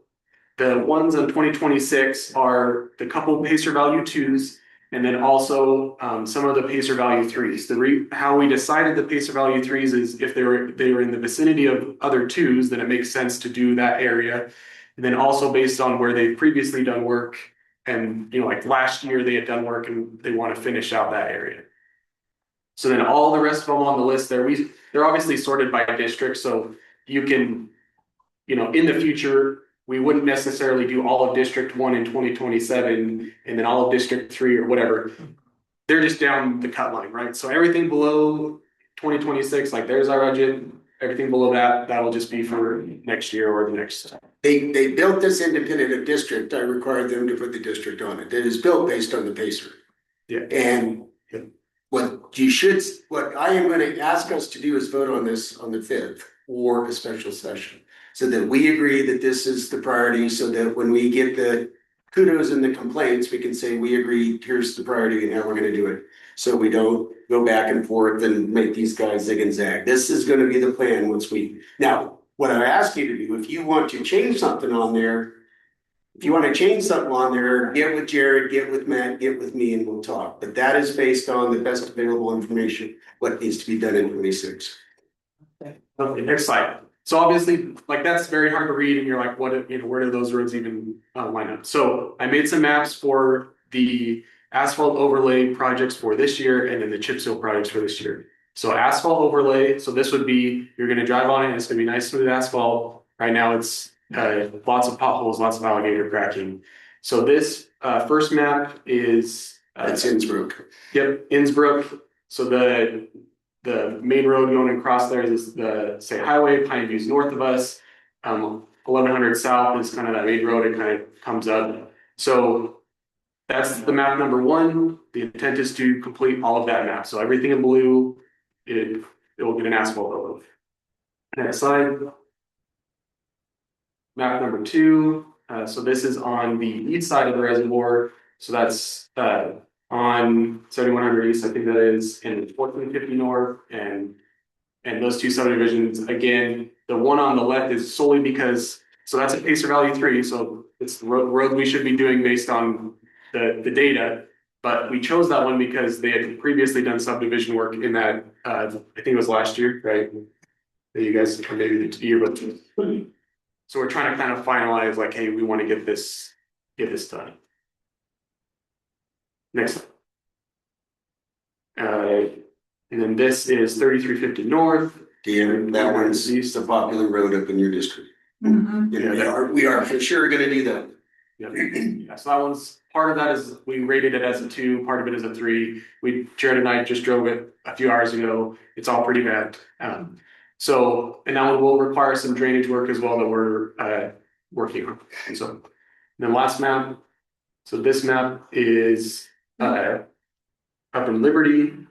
the ones in 2026 are the couple Pacer value 2s, and then also some of the Pacer value 3s. How we decided the Pacer value 3s is if they were in the vicinity of other 2s, then it makes sense to do that area. And then also based on where they've previously done work, and like last year they had done work and they want to finish out that area. So then all the rest of them on the list there, they're obviously sorted by district, so you can, in the future, we wouldn't necessarily do all of District 1 in 2027 and then all of District 3 or whatever. They're just down the cut line, right? So everything below 2026, like there's our budget, everything below that will just be for next year or the next. They built this independent of district. I required them to put the district on it. It is built based on the Pacer. Yeah. And what I am going to ask us to do is vote on this on the 5th or a special session. so that we agree that this is the priority, so that when we get the kudos and the complaints, we can say, we agree, here's the priority and how we're gonna do it. So we don't go back and forth and make these guys zig and zag. This is gonna be the plan once now, what I ask you to do, if you want to change something on there, if you want to change something on there, get with Jared, get with Matt, get with me, and we'll talk. But that is based on the best available information, what needs to be done in 26. Okay, next slide. So obviously, like that's very hard to read and you're like, what, where do those roads even line up? So I made some maps for the asphalt overlay projects for this year and then the chip seal projects for this year. So asphalt overlay, so this would be, you're gonna drive on it, it's gonna be nice smooth asphalt. Right now it's lots of potholes, lots of alligator cracking. So this first map is That's Innsbruck. Yep, Innsbruck. So the main road going across there is the state highway. Pine View's north of us. 1100 south is kind of that main road. It kind of comes up. So that's the map number one. The intent is to complete all of that map. So everything in blue, it will get an asphalt overlay. Next slide. Map number two. So this is on the east side of the reservoir. So that's on 7100 East, I think that is, and 1450 North, and those two subdivisions. Again, the one on the left is solely because, so that's a Pacer Valley 3, so it's the road we should be doing based on the data, but we chose that one because they had previously done subdivision work in that, I think it was last year, right? That you guys, or maybe the year, but so we're trying to kind of finalize, like, hey, we want to get this done. Next. And then this is 3350 North. Dan, that one's the popular road up in your district. Mhm. You know, we are for sure gonna do that. Yeah, so that one's, part of that is, we rated it as a 2, part of it is a 3. Jared and I just drove it a few hours ago. It's all pretty bad. So, and that one will require some drainage work as well that we're working on. And so, and then last map. So this map is up in Liberty,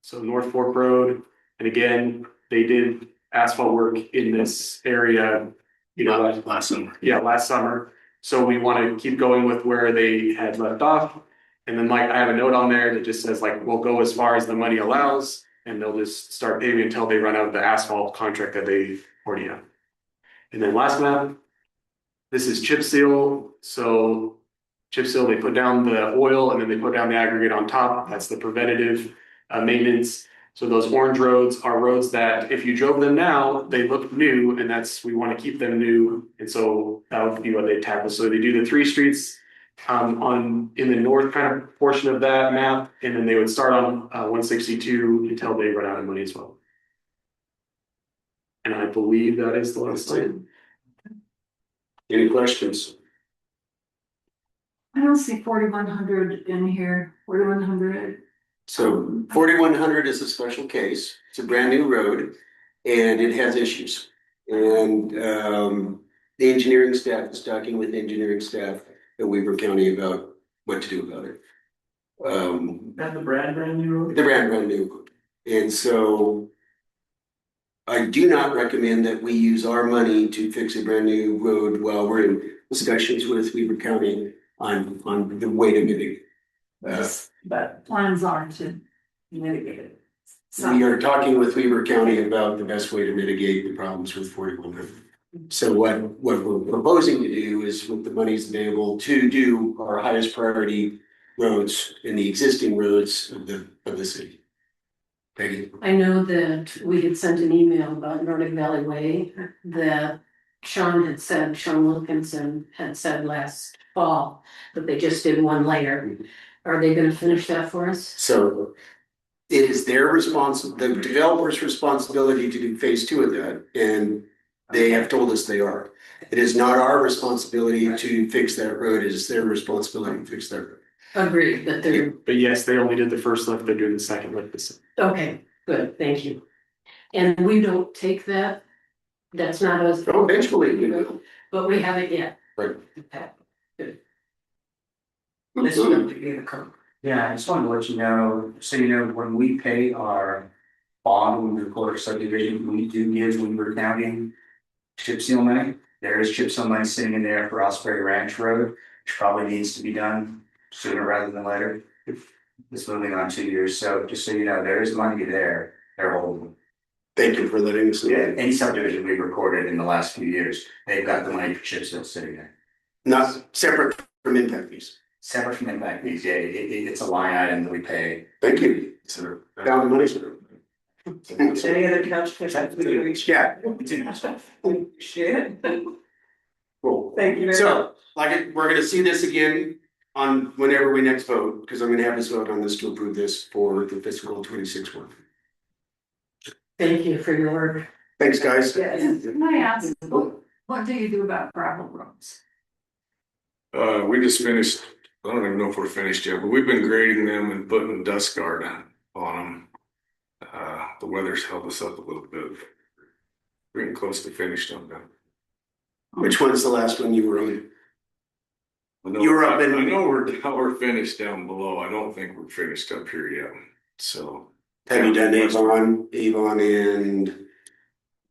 so North Fork Road. And again, they did asphalt work in this area, last summer. Yeah, last summer. So we want to keep going with where they had left off. And then like I have a note on there that just says like, we'll go as far as the money allows, and they'll just start paving until they run out of the asphalt contract that they already have. And then last map, this is chip seal. So chip seal, they put down the oil and then they put down the aggregate on top. That's the preventative maintenance. So those orange roads are roads that if you drove them now, they look new, and we want to keep them new. And so that would be what they tackle. So they do the 3 streets in the north kind of portion of that map, and then they would start on 162 until they run out of money as well. And I believe that is the last slide. Any questions? I don't see 4100 in here, 4100. So 4100 is a special case. It's a brand new road and it has issues. And the engineering staff is talking with engineering staff at Weber County about what to do about it. That's the brand new road? The brand new. And so I do not recommend that we use our money to fix a brand new road while we're in discussions with Weber County on the way to mitigate. But plans are to mitigate it. We are talking with Weber County about the best way to mitigate the problems with 4100. So what we're proposing to do is, with the monies available, to do our highest priority roads in the existing roads of the city. Peggy? I know that we had sent an email about Nordic Valley Way that Sean Wilkinson had said last fall that they just did one layer. Are they gonna finish that for us? So it is their the developer's responsibility to do phase 2 of that, and they have told us they are. It is not our responsibility to fix that road, it is their responsibility to fix that road. Agreed, but they're, But yes, they only did the first lift, they're doing the second lift. okay, good, thank you. And we don't take that, that's not us. Oh, eventually we will. But we haven't yet. Right. Okay, good. This is going to be the code. Yeah, I just wanted to let you know, so you know, when we pay our bond, when we record our subdivision, we do give Weber County chip seal money. There is chip seal money sitting in there for Osprey Ranch Road, which probably needs to be done sooner rather than later. It's moving on 2 years, so just so you know, there is money there. They're holding. Thank you for letting us know. Yeah, any subdivision we've recorded in the last few years, they've got the money for chip seal sitting there. Not separate from impact fees. Separate from impact fees, yeah, it's a line item that we pay. Thank you. So Found the money. Any other council? Yeah. Shit. Cool. Thank you very much. So, we're gonna see this again on whenever we next vote, because I'm gonna have us vote on this to approve this for the fiscal 26 one. Thank you for your work. Thanks, guys. Yes. Can I ask, what do you do about gravel roads? we just finished, I don't even know if we're finished yet, but we've been grading them and putting dust guard on them. The weather's held us up a little bit. We're getting close to finished on them. Which one's the last one you were on? I know- You were up in- I know we're finished down below. I don't think we're finished up here yet. So. Have you done Avon and?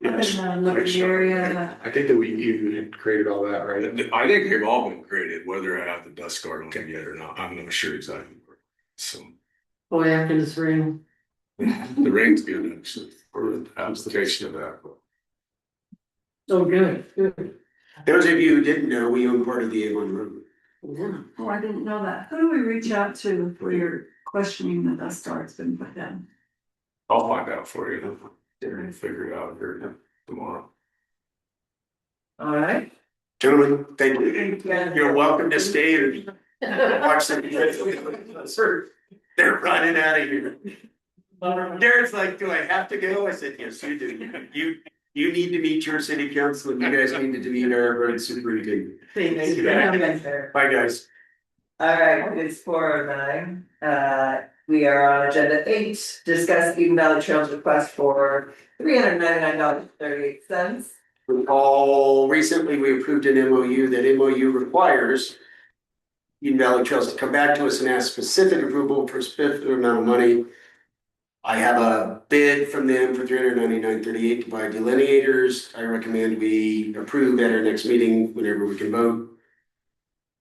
Look at the area. I think that you had created all that, right? I think they've all been graded, whether I have the dust guard on them yet or not. I'm not sure exactly. So Boy, after this rain. the rain's good actually for the application of that. Oh, good, good. Those of you who didn't know, we own part of the Avon Road. Yeah. Oh, I didn't know that. Who do we reach out to if we're questioning that dust guard's been put down? I'll find out for you. Figure it out here tomorrow. All right. Gentlemen, thank you. Yeah. You're welcome to stay and watch the. They're running out of here. Darren's like, do I have to go? I said, yes, you do. You need to meet your city council and you guys need to meet our road superintendent. Thank you. Bye, guys. All right, it's 4:09. We are on agenda 8, discuss Eden Valley Trails request for $399.38. Recall, recently we approved an MOU. That MOU requires Eden Valley Trails to come back to us and ask specific approval for a specific amount of money. I have a bid from them for $399.38 to buy delineators. I recommend we approve at our next meeting, whenever we can vote,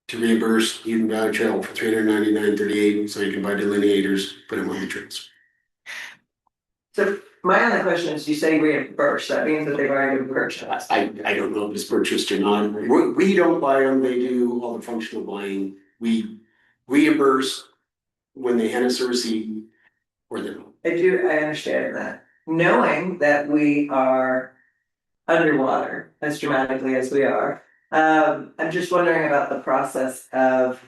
to reimburse Eden Valley Trail for $399.38 so you can buy delineators, put them on the trails. So my only question is, you say reimburse, that means that they've already been purchased. I don't know if it's purchased or not. We don't buy them, they do all the functional buying. We reimburse when they hand us a receipt for them. I understand that. Knowing that we are underwater as dramatically as we are, I'm just wondering about the process of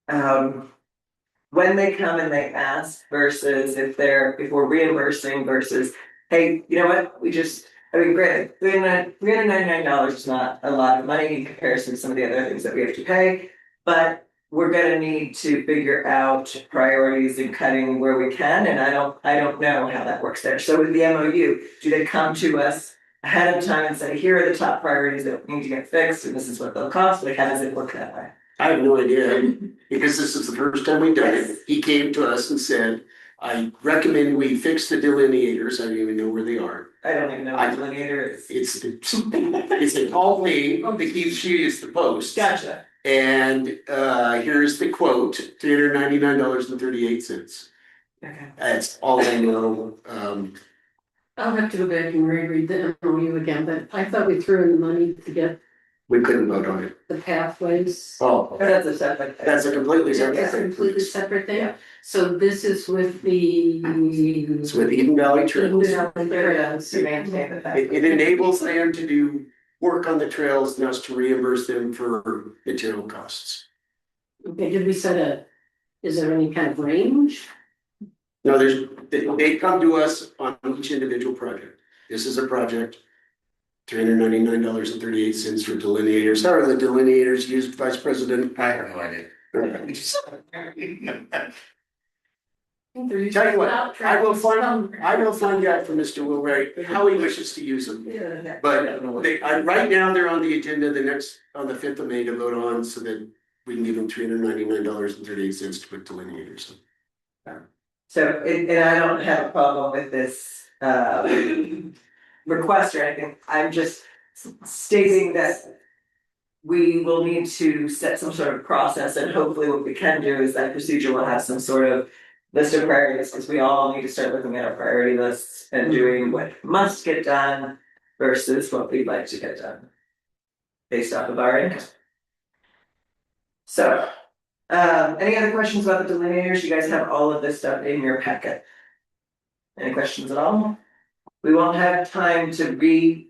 when they come and they ask versus if we're reimbursing versus, hey, you know what, granted, $399 is not a lot of money in comparison to some of the other things that we have to pay, but we're gonna need to figure out priorities and cutting where we can, and I don't know how that works there. So with the MOU, do they come to us ahead of time and say, here are the top priorities that need to get fixed, and this is what they'll cost? Like, how does it work that way? I have no idea, because this is the first time we've done it. He came to us and said, I recommend we fix the delineators. I don't even know where they are. I don't even know what delineator is. It's a tall thing that keeps you as the post. Gotcha. And here's the quote, $399.38. Okay. That's all I know. I'll have to go back and reread the MOU again, but I thought we threw in the money to get We couldn't vote on it. the pathways. Oh, That's a separate thing. that's a completely separate. That's a completely separate thing. Yeah. So this is with the. It's with Eden Valley Trails. To maintain the fact. It enables them to do work on the trails and us to reimburse them for material costs. Okay, did we is there any kind of range? No, they come to us on each individual project. This is a project. $399.38 for delineators. How are the delineators used, Vice President? I have no idea. Tell you what, I will find out from Mr. Wilray how he wishes to use them. Yeah. But right now, they're on the agenda on the 5th of May to vote on, so that we can give them $399.38 to put delineators on. So, and I don't have a problem with this, request or anything, I'm just stating that we will need to set some sort of process, and hopefully what we can do is that procedure will have some sort of list of priorities, because we all need to start looking at our priority lists and doing what must get done versus what we'd like to get done based off of our income. So, any other questions about the delineators? You guys have all of this stuff in your packet. Any questions at all? We won't have time to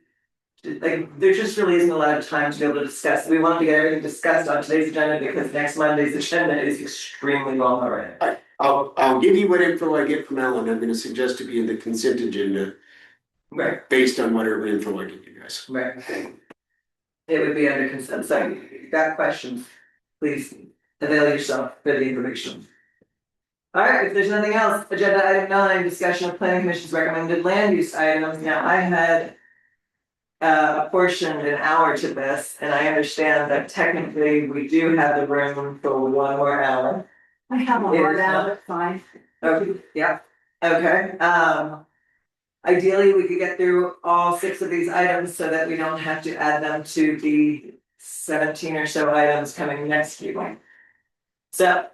there just really isn't a lot of time to be able to discuss. We wanted to get everything discussed on today's agenda because next Monday's agenda is extremely long already. I'll give you what info I get from Alan. I'm gonna suggest to be in the consent agenda. Right. Based on whatever info I give you guys. Right. It would be under consent, so if you've got questions, please avail yourself for the information. Alright, if there's nothing else, agenda item 9, discussion of planning commission's recommended land use items. Now, I had apportioned an hour to this, and I understand that technically we do have the room for one more hour. I have a hard out at 5. Okay, yeah, okay, ideally, we could get through all 6 of these items so that we don't have to add them to the 17 or so items coming next week. So,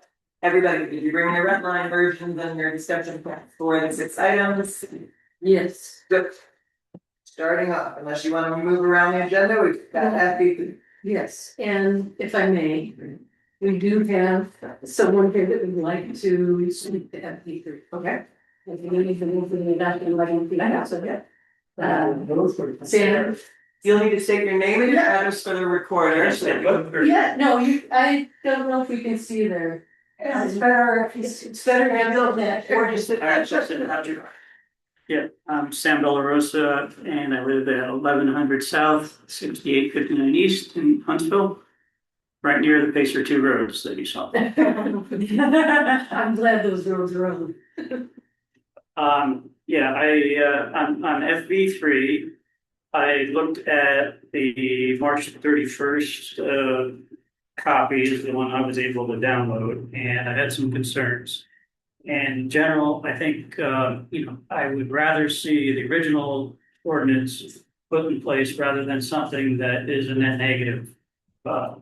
everybody, did you bring your red line versions and your discussion points for the 6 items? Yes. Good. Starting off, unless you want to move around the agenda, we've got FB. Yes, and if I may, we do have someone here that would like to speak to FP3. Okay. If you need to move to the adoption, like anything else, okay? Sandra? You'll need to state your name and your address for the recorder. Yeah, no, I don't know if we can see there. It's better to handle that, or just. Yeah, I'm Sam Bellarosa, and I live at 1100 South, 6859 East in Huntsville, right near the Pacer 2 roads that you saw. I'm glad those roads are on. I'm FB3. I looked at the March 31st copy, is the one I was able to download, and I had some concerns. And in general, I think, I would rather see the original ordinance put in place rather than something that is a net negative. My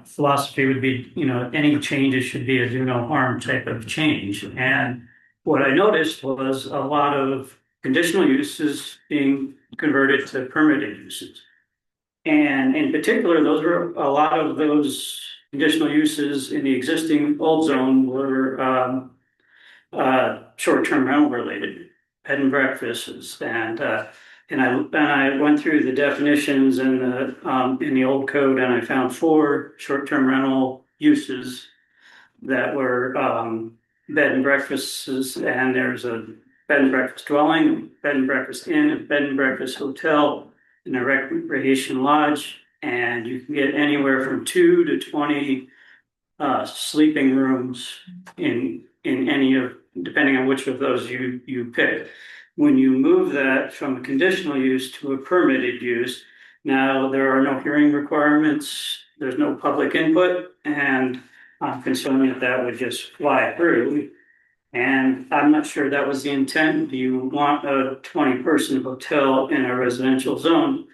philosophy would be, any changes should be a do no harm type of change. And what I noticed was a lot of conditional uses being converted to permitted uses. And in particular, a lot of those conditional uses in the existing old zone were short-term rental related, bed and breakfasts, and I went through the definitions in the old code, and I found 4 short-term rental uses that were bed and breakfasts, and there's a bed and breakfast dwelling, a bed and breakfast inn, a bed and breakfast hotel, and a recreation lodge. And you can get anywhere from 2 to 20 sleeping rooms in any of, depending on which of those you pick. When you move that from a conditional use to a permitted use, now there are no hearing requirements, there's no public input, and I'm concerned that would just fly through. And I'm not sure that was the intent. Do you want a 20-person hotel in a residential zone?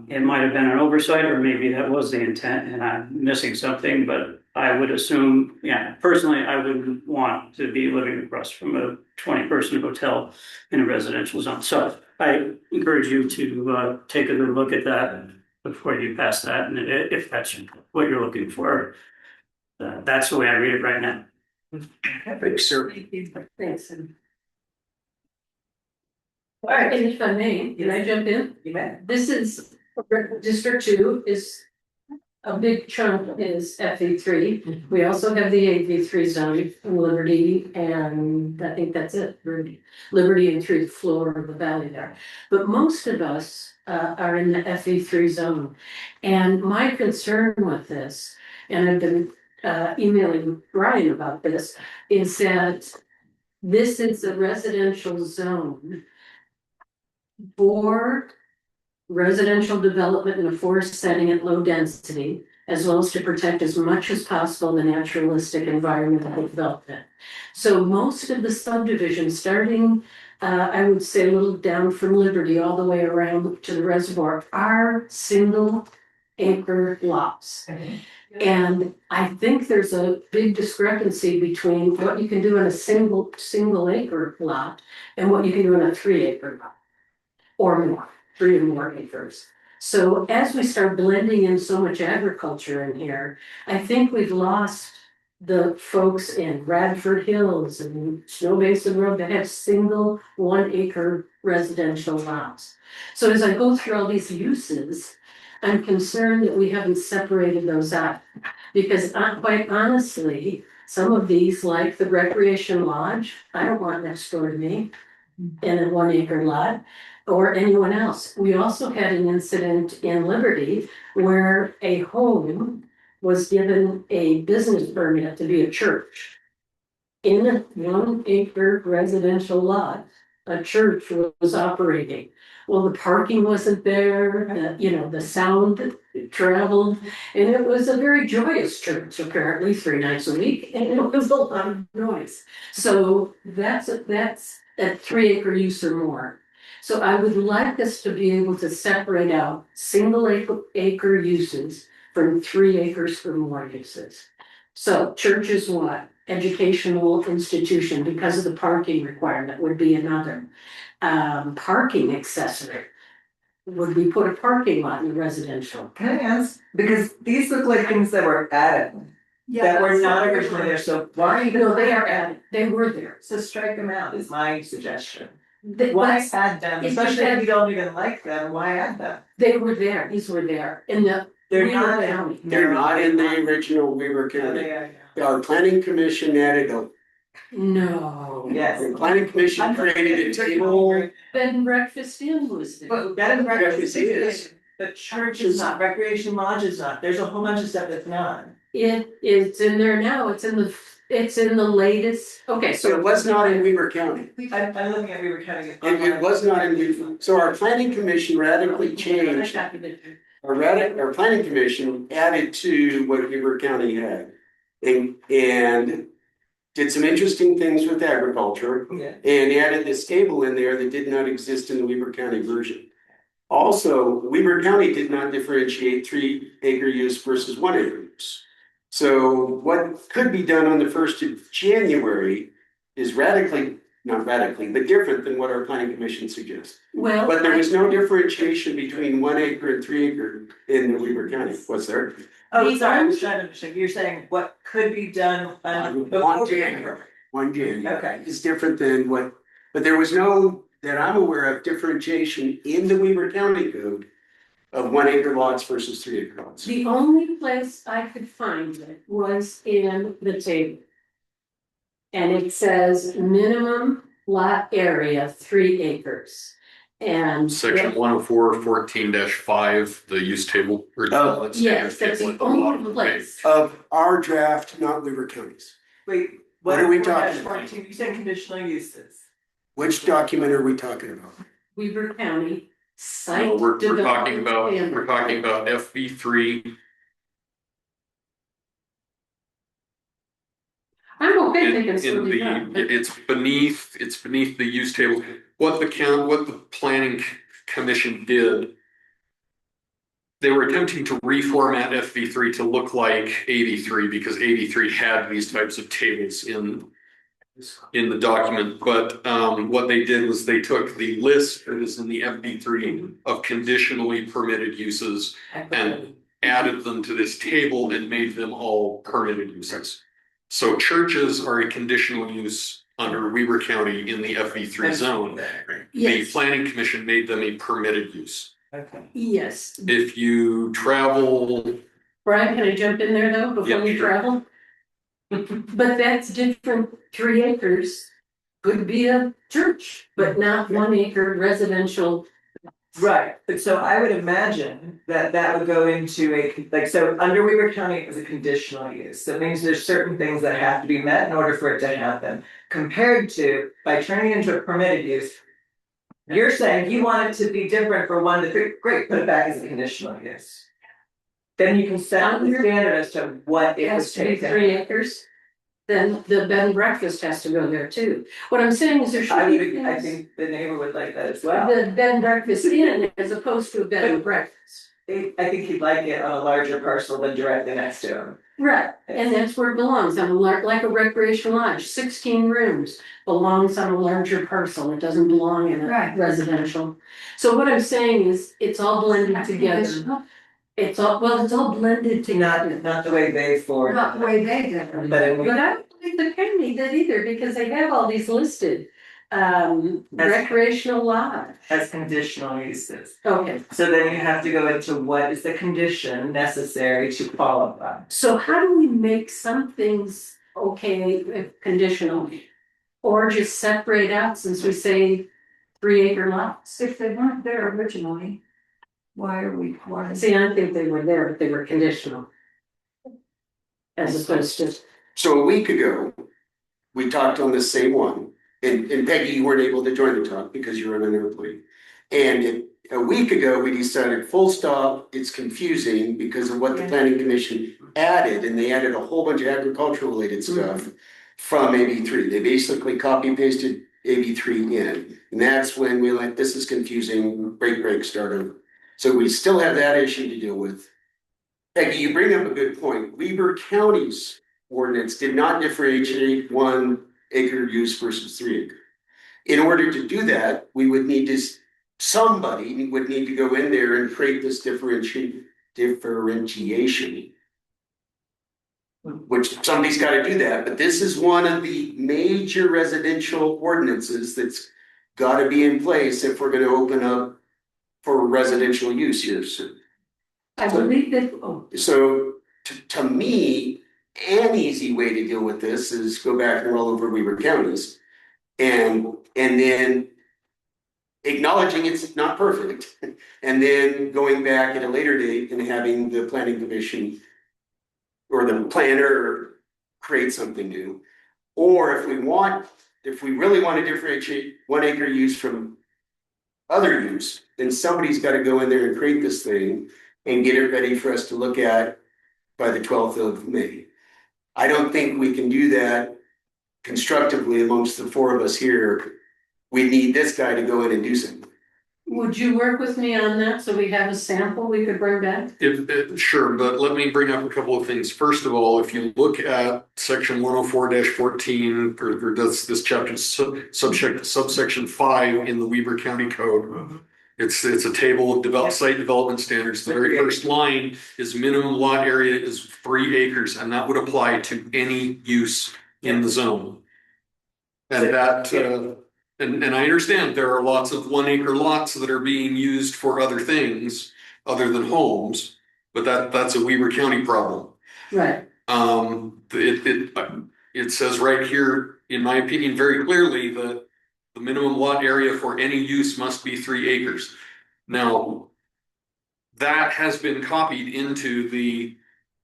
It might have been an oversight, or maybe that was the intent and I'm missing something, but I would assume, personally, I wouldn't want to be living across from a 20-person hotel in a residential zone. So I encourage you to take a good look at that before you pass that. And if that's what you're looking for, that's the way I read it right now. Thanks, sir. Thanks. All right, and if I may, can I jump in? You may. This is, District 2 is, a big chunk is FE3. We also have the AV3 zone in Liberty, and I think that's it, Liberty and through the floor of the valley there. But most of us are in the FE3 zone. And my concern with this, and I've been emailing Brian about this, is that this is a residential zone for residential development in a forest setting at low density, as well as to protect as much as possible the naturalistic environment of the development. So most of the subdivisions, starting I would say a little down from Liberty all the way around to the reservoir are single acre lots. And I think there's a big discrepancy between what you can do in a single acre lot and what you can do in a 3 acre lot. Or more, 3 or more acres. So as we start blending in so much agriculture in here, I think we've lost the folks in Radford Hills and Snow Basin Road that have single 1 acre residential lots. So as I go through all these uses, I'm concerned that we haven't separated those out. Because quite honestly, some of these, like the Recreation Lodge, I don't want next door to me in a 1 acre lot, or anyone else. We also had an incident in Liberty where a home was given a business permit to be a church. In a 1 acre residential lot, a church was operating. Well, the parking wasn't there, the sound traveled, and it was a very joyous church, apparently 3 nights a week, and it was a lot of noise. So that's at 3 acre use or more. So I would like us to be able to separate out single acre uses from 3 acres or more uses. So church is what? Educational institution, because of the parking requirement would be another. Parking accessory. Would we put a parking lot in residential? Can I ask, because these look like things that were added, that were not originally there, so why even? No, they are added, they were there. So strike them out is my suggestion. Why Why add them, it's especially if because- you don't even like them, why add them? They were there, these were there, in the. They're Weaver not County. They're not in the original Weaver County. Our planning commission added a, No. Yes. the planning commission created a table. Bed and breakfast inn was there. But that is breakfast is. but church is not, recreation lodge is not, there's a whole bunch of stuff that's not. It's in there now, it's in the latest, okay, So so. it was not in Weaver County. I'm looking at Weaver County. It was not in Weaver. So our planning commission radically changed. Our planning commission added to what Weaver County had. And did some interesting things with agriculture. Yeah. And added this table in there that did not exist in the Weaver County version. Also, Weaver County did not differentiate 3 acre use versus 1 acre use. So what could be done on the 1st of January is not radically, but different than what our planning commission suggests. Well. But there was no differentiation between 1 acre and 3 acre in the Weaver County, was there? Oh, sorry, I was trying to understand, you're saying what could be done One January. 1 January. Okay. Is different than what, but there was no, that I'm aware of, differentiation in the Weaver County code of 1 acre lots versus 3 acre lots. The only place I could find it was in the table. And it says minimum lot area 3 acres. And. Section 104-14-5, the use table. Oh, Yes, that's the only place. Of our draft, not Weaver County's. Wait, What are we talking about? 14, you said conditional uses. Which document are we talking about? Weaver County site. No, we're talking development about, standard. we're talking about FB3. I'm okay In thinking still be done. but- it's beneath the use table. What the planning commission did. They were attempting to reformat FB3 to look like 83 because 83 had these types of tables in the document, but what they did was they took the list that is in the FB3 of conditionally permitted uses and added them to this table and made them all permitted uses. So churches are a conditional use under Weaver County in the FB3 zone. The Yes. planning commission made them a permitted use. Okay. Yes, If you travel, Brian, can I jump in there though, before Yeah, we sure. travel? But that's different, 3 acres could be a church, but not 1 acre residential. Right, but so I would imagine that that would go into so under Weaver County it was a conditional use. So it means there's certain things that have to be met in order for it to happen. Compared to by turning it into a permitted use. You're saying you want it to be different for 1 to 3, great, put it back as a conditional use. Then you can set the standard as to what it was Has to be taken. 3 acres. then the bed and breakfast has to go there too. What I'm saying is there should be I things, think the neighbor would like that as well. the bed and breakfast in as opposed to a bed and breakfast. I think he'd like it on a larger parcel than directly next to him. Right, and that's where it belongs, on a like a recreational lodge, 16 rooms belongs on a larger parcel, it doesn't belong in a Right. residential. So what I'm saying is, it's all blended together. It's all blended together. Not the way they forward. Not the way they did it. But But I don't think the county did either, because they have all these listed, recreational lodge. as conditional uses. Okay, So then you have to go into what is the condition necessary to qualify. so how do we make some things okay if conditional? Or just separate out since we say 3-acre lots? If they weren't there originally, why are we, why? See, I think they were there, but they were conditional. As opposed to, So a week ago, we talked on this same one, and Peggy, you weren't able to join the talk because you were on an airplane. And a week ago, we decided full stop, it's confusing because of what the planning commission added, and they added a whole bunch of agricultural related stuff from AB3. They basically copy pasted AB3 in, and that's when we like, this is confusing, break, start over. So we still have that issue to deal with. Peggy, you bring up a good point. Weber County's ordinance did not differentiate 1-acre use versus 3-acre. In order to do that, we would need to, somebody would need to go in there and create this differentiation. Which somebody's got to do that, but this is one of the major residential ordinances that's got to be in place if we're going to open up for residential use here soon. I believe that, So to me, an easy way to deal with this is go back and roll over Weber counties. And then acknowledging it's not perfect, and then going back at a later date and having the planning commission or the planner create something new. Or if we really want to differentiate 1-acre use from other use, then somebody's got to go in there and create this thing and get it ready for us to look at by the 12th of May. I don't think we can do that constructively amongst the four of us here. We need this guy to go in and do something. would you work with me on that so we have a sample we could bring back? Sure, but let me bring up a couple of things. First of all, if you look at section 104-14, or this chapter subsection 5 in the Weber County Code, it's a table of site development standards. The very first line is minimum lot area is 3 acres, and that would apply to any use in the zone. And that, and I understand there are lots of 1-acre lots that are being used for other things other than homes, but that's a Weber County problem. Right. It says right here, in my opinion, very clearly that the minimum lot area for any use must be 3 acres. Now, that has been copied into the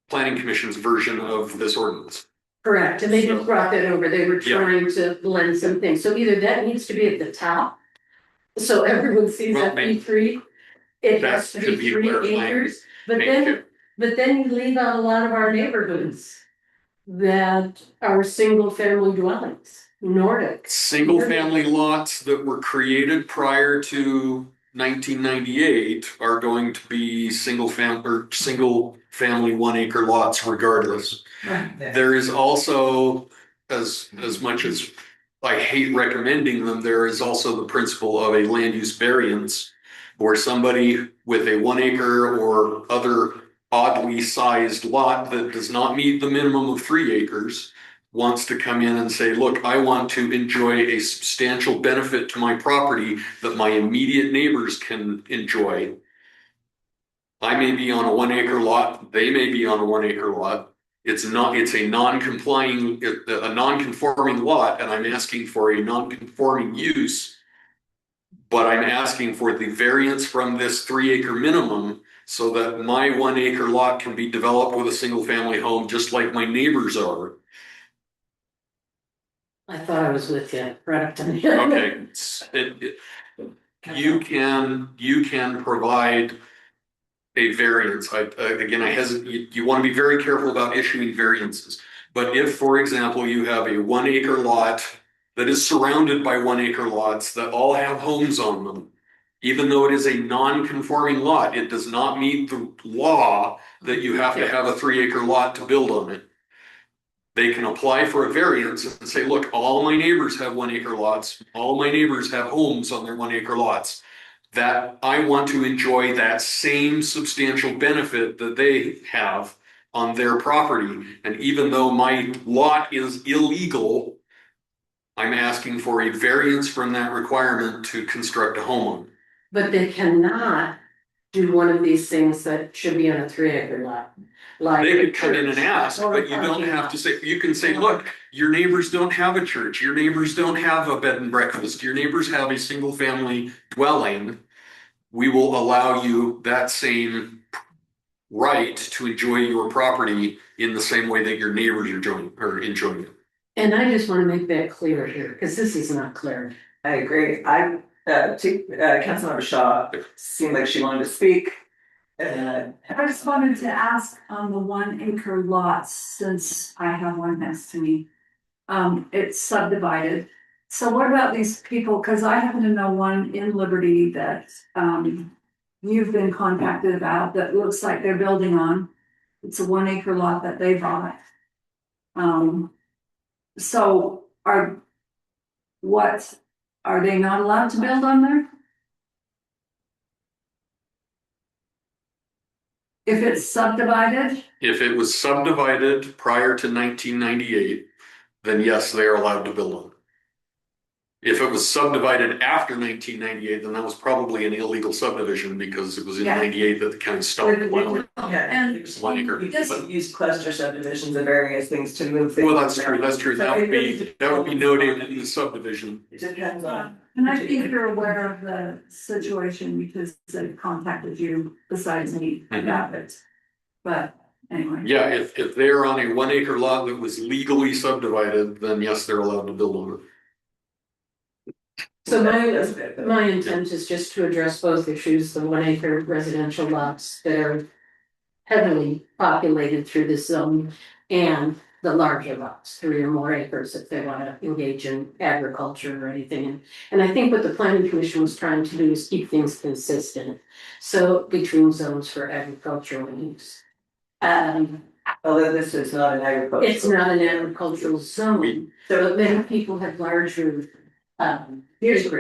Planning Commission's version of this ordinance. Correct, and they just brought that over, they were trying to blend some things, so either that needs to be at the top. So everyone sees that B3, it has to be 3 acres, but then you leave out a lot of our neighborhoods. That are single family dwellings, Nordic. Single family lots that were created prior to 1998 are going to be single family 1-acre lots regardless. Right. There is also, as much as I hate recommending them, there is also the principle of a land use variance where somebody with a 1-acre or other oddly sized lot that does not meet the minimum of 3 acres wants to come in and say, look, I want to enjoy a substantial benefit to my property that my immediate neighbors can enjoy. I may be on a 1-acre lot, they may be on a 1-acre lot. It's a non-conforming lot, and I'm asking for a non-conforming use, but I'm asking for the variance from this 3-acre minimum so that my 1-acre lot can be developed with a single family home just like my neighbors are. I thought I was with you, right up to the end. Okay, you can provide a variance. You want to be very careful about issuing variances. But if, for example, you have a 1 acre lot that is surrounded by 1 acre lots that all have homes on them, even though it is a non-conforming lot, it does not meet the law that you have to have a 3 acre lot to build on it. They can apply for a variance and say, look, all my neighbors have 1 acre lots. All my neighbors have homes on their 1 acre lots. That I want to enjoy that same substantial benefit that they have on their property. And even though my lot is illegal, I'm asking for a variance from that requirement to construct a home on. But they cannot do one of these things that should be on a 3 acre lot. Like they could come in and ask, but you don't have to say, you can say, look, your neighbors don't have a church, your neighbors don't have a bed and breakfast, your neighbors have a single family dwelling. We will allow you that same right to enjoy your property in the same way that your neighbors are enjoying it. And I just want to make that clear here, because this is not clear. I agree. Councilmember Shaw seemed like she wanted to speak. I just wanted to ask on the 1 acre lots, since I have one next to me. It's subdivided. So what about these people? Cause I happen to know one in Liberty that, you've been contacted about that looks like they're building on. It's a 1 acre lot that they bought. So are they not allowed to build on there? If it's subdivided? If it was subdivided prior to 1998, then yes, they are allowed to build on it. If it was subdivided after 1998, then that was probably an illegal subdivision because it was in 98 that the county stopped. And you just use cluster subdivisions and various things to move things. Well, that's true, that's true. That would be noted in the subdivision. It depends on. And I think you're aware of the situation because they've contacted you besides me about it. But anyway. Yeah, if they're on a 1 acre lot that was legally subdivided, then yes, they're allowed to build on it. So my intent is just to address both issues, the 1 acre residential lots that are heavily populated through this zone and the larger lots, 3 or more acres if they want to engage in agriculture or anything. And I think what the planning commission was trying to do is keep things consistent. So between zones for agricultural use. Although this is not an agricultural. It's not an agricultural zone, so many people have larger. Here's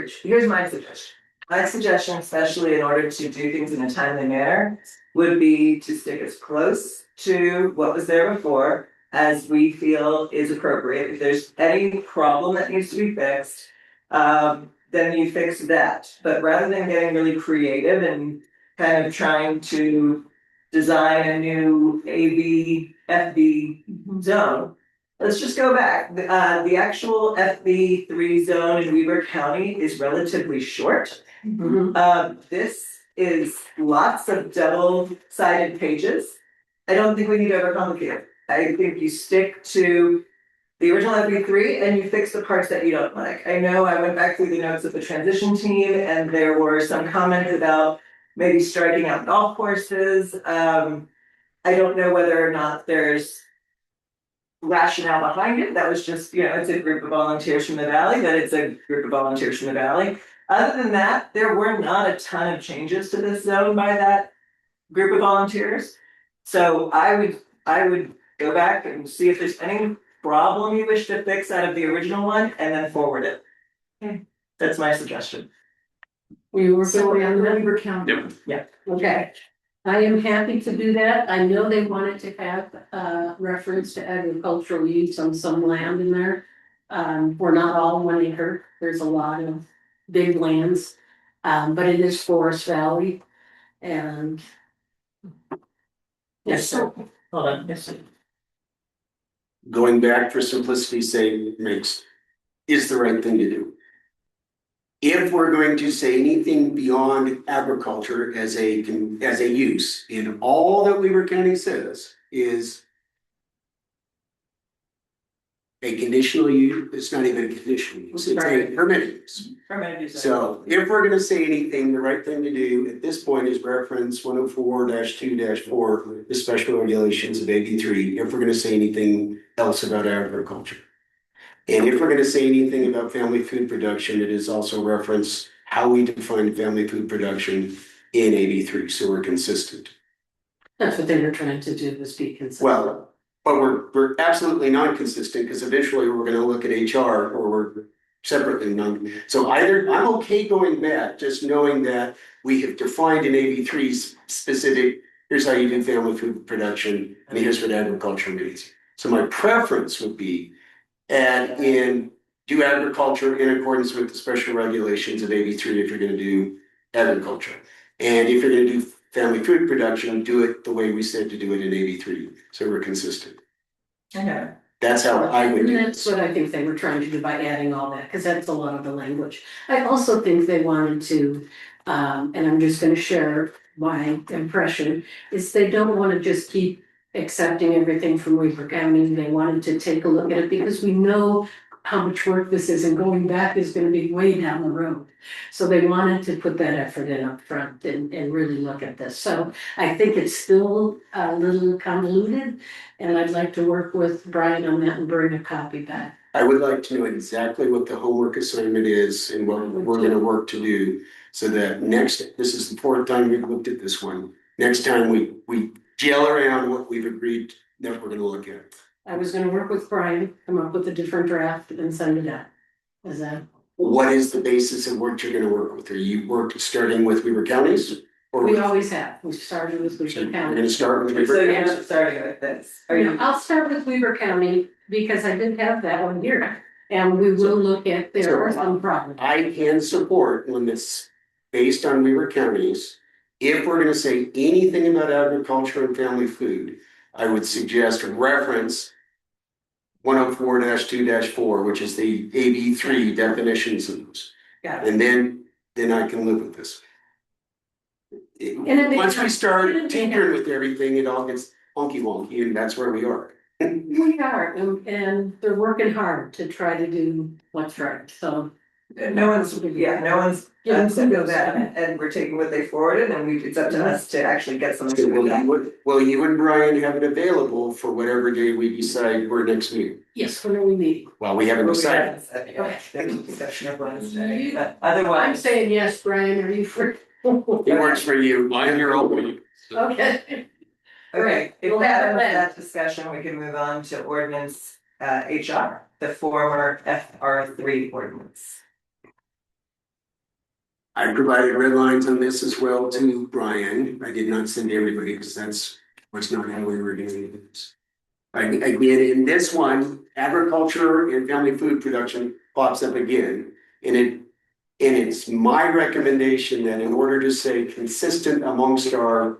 my suggestion. My suggestion, especially in order to do things in a timely manner, would be to stick as close to what was there before as we feel is appropriate. If there's any problem that needs to be fixed, then you fix that. But rather than getting really creative and kind of trying to design a new AV/FB zone, let's just go back. The actual FB3 zone in Weber County is relatively short. This is lots of double-sided pages. I don't think we need to overcomplicate it. I think you stick to the original FB3 and you fix the parts that you don't like. I know I went back through the notes of the transition team and there were some comments about maybe striking out golf courses. I don't know whether or not there's rationale behind it. That was just, it's a group of volunteers from the valley, that it's a group of volunteers from the valley. Other than that, there were not a ton of changes to this zone by that group of volunteers. So I would go back and see if there's any problem you wish to fix out of the original one and then forward it. Okay. That's my suggestion. We were So going on that. Weber County. Yeah. Okay. I am happy to do that. I know they wanted to have reference to agricultural use on some land in there. We're not all 1 acre. There's a lot of big lands. But it is Forest Valley and. Yes, sir. Hold on. Yes, sir. Going back for simplicity's sake is the right thing to do. If we're going to say anything beyond agriculture as a use in all that Weber County says is a conditional use, it's not even a conditional use, it's a permitted use. So if we're gonna say anything, the right thing to do at this point is reference 104-2-4, the special regulations of AB3. If we're gonna say anything else about agriculture. And if we're gonna say anything about family food production, it is also reference how we define family food production in AB3, so we're consistent. That's what they were trying to do, was be consistent. Well, but we're absolutely not consistent, because eventually we're gonna look at HR, or we're separately non. So either, I'm okay going back, just knowing that we have defined in AB3 specific, here's how you do family food production, and here's what agriculture means. So my preference would be add in, do agriculture in accordance with the special regulations of AB3 if you're gonna do agriculture. And if you're gonna do family food production, do it the way we said to do it in AB3, so we're consistent. Okay. That's how I would And do that's this. what I think they were trying to do by adding all that, because that's a lot of the language. I also think they wanted to, and I'm just gonna share my impression, is they don't wanna just keep accepting everything from Weaver County. They wanted to take a look at it because we know how much work this is, and going back is gonna be way down the road. So they wanted to put that effort in up front and really look at this. So I think it's still a little convoluted, and I'd like to work with Brian on that and bring a copy back. I would like to know exactly what the homework assignment is and what we're gonna work to do. So that next, this is the fourth time we've looked at this one. Next time we gel around what we've agreed that we're gonna look at. I was gonna work with Brian, come up with a different draft and send it out. Is that? What is the basis of what you're gonna work with? Are you starting with Weaver counties? Or We always have. We started with Weaver You're County. gonna start with So Weaver you're counties? not starting with this. Are You know, you? I'll start with Weaver County because I did have that one here. And we will look at their problem. I can support when it's based on Weaver counties. If we're gonna say anything about agriculture and family food, I would suggest reference 104-2-4, which is the AB3 definitions of those. Got it. And then I can live with this. then they- Once we start tinkering with everything, it all gets funky wonky, and that's where we are. We are, and they're working hard to try to do what's right, so. No one's unsettled that, and we're taking what they forwarded, and it's up to us to actually get something. So will you and Brian have it available for whatever day we decide we're next meeting? Yes, when are we meeting? Well, we haven't decided. Okay. Discussion of Wednesday, but I'm otherwise. saying yes, Brian, are you free? It works for you. I'm here all week. Okay. Okay, if We'll that have it ends then. that discussion, we can move on to ordinance HR, the former FR3 ordinance. I provided red lines on this as well to Brian. I did not send to everybody because that's not how we were doing it. Again, in this one, agriculture and family food production pops up again. And it's my recommendation that in order to say consistent amongst our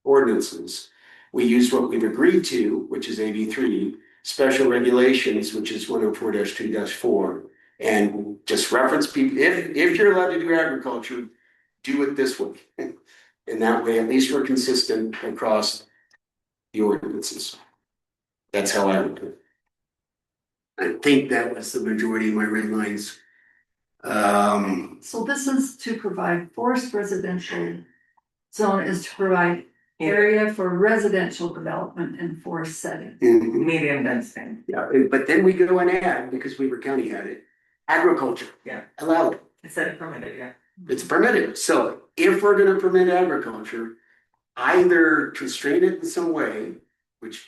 ordinances, we use what we've agreed to, which is AB3, special regulations, which is 104-2-4. And just reference people, if you're allowed to do agriculture, do it this way. And that way, at least we're consistent across the ordinances. That's how I would do it. I think that was the majority of my red lines. So this is to provide forest residential zone is to provide area for residential development in forest setting. Medium density. Yeah, but then we go and add, because Weaver County had it, agriculture. Yeah. Allowed. It's said permitted, yeah. It's permitted. So if we're gonna permit agriculture, either constrain it in some way, which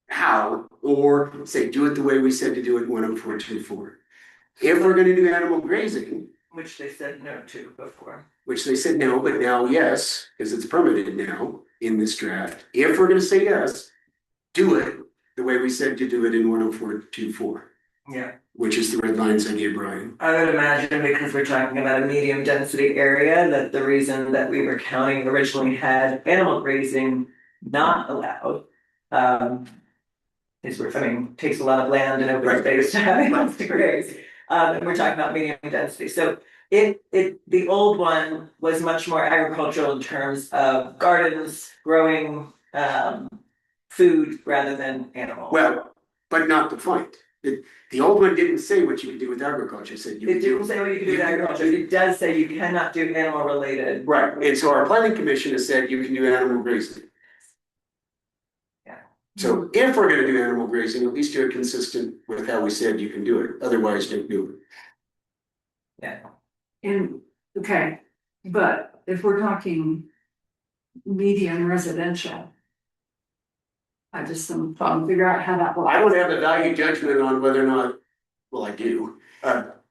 how, or say, do it the way we said to do it in 104-2-4. If we're gonna do animal grazing, Which they said no to before. which they said no, but now yes, because it's permitted now in this draft. If we're gonna say yes, do it the way we said to do it in 104-2-4, Yeah. which is the red lines I gave Brian. I would imagine because we're talking about a medium density area, that the reason that Weaver County originally had animal grazing not allowed. Is takes a lot of land and open space to have animals to graze. And we're talking about medium density, so the old one was much more agricultural in terms of gardens, growing food rather than animals. Well, but not the point. The old one didn't say what you could do with agriculture, it said you It could do. didn't say what you could do with agriculture, it does say you cannot do animal related. Right, and so our planning commission has said you can do animal grazing. Yeah. So if we're gonna do animal grazing, at least do it consistent with how we said you can do it, otherwise don't do it. Yeah. And, okay, but if we're talking medium residential. I just am trying to figure out how that works. I don't have a value judgment on whether or not, well, I do.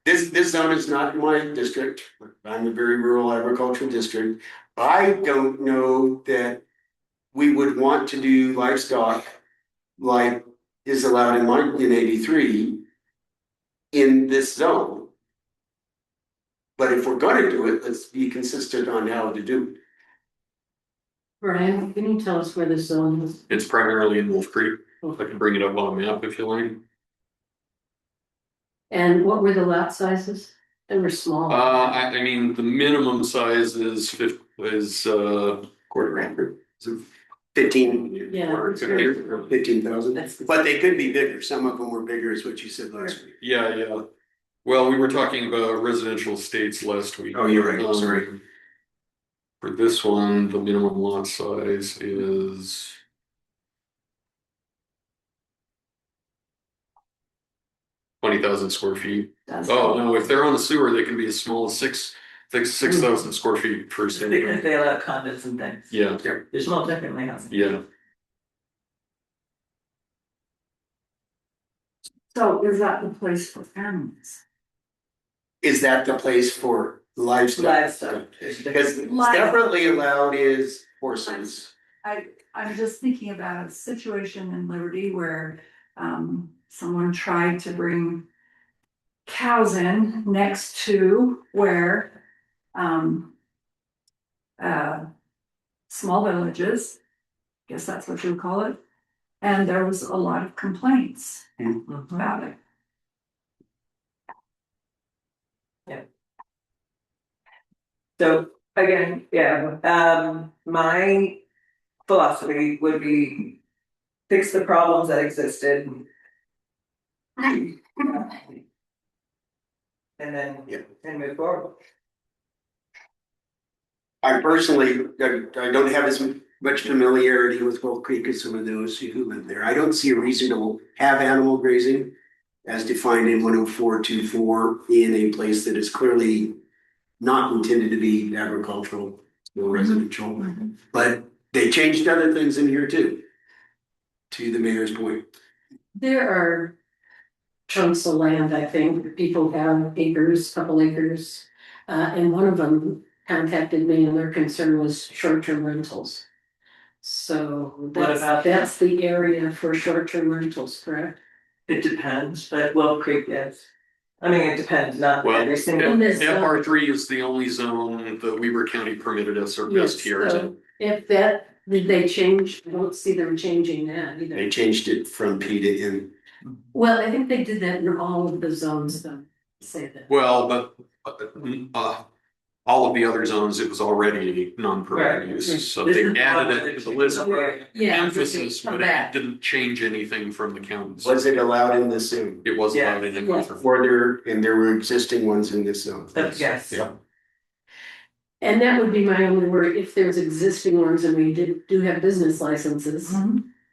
This zone is not in my district. I'm a very rural agricultural district. I don't know that we would want to do livestock like is allowed in 83 in this zone. But if we're gonna do it, let's be consistent on how to do it. Brian, can you tell us where this zone is? It's primarily in Wolf Creek. I can bring it up on a map if you like. And what were the lot sizes? They were small. I mean, the minimum size is quarter acre. 15. Yeah. 15,000. But they could be bigger. Some of them were bigger, is what you said last week. Yeah. Well, we were talking about residential estates last week. Oh, you're right. Sorry. For this one, the minimum lot size is 20,000 square feet. Oh, no, if they're on a sewer, they can be as small as 6,000 square feet per Because acre. they allow condos and things. Yeah, There's no differently housing. yeah. So is that the place for animals? Is that the place for livestock? Livestock. Because separately allowed is horses. I'm just thinking about a situation in Liberty where, someone tried to bring cows in next to where, small villages, guess that's what you would call it. And there was a lot of complaints about it. So again, my philosophy would be fix the problems that existed. And then, and move forward. I personally, I don't have as much familiarity with Wolf Creek as some of those who live there. I don't see a reason to have animal grazing as defined in 10424 in a place that is clearly not intended to be agricultural or residential. But they changed other things in here too, to the mayor's point. There are chunks of land, I think, people have acres, couple acres. And one of them contacted me and their concern was short-term rentals. So that's the area for short-term rentals, correct? It depends, but Wolf Creek, yes. I mean, it depends, not Well, every single. FR3 is the only zone that Weber County permitted us our best tiers so in. if that, did they change? I don't see them changing that either. They changed it from P to N. Well, I think they did that in all of the zones, though, say that. Well, but all of the other zones, it was already non-permitted use, so they added it to the list for emphasis, but it didn't change anything from the counties. Was it allowed in this zone? It was allowed in the And there were existing ones in this zone. Yes. Yeah. And that would be my only worry, if there's existing ones and we do have business licenses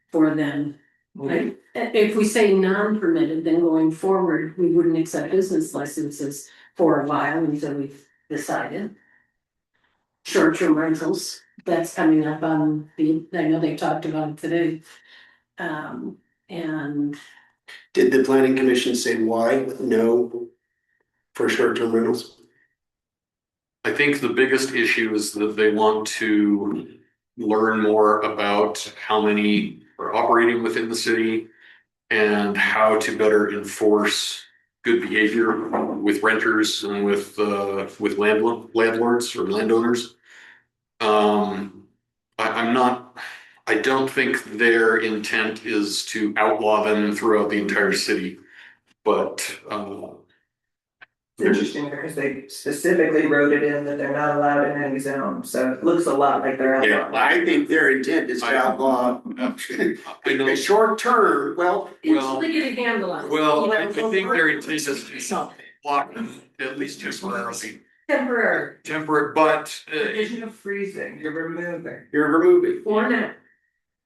for them. Like, if we say non-permitted, then going forward, we wouldn't accept business licenses for a while until we've decided. Short-term rentals, that's coming up on I know they talked about it today. And Did the planning commission say why no for short-term rentals? I think the biggest issue is that they want to learn more about how many are operating within the city and how to better enforce good behavior with renters and with landlords or landowners. I don't think their intent is to outlaw them throughout the entire city, but It's interesting because they specifically wrote it in that they're not allowed in any zone, so it looks a lot like they're outlawed. Yeah, I think their intent is to outlaw a short term, until they get a handle on it. Well, I think their intent is to block them at least temporarily. Temporary. But Provision of freezing, you're removing. You're removing. Or not.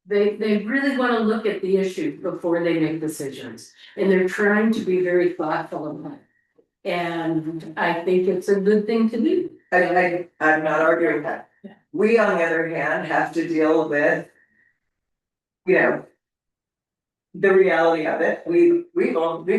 They really wanna look at the issue before they make decisions, and they're trying to be very thoughtful about it. And I think it's a good thing to do. I'm not arguing that. We, on the other hand, have to deal with, you know, the reality of it. We've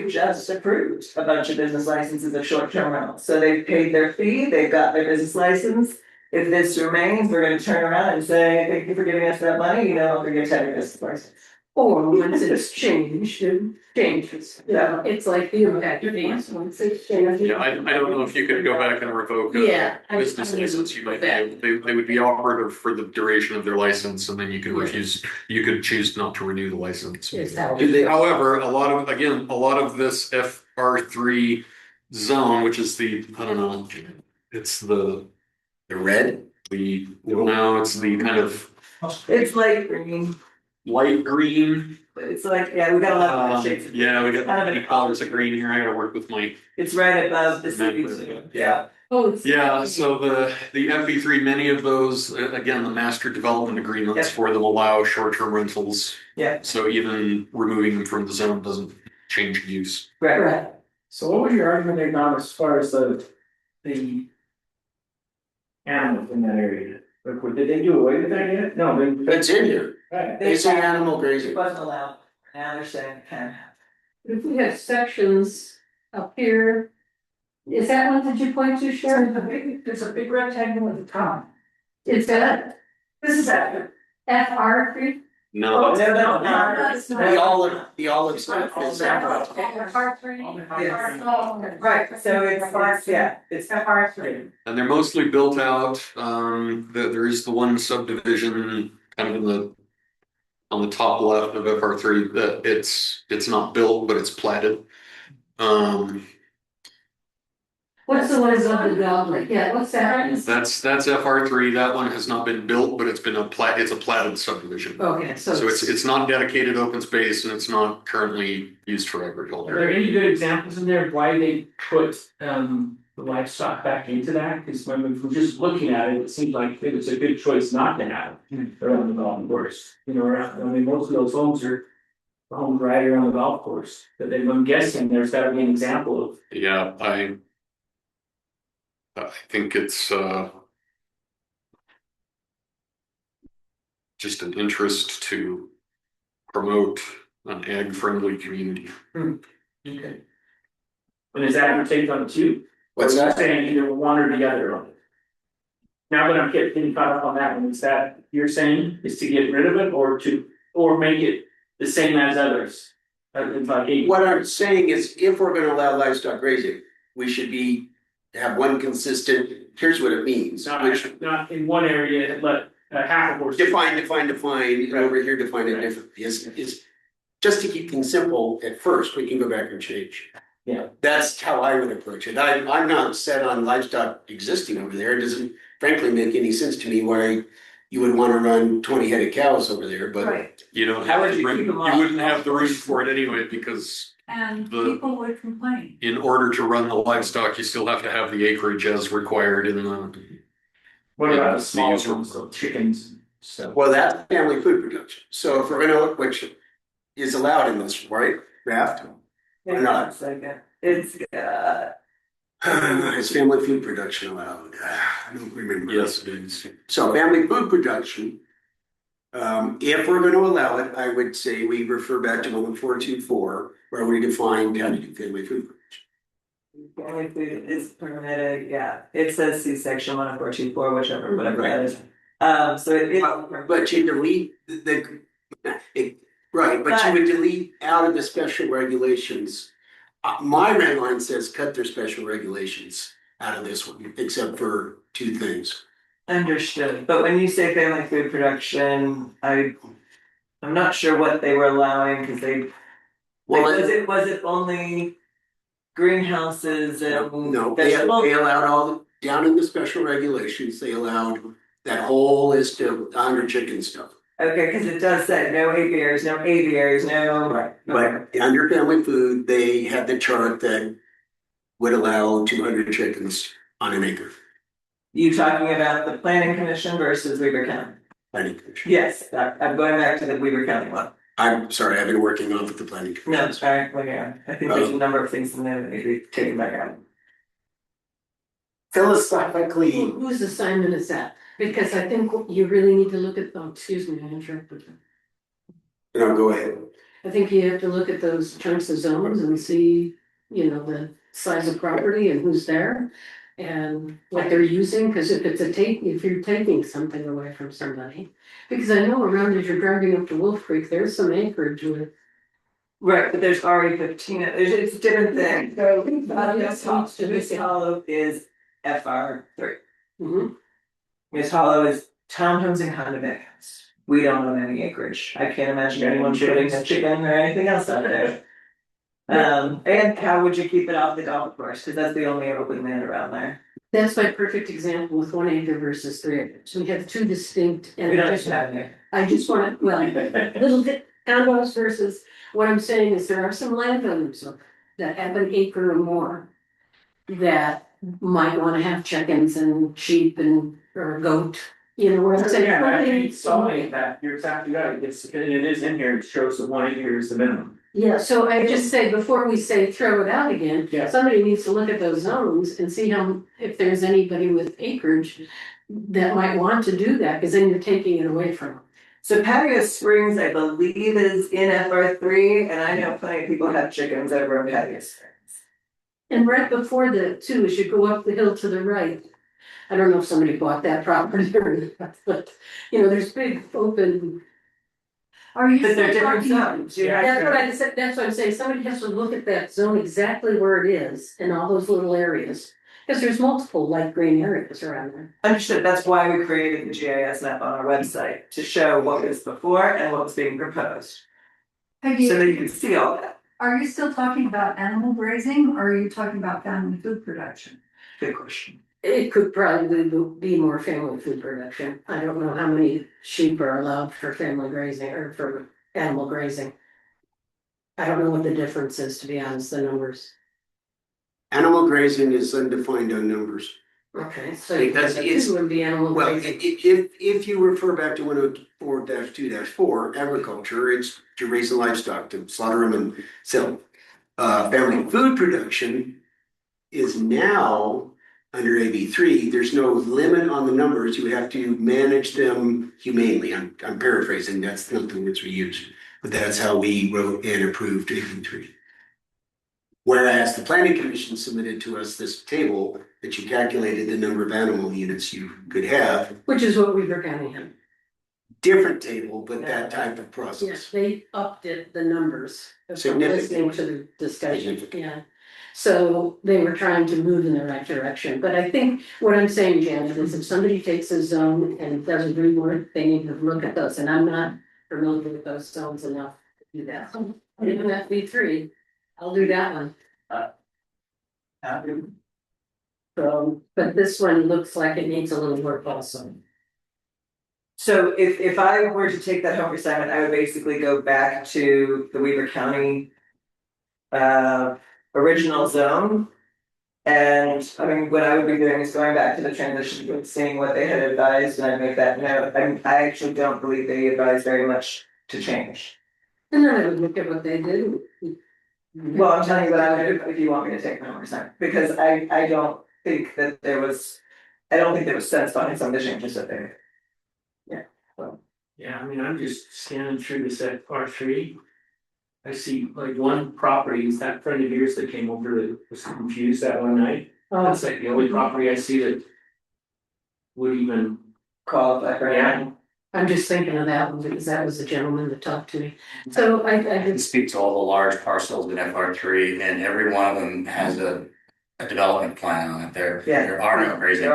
just approved a bunch of business licenses of short-term rentals. So they've paid their fee, they've got their business license. If this remains, we're gonna turn around and say, thank you for giving us that money, you know, we're gonna have your business license. Or once it's changed, it changes. Yeah, it's like the impact fees, once it's changed. Yeah, I don't know if you could go back and revoke Yeah, a business license, you might be, they would be operative for the duration of their license, and then you could refuse, you could choose not to renew the license. Exactly. However, a lot of this FR3 zone, which is the, I don't know, it's the red? No, it's the kind of It's like green, light green. it's like, yeah, we got a lot of shades. Yeah, we got Kind of many colors of green here. I gotta work with my. It's right above the city too. Yeah. Oh, it's. Yeah, so the FB3, many of those, again, the master development agreements for them allow short-term rentals. Yeah. So even removing them from the zone doesn't change use. Right. So what was your argument about as far as the animals in that area? Like, did they do away with that yet? No, they. It's in here. Right. It's an animal grazing. It wasn't allowed, now they're saying it can. If we have sections up here, is that one that you point to, Sharon? There's a big rectangle at the top. Is that, This is that. FR3? No. The olive stuff is Right, so it's, yeah, it's FR3. And they're mostly built out. There is the one subdivision kind of on the top left of FR3 that it's not built, but it's platted. What's the one above the dog? Yeah, what's that? That's FR3. That one has not been built, but it's a platted subdivision. Okay, so. So it's not dedicated open space, and it's not currently used for Are agriculture. there any good examples in there of why they put the livestock back into that? Because when we're just looking at it, it seems like it was a good choice not to have around the golf course. You know, I mean, most of those homes are homes right around the golf course. But then I'm guessing there's got to be an example of. Yeah, I think it's just an interest to promote an ag-friendly community. Okay. And is that your take on it too? What's Or that? you're saying either one or the other on it? Now that I'm getting caught up on that one, is that you're saying is to get rid of it or make it the same as others? It's like What I'm saying is, if we're gonna allow livestock grazing, we should have one consistent, here's what it means. not in one area, but half a horse. Define, and over here define it differently, is just to keep things simple at first, we can go back and change. Yeah. That's how I would approach it. I'm not set on livestock existing over there. It doesn't frankly make any sense to me why you would wanna run 20 head of cows over there, but. Right. You don't How have would the you room, keep them you off? wouldn't have the room for it anyway, because And The- people would complain. in order to run the livestock, you still have to have the acreage as required in the. What about the The small user- ones, so chickens, stuff? Well, that's family food production. So if we're gonna look, which is allowed in this, right, Raft? Or not? It's, Is family food production allowed? I don't remember. Yes, it is. So family food production. If we're gonna allow it, I would say we refer back to 11424, where we define how to do family food production. family food is permitted, yeah, it says see section 10424, whatever that is. So it is. But you delete right, but you would delete out of the special regulations. My red line says cut their special regulations out of this one, except for two things. Understood, but when you say family food production, I'm not sure what they were allowing, cause they. Well, Was it only greenhouses and? No, they allowed all, down in the special regulations, they allowed that whole list of 100 chicken stuff. Okay, cause it does say no aviaries, no. Right. But under family food, they had the chart that would allow 200 chickens on an acre. You talking about the planning commission versus Weaver County? planning commission. Yes, I'm going back to the Weaver County one. I'm sorry, I've been working on with the planning commission. No, sorry, I think there's a number of things in there that need to be taken back out. Philosophically, Whose assignment is that? Because I think you really need to look at, excuse me, I interrupted you. no, go ahead. I think you have to look at those chunks of zones and see, the size of property and who's there. And what they're using, because if you're taking something away from somebody. Because I know around as you're driving up to Wolf Creek, there's some acreage with. Right, but there's already 15, it's a different thing. So, Miss Hollow is FR3. Miss Hollow is townhomes and condominiums. We don't own any acreage. I can't imagine anyone putting a chicken or anything else out there. And how would you keep it off the golf course? Because that's the only open land around there. That's my perfect example with 1 acre versus 3 acres. We have two distinct. We don't have any. I just want to, little bit condos versus, what I'm saying is there are some landowners that have an acre or more that might want to have chickens and sheep or a goat, where I'm saying. Yeah, I saw that, you're exactly right, it is in here, it shows that 1 acre is the minimum. Yeah, so I just say, before we say throw it out again, somebody needs to look at those zones and see if there's anybody with acreage that might want to do that, because then you're taking it away from them. So Patio Springs, I believe, is in FR3, and I know plenty of people have chickens over in Patio Springs. And right before that too, as you go up the hill to the right, I don't know if somebody bought that property or not, but there's big open. Are you But they're still different talking? zones. That's what I said, that's what I'm saying, somebody has to look at that zone exactly where it is in all those little areas. Because there's multiple light green areas around there. Understood, that's why we created the GIS map on our website, to show what was before and what was being proposed. So that you can see all that. Are you still talking about animal grazing, or are you talking about family food production? Good question. It could probably be more family food production. I don't know how many sheep are allowed for family grazing or for animal grazing. I don't know what the difference is, to be honest, the numbers. Animal grazing is undefined on numbers. Okay, so Because this would be animal Well, grazing. if you refer back to 104-2-4, agriculture, it's to raise the livestock, to slaughter them and sell them. Family food production is now under AB3. There's no limit on the numbers. You have to manage them humanely. I'm paraphrasing. That's not the words we used, but that's how we wrote and approved AB3. Whereas the planning commission submitted to us this table that you calculated the number of animal units you could have. Which is what Weaver County had. Different table, but that type of process. Yes, they upped it, the numbers. Significantly. Listening to the discussion, yeah. So they were trying to move in the right direction, but I think what I'm saying, Janet, is if somebody takes a zone and doesn't do work, they need to look at those, and I'm not familiar with those zones enough to do that. Even FB3, I'll do that one. So, but this one looks like it needs a little work also. So if I were to take that home assignment, I would basically go back to the Weaver County original zone. And I mean, what I would be doing is going back to the transition group, seeing what they had advised, and I'd make that note. I actually don't believe they advised very much to change. And then I would look at what they did. Well, I'm telling you what I would do if you want me to take my home assignment, because I don't think that there was sense behind some of the changes that they made. Yeah, I mean, I'm just scanning through this at R3. I see like one property, is that friend of yours that came over that was confused that one night? That's like the only property I see that would even qualify for yeah. I'm just thinking of that one because that was the gentleman that talked to me. So I can speak to all the large parcels in FR3, and every one of them has a development plan on it. There are no grazing.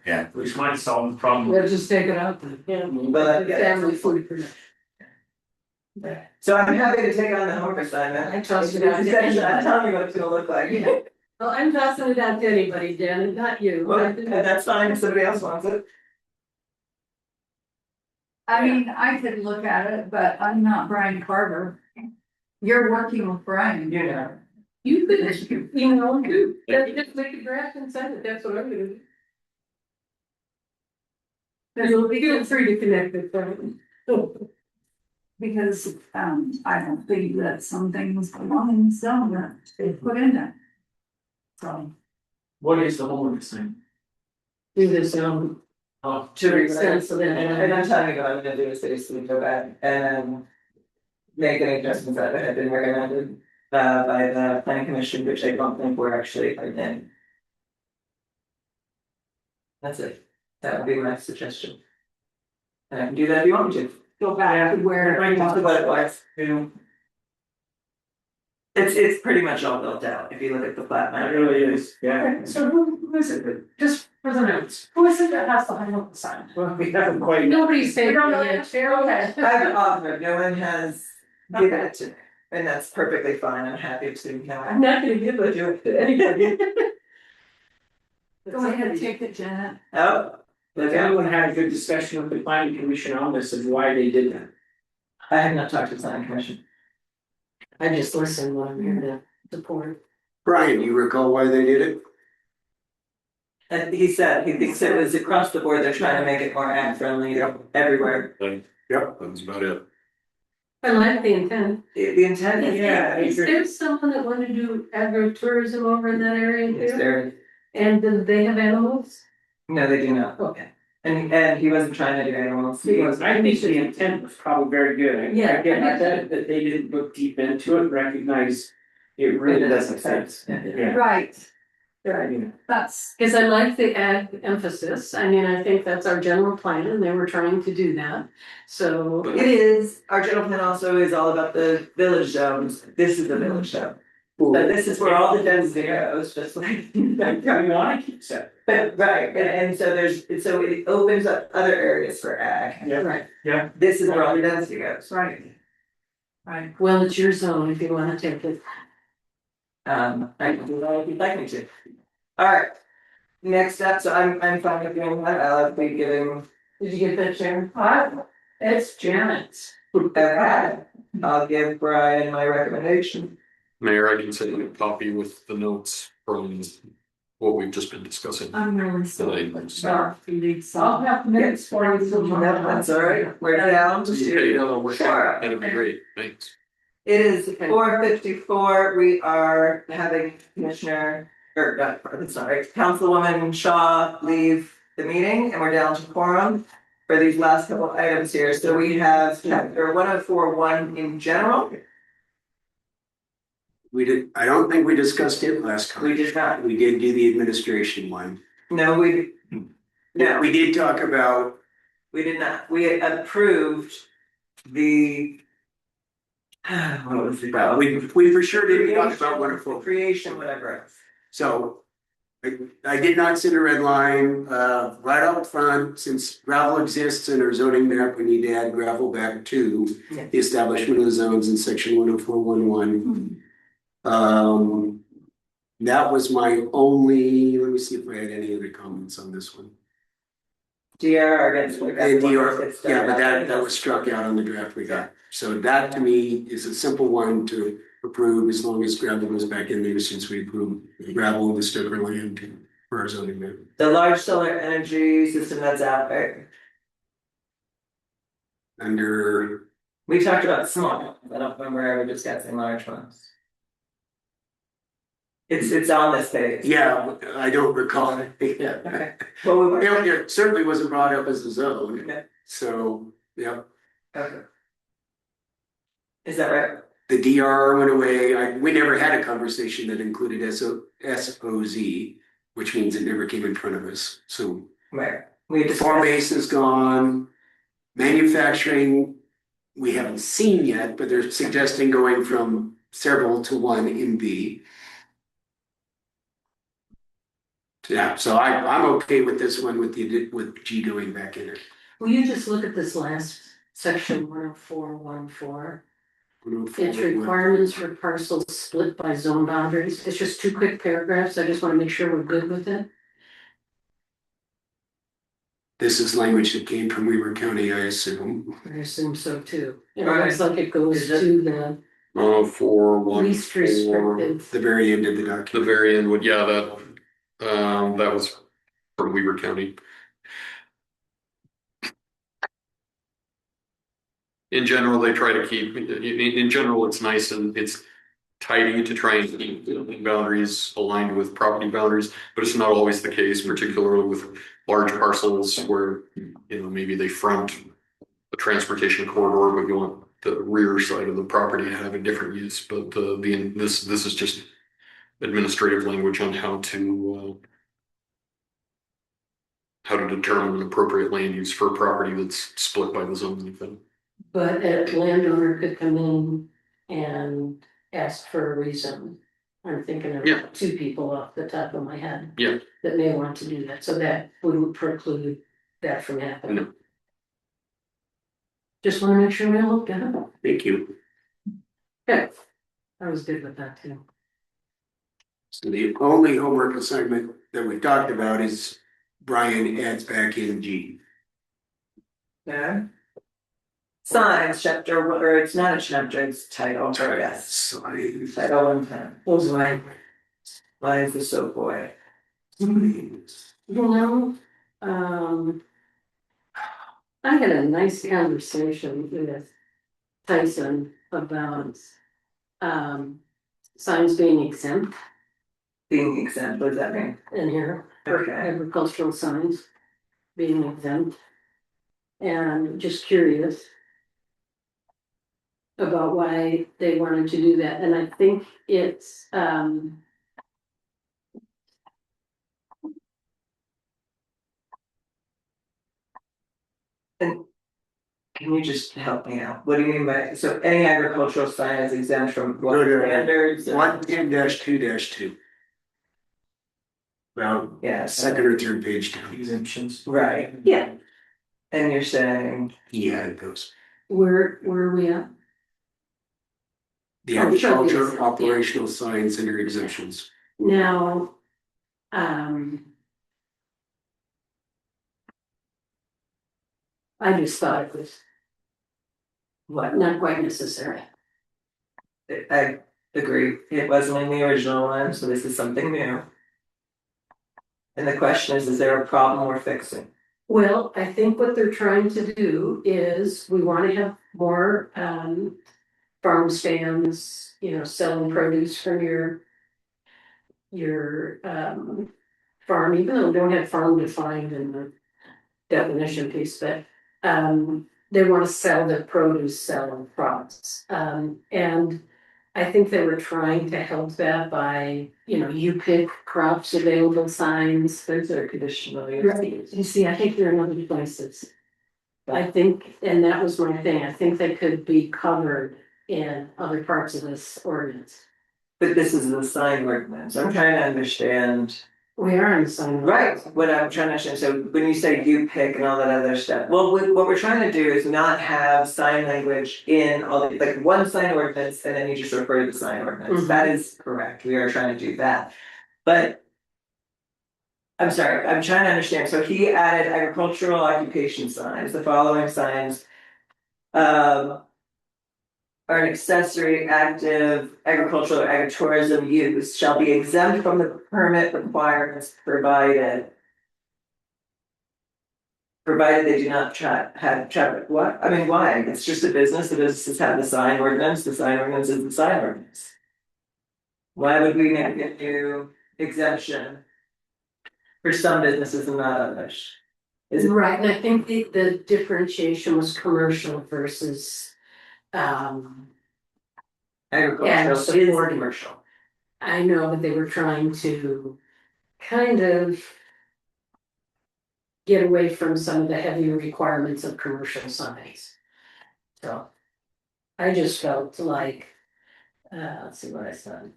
Yeah, which might solve the problem. We'll just take it out then. Yeah. But family food production. So I'm happy to take on the home assignment. I tossed it out. Tell me what it's gonna look like. Yeah. Well, I'm tossing it out to anybody, Jen, not you. Well, that's fine if somebody else wants it. I mean, I could look at it, but I'm not Brian Carver. You're working with Brian. Yeah. You could, just make a draft and send it, that's what I'm gonna do. You'll be feel free to connect with them. Because, I don't think that some things belong in the zone that they put in there. So. What is the homework assignment? Do this, Oh, To extent so that- and I'm telling you what I'm gonna do is basically go back and make any adjustments that had been recommended by the planning commission, which I don't think were actually put in. That's it. That would be my suggestion. And I can do that if you want me to. Go back to where. Talk about it twice. It's pretty much all built out, if you look at the plat it map. really is, yeah. Okay, so who is it, just for the notes, who is it that has the high hook sign? Well, we haven't quite. Nobody's saying We don't know yet. yet, okay. I've offered, no one has given it to me, and that's perfectly fine, I'm happy to, I'm not gonna give it to anybody. Go ahead, take it, Janet. Oh, Has anyone had a good discussion with the planning commission on this and why they did that? I have not talked to the planning commission. I just listen when I'm here to support. Brian, you recall why they did it? And he said, he thinks it was across the board, they're trying to make it more ag friendly everywhere. Yep, that's about it. I like the intent. The intent is, yeah, Is there someone that wanted to do agritourism over in that area is too? there, And do they have animals? no, they do not. Okay. And he wasn't trying to do animals, he was, I think the intent was probably very good. Yeah, Again, I I did bet that they didn't look deep into it, recognize it it really doesn't doesn't make sense. sense. Yeah. Right, Right. that's, Because I like the ag emphasis. I mean, I think that's our general plan and they were trying to do that. So. It is, our general plan also is all about the village zones, this is the village zone. But this is where all the density goes, just like. You wanna keep separate. But, right, and so so it opens up other areas for ag. Yeah. Right. Yeah. This is where all the density goes. right. Right. Well, it's your zone if you want to take it. I can do that if you'd like me to. Alright. Next up, so I'm fine with doing that, I'll be giving. Did you get that, Sharon? It's Janet's. Okay, I'll give Brian my recommendation. Mayor, I can send you a copy with the notes from what we've just been discussing I'm really tonight. sorry. I'll have minutes for you. No, that's alright, we're down to. Yeah, no, we're Sure. that'd be great, thanks. It is 4:54. We are having Commissioner, Councilwoman Shaw leave the meeting and we're down to quorum for these last couple items here. So we have chapter 104.1 in general. I don't think we discussed it last time. We did not. We did do the administration one. No, we did talk about, we did not. We approved the. What was it about? we for sure didn't talk about wonderful. Creation, whatever. So I did not send a red line, right up front, since gravel exists in our zoning map, we need to add gravel back to Yeah. the establishment of the zones in section 104.11. That was my only, let me see if I had any other comments on this one. DR against. Yeah, but that was struck out on the draft we got. So that to me is a simple one to approve as long as gravel goes back in there, since we approved gravel in the Stoker land for our zoning map. The large solar energy system that's out there. Under, We talked about small, I don't remember ever discussing large ones. It's on this page. yeah, I don't recall it. Yeah. Okay. Well, we were. It certainly wasn't brought up as a zone, Okay. so, yeah. Okay. Is that right? The DR went away, we never had a conversation that included SOZ, which means it never came in front of us, so. Right. We The farm base is gone, manufacturing, we haven't seen yet, but they're suggesting going from several to one in B. Yeah, so I'm okay with this one with G going back in it. Will you just look at this last section 104.14? It's requirements for parcels split by zone boundaries. It's just 2 quick paragraphs. I just want to make sure we're good with it. This is language that came from Weaver County, I assume. I assume so too. It Right. looks like it goes to the For one, least for restrictive. The very end of the document. the very end would, that was from Weaver County. In general, they try to keep, in general, it's nice and it's tidy to try and keep building boundaries aligned with property boundaries, but it's not always the case, particularly with large parcels where, maybe they front a transportation corridor, but you want the rear side of the property to have a different use. But this is just administrative language on how to determine an appropriate land use for a property that's split by the zoning thing. But a landowner could come in and ask for a reason. I'm thinking of Yeah. 2 people off the top of my head. Yeah. That may want to do that, so that wouldn't preclude that from happening. No. Just wanna make sure we looked at it. Thank you. Okay, I was good with that too. So the only homework assignment that we talked about is Brian adds back in G. Yeah. Signs, chapter, or it's not a chapter, it's title, I guess. Signs. Title 110. Was like, Why is the soap boy? I had a nice conversation with Tyson about signs being exempt Being exempt, what does that mean? in here, for Okay. agricultural signs being exempt. And just curious about why they wanted to do that, and I think it's And can you just help me out? What do you mean by, so any agricultural sign is exempt from what standards? 110-2-2. Well, Yeah. second or third page down. Exemptions. Right, yeah, and you're saying, Yeah, it goes. where are we at? The Oh, sure, agriculture yes. operational signs under exemptions. Now, I just thought it was not quite necessary. I agree, it wasn't in the original one, so this is something new. And the question is there a problem we're fixing? Well, I think what they're trying to do is we wanna have more farm stands, selling produce from your farm, even though we don't have farm defined in the definition piece, but they wanna sell their produce, sell products. And I think they were trying to help that by, you pick crops available signs. Those are conditional Right. use. You see, I think they're in other places. I think, and that was my thing, I think they could be covered in other parts of this ordinance. But this is the sign ordinance, I'm trying to understand. We are in some. Right, what I'm trying to understand, so when you say you pick and all that other stuff, well, what we're trying to do is not have sign language in all the, like one sign ordinance and then you just refer to the sign ordinance, that is correct, we are trying to do that. But I'm sorry, I'm trying to understand, so he added agricultural occupation signs, the following signs. Are an accessory active agricultural or agritourism use shall be exempt from the permit requirements provided. Provided they do not have traffic, what, I mean, why, it's just a business, the businesses have the sign ordinance is the sign ordinance. Why would we make a new exemption? For some businesses and not others? Is it Right, and I think the differentiation was commercial versus agricultural, so it is commercial? I know, but they were trying to kind of get away from some of the heavier requirements of commercial signs. So I just felt like, let's see what I said.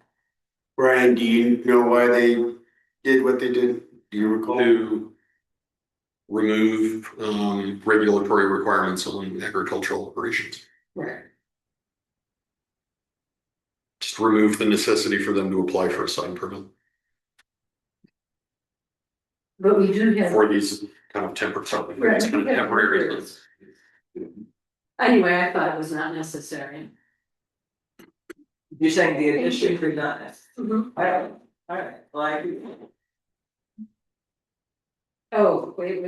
Brian, do you know why they did what they did? Do you recall? To remove regulatory requirements on agricultural operations. Right. Just remove the necessity for them to apply for a sign permit But we do have. for these kind of temporary, Right. these kind of temporary things. Anyway, I thought it was not necessary. You're saying the addition could not necessarily. Mhm. Alright, well, I agree. Oh, wait.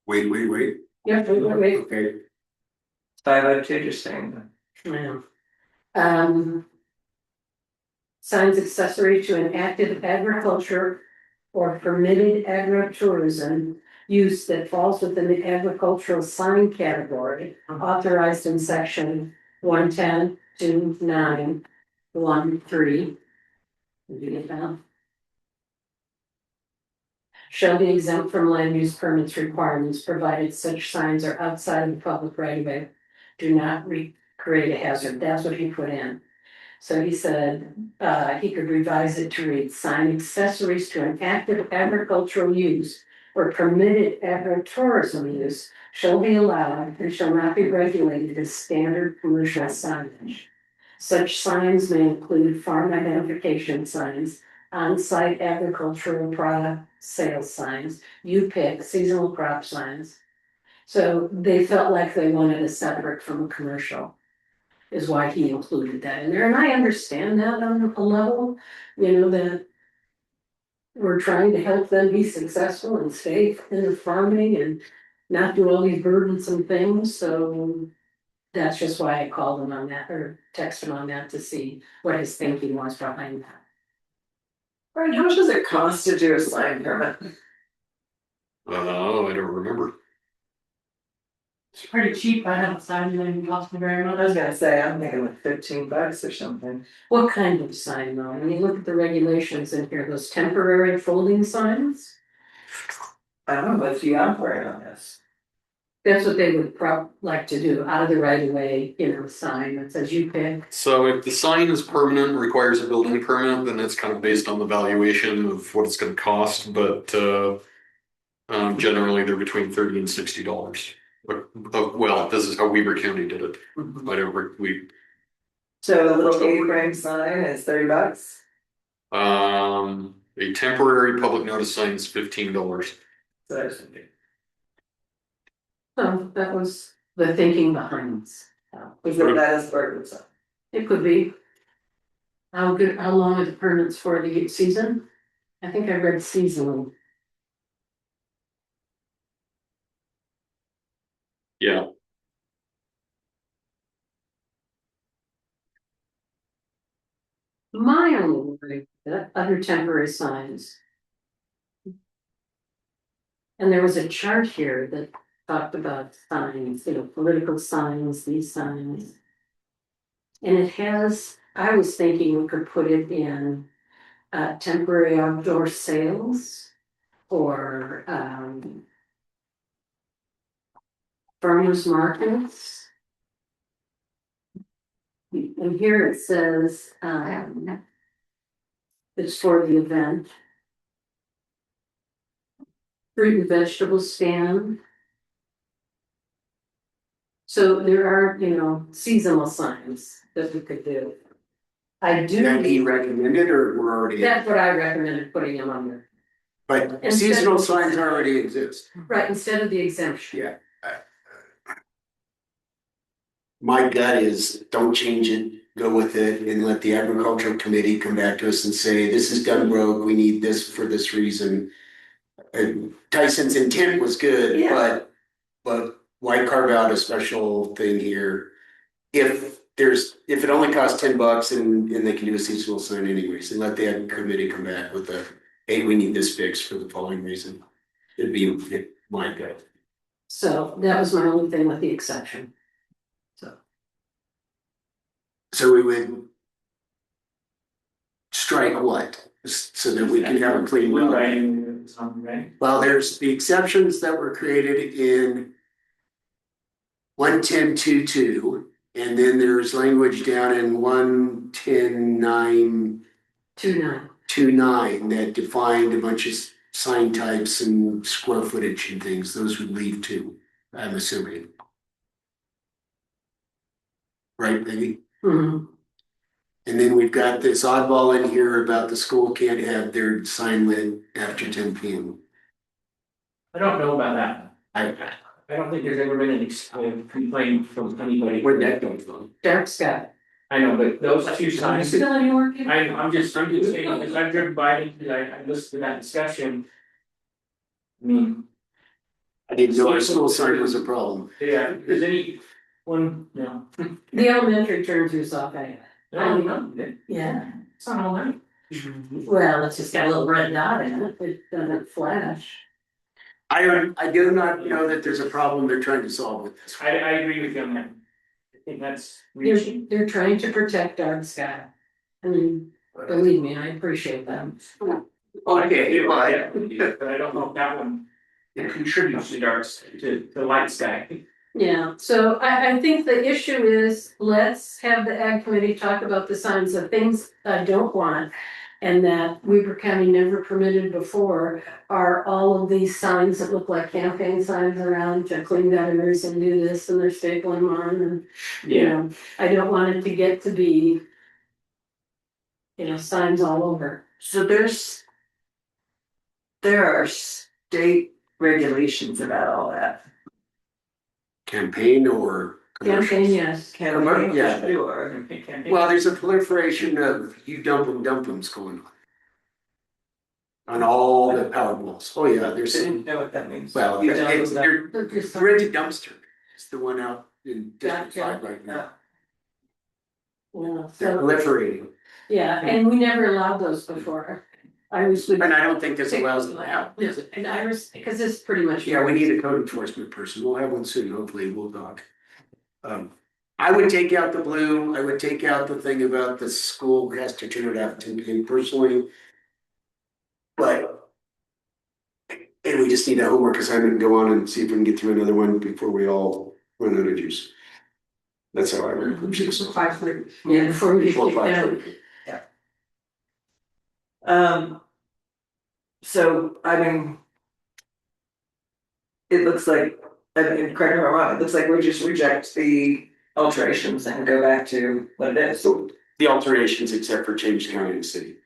Wait. Yeah, wait. Okay. 502, just saying. Yeah. Signs accessory to an active agriculture or permitted agritourism use that falls within the agricultural sign category authorized in section 110-2913. Did you get that? Shall be exempt from land use permits requirements provided such signs are outside of the public right of way. Do not create a hazard. That's what he put in. So he said, he could revise it to read sign accessories to an active agricultural use or permitted agritourism use shall be allowed and shall not be regulated as standard commercial signage. Such signs may include farm identification signs, on-site agricultural product sales signs, U-Pick, seasonal crop signs. So they felt like they wanted a separate from a commercial, is why he included that in there. And I understand that on a level, that we're trying to help them be successful and stay in the farming and not do all these burdensome things. So that's just why I called him on that or texted him on that to see what his thinking was behind that. Brian, how much does it cost to do a sign permit? Oh, I don't remember. It's pretty cheap, I haven't signed it, it cost me very much. I was gonna say, I'm thinking like $15 or something. What kind of sign though? When you look at the regulations in here, those temporary folding signs, I don't know, what's the operate on this? that's what they would like to do, out of the right of way, sign that says you pick. So if the sign is permanent, and requires a building permit, then it's kind of based on the valuation of what it's gonna cost, but generally they're between $30 and $60. Well, this is how Weber County did it. Whatever So a little A-frame sign is $30? a temporary public notice sign is $15. So So that was the thinking behind this. is that is burdensome? It could be. How long are the permits for the season? I think I read seasonal. Yeah. My only worry, other temporary signs. And there was a chart here that talked about signs, political signs, these signs. And it has, I was thinking we could put it in temporary outdoor sales or farmers markets. And here it says it's for the event. Fruit and vegetable stand. So there are, seasonal signs that we could do. I do. That he recommended or we're already? That's what I recommended putting them under. But Instead seasonal of- signs already exist. Right, instead of the exemption. Yeah. My gut is don't change it, go with it and let the agricultural committee come back to us and say, this is done broke, we need this for this reason. And Tyson's intent was good, Yeah. but why carve out a special thing here? If it only costs $10 and they can do a seasonal sign anyways, and let the ag committee come back with hey, we need this fixed for the following reason. It'd be my gut. So that was my only thing with the exception. So we would strike what? So that we can have a clean run. Right. Well, there's the exceptions that were created in 110.2.2, and then there's language down in 110.9.29 that defined a bunch of sign types and square footage and things. Those would leave too, I'm assuming. Right, Peggy? Mm-hmm. And then we've got this oddball in here about the school can't have their sign lit after 10 p.m. I don't know about that. I don't think there's ever been any complaint from anybody. Where'd that come from? Dark sky. I know, but those two signs. Still any work? I'm just saying, because I've driven by, because I listened to that discussion. I mean, I didn't know our school sign was a problem. Yeah, if there's any one, no. The elementary turns yours off anyway. No. Yeah, It's not all that. well, it's just got a little red dot in it, it doesn't flash. I do not know that there's a problem they're trying to solve with this. I agree with you on that. I think that's. They're trying to protect our sky. I mean, believe me, I appreciate them. Okay, But I don't know if that one, it contributes to darks, to light sky. Yeah, so I think the issue is, let's have the ag committee talk about the signs of things I don't want. And that Weaver County never permitted before are all of these signs that look like campaign signs around to clean gutters and do this and they're stapling them on and. You know, I don't want it to get to be. You know, signs all over. So there are state regulations about all that. Campaign or commercial? Campaign, yes. Campaign, Yeah. sure. Well, there's a proliferation of you dump them's going on. On all the power walls. Oh, yeah, I there's. didn't know what that means. Well, You don't it's, know they're rented dumpster. It's the one out in District Gotcha. 5 right now. Yeah, They're so, proliferating. yeah, and we never allowed those before. I was. And I don't think this allows them out. And Iris, because it's pretty much. Yeah, we need a code enforcement person. We'll have one soon, hopefully, we'll talk. I would take out the blue, I would take out the thing about the school has to turn it out to me personally. But. And we just need a homework assignment and go on and see if we can get through another one before we all run out of juice. That's how I would approach this. Yeah, before we Before get down. 5:30. So, I mean. It looks like, I mean, correct me if I'm wrong, it looks like we just reject the alterations and go back to what it is. So the alterations except for change county and city.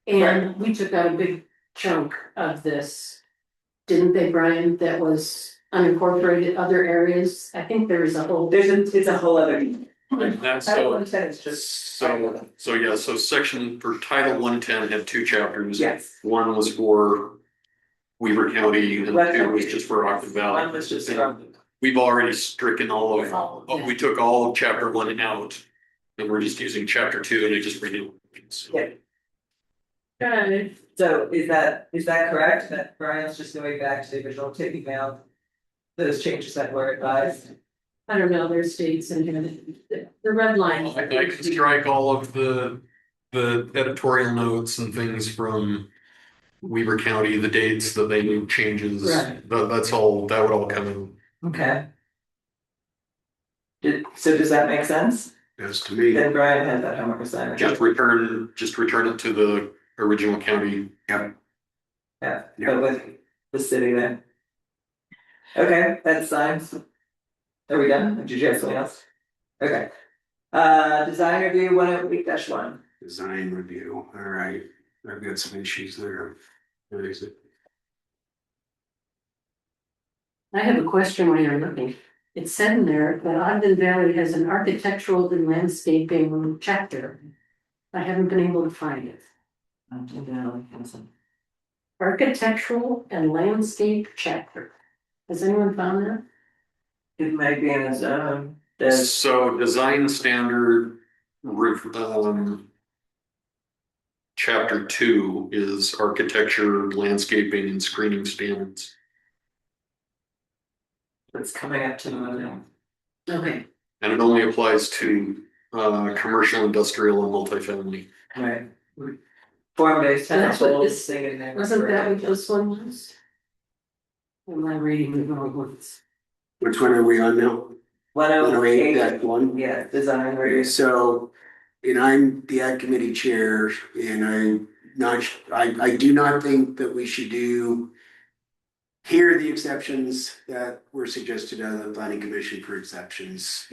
And we took out a big chunk of this. Didn't they, Brian, that was unincorporated other areas? I think there is a whole. It's a whole other. That's Title so, 110 is just. so section for Title 110 had two chapters. Yes. One was for Weaver County and two was just for Ogden Valley. One was just. We've already stricken all of, we took all of chapter 1 out. And we're just using chapter 2 and it just renewed. Yeah. So is that correct, that Brian's just going back to the original, taking out those changes that were advised? I don't know, there's states in here, the red line. I can strike all of the editorial notes and things from Weaver County, the dates that they made changes. Right. That's all, that would all come in. Okay. So does that make sense? Yes, to me. Then Brian had that homework assignment. Just return it to the original county. Yeah, but with the city then. Okay, that's signs. Are we done? Or did you have something else? Okay. Design review 108-1. Design review, all right, I've got some issues there. What is it? I have a question while you're looking. It said in there that Ogden Valley has an architectural and landscaping chapter. I haven't been able to find it. Ogden Valley has a. Architectural and landscape chapter. Has anyone found that? It might be in his So design standard, chapter 2 is architecture, landscaping and screening standards. It's coming up to now. Okay. And it only applies to commercial, industrial and multifamily. Right. Form-based That's what tennis this, thing in there. wasn't that what this one was? Am I reading the wrong ones? Which one are we on now? 108-1. Yeah, design review. So, and I'm the ag committee chair, and I do not think that we should hear the exceptions that were suggested out of the planning commission for exceptions.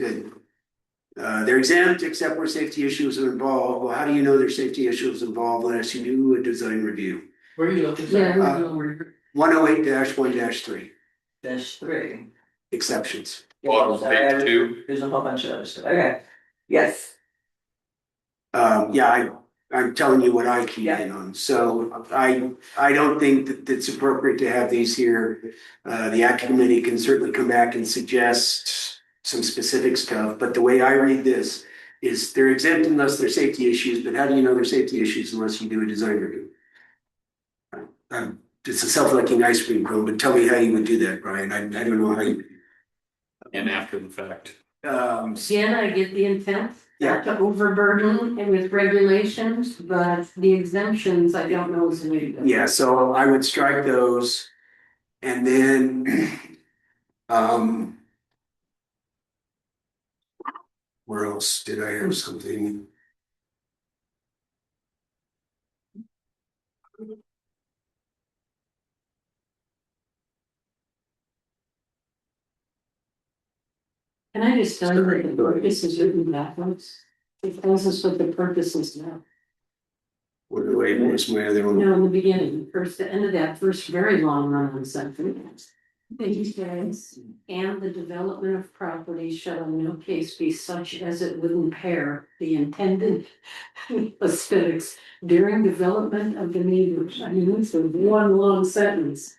They're exempt except where safety issues are involved. Well, how do you know there's safety issues involved unless you do a design review? Where are you looking? Yeah. 108-1-3. -3. Exceptions. Bottom page 2. There's a whole bunch of other stuff. Okay. Yes. Yeah, I'm telling you what I keyed in on, so I don't think that it's appropriate to have these here. The Act Committee can certainly come back and suggest some specific stuff, but the way I read this is they're exempt unless they're safety issues, but how do you know they're safety issues unless you do a design review? It's a self-licking ice cream cone, but tell me how you would do that, Brian, I don't know how you. And after the fact. Again, I get the intent, Yeah. not to overburden it with regulations, but the exemptions, I don't know is the way to go. Yeah, so I would strike those. And then, where else did I have something? Can I just tell you that the purpose is written backwards? It tells us what the purpose is now. What do I, what's my other one? No, in the beginning, first, the end of that first very long run on sentence. It says, and the development of property shall in no case be such as it would impair the intended aesthetics during development of the neighborhood. I mean, it's a one long sentence.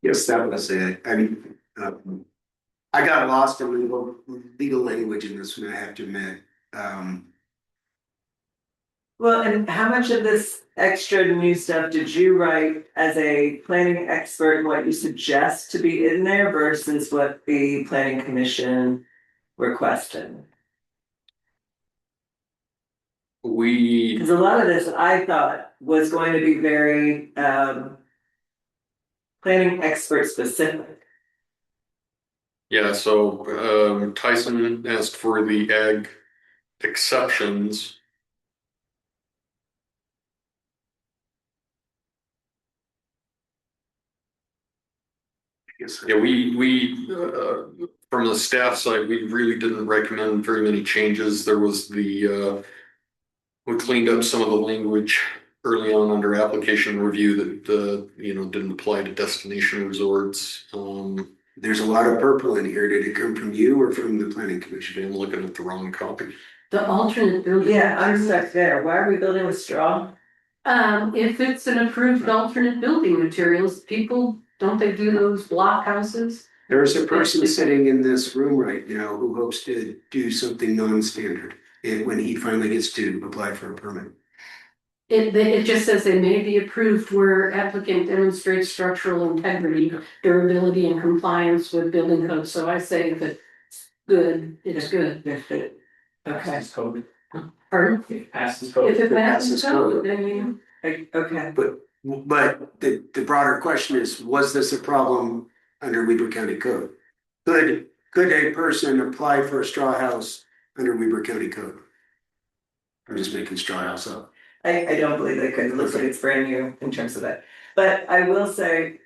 Yes, that was it. I mean, I got lost in legal language in this one, I have to admit. Well, and how much of this extra new stuff did you write as a planning expert, what you suggest to be in there versus what the planning commission requested? Because a lot of this I thought was going to be very planning expert specific. Yeah, so Tyson asked for the ag exceptions. Yeah, we from the staff side, we really didn't recommend very many changes. There was we cleaned up some of the language early on under application review that didn't apply to destination resorts. There's a lot of purple in here. Did it come from you or from the planning commission? I'm looking at the wrong copy. The alternate building. Yeah, I'm stuck there. Why are we building with straw? If it's an approved alternate building materials, people, don't they do those block houses? There's a person sitting in this room right now who hopes to do something non-standard when he finally gets to apply for a permit. It just says they may be approved where applicant demonstrates structural integrity, durability, and compliance with building code. So I say if it's good, it's good. Okay. Pardon? It passes code. If it passes code, then you. Okay. But the broader question is, was this a problem under Weber County Code? Could a person apply for a straw house under Weber County Code? I'm just making straw house up. I don't believe they could. It looks like it's brand new in terms of that. But I will say,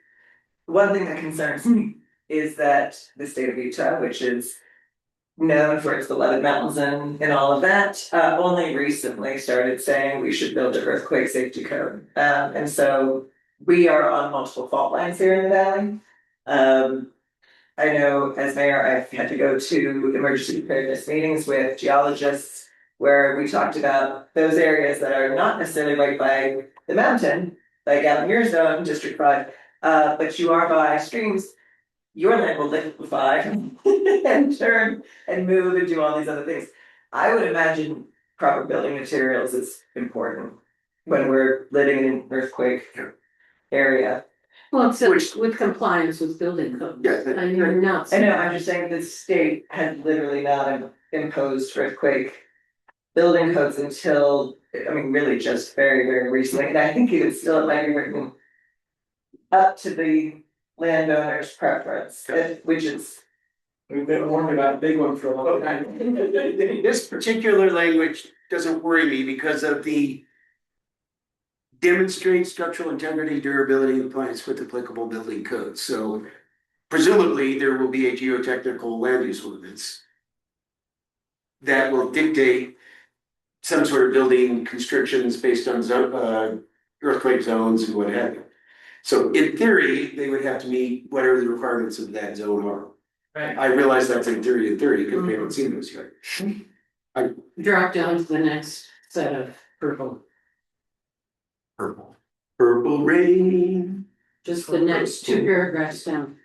one thing that concerns me is that the state of Utah, which is known for its beloved mountains and all of that, only recently started saying we should build an earthquake safety code. And so we are on multiple fault lines here in the valley. I know as mayor, I've had to go to emergency preparedness meetings with geologists where we talked about those areas that are not necessarily right by the mountain, like out in your zone, District 5, but you are by streams. Your land will liquefy and turn and move and do all these other things. I would imagine proper building materials is important when we're living in an earthquake area. Well, except with compliance with building code. Yeah, I mean, you're not. I know, I'm just saying the state had literally not imposed earthquake building codes until, I mean, really just very, very recently. And I think even still it might be written up to the landowner's preference, which is. We've been warned about a big one for a long time. This particular language doesn't worry me because of the demonstrate structural integrity, durability, and compliance with applicable building codes. So presumably there will be a geotechnical land use ordinance that will dictate some sort of building constrictions based on earthquake zones and what have you. So in theory, they would have to meet whatever the requirements of that zone are. Right. I realize that's in theory because we haven't seen those yet. Drop down to the next set of Purple. Purple rain. Just the next two paragraphs down.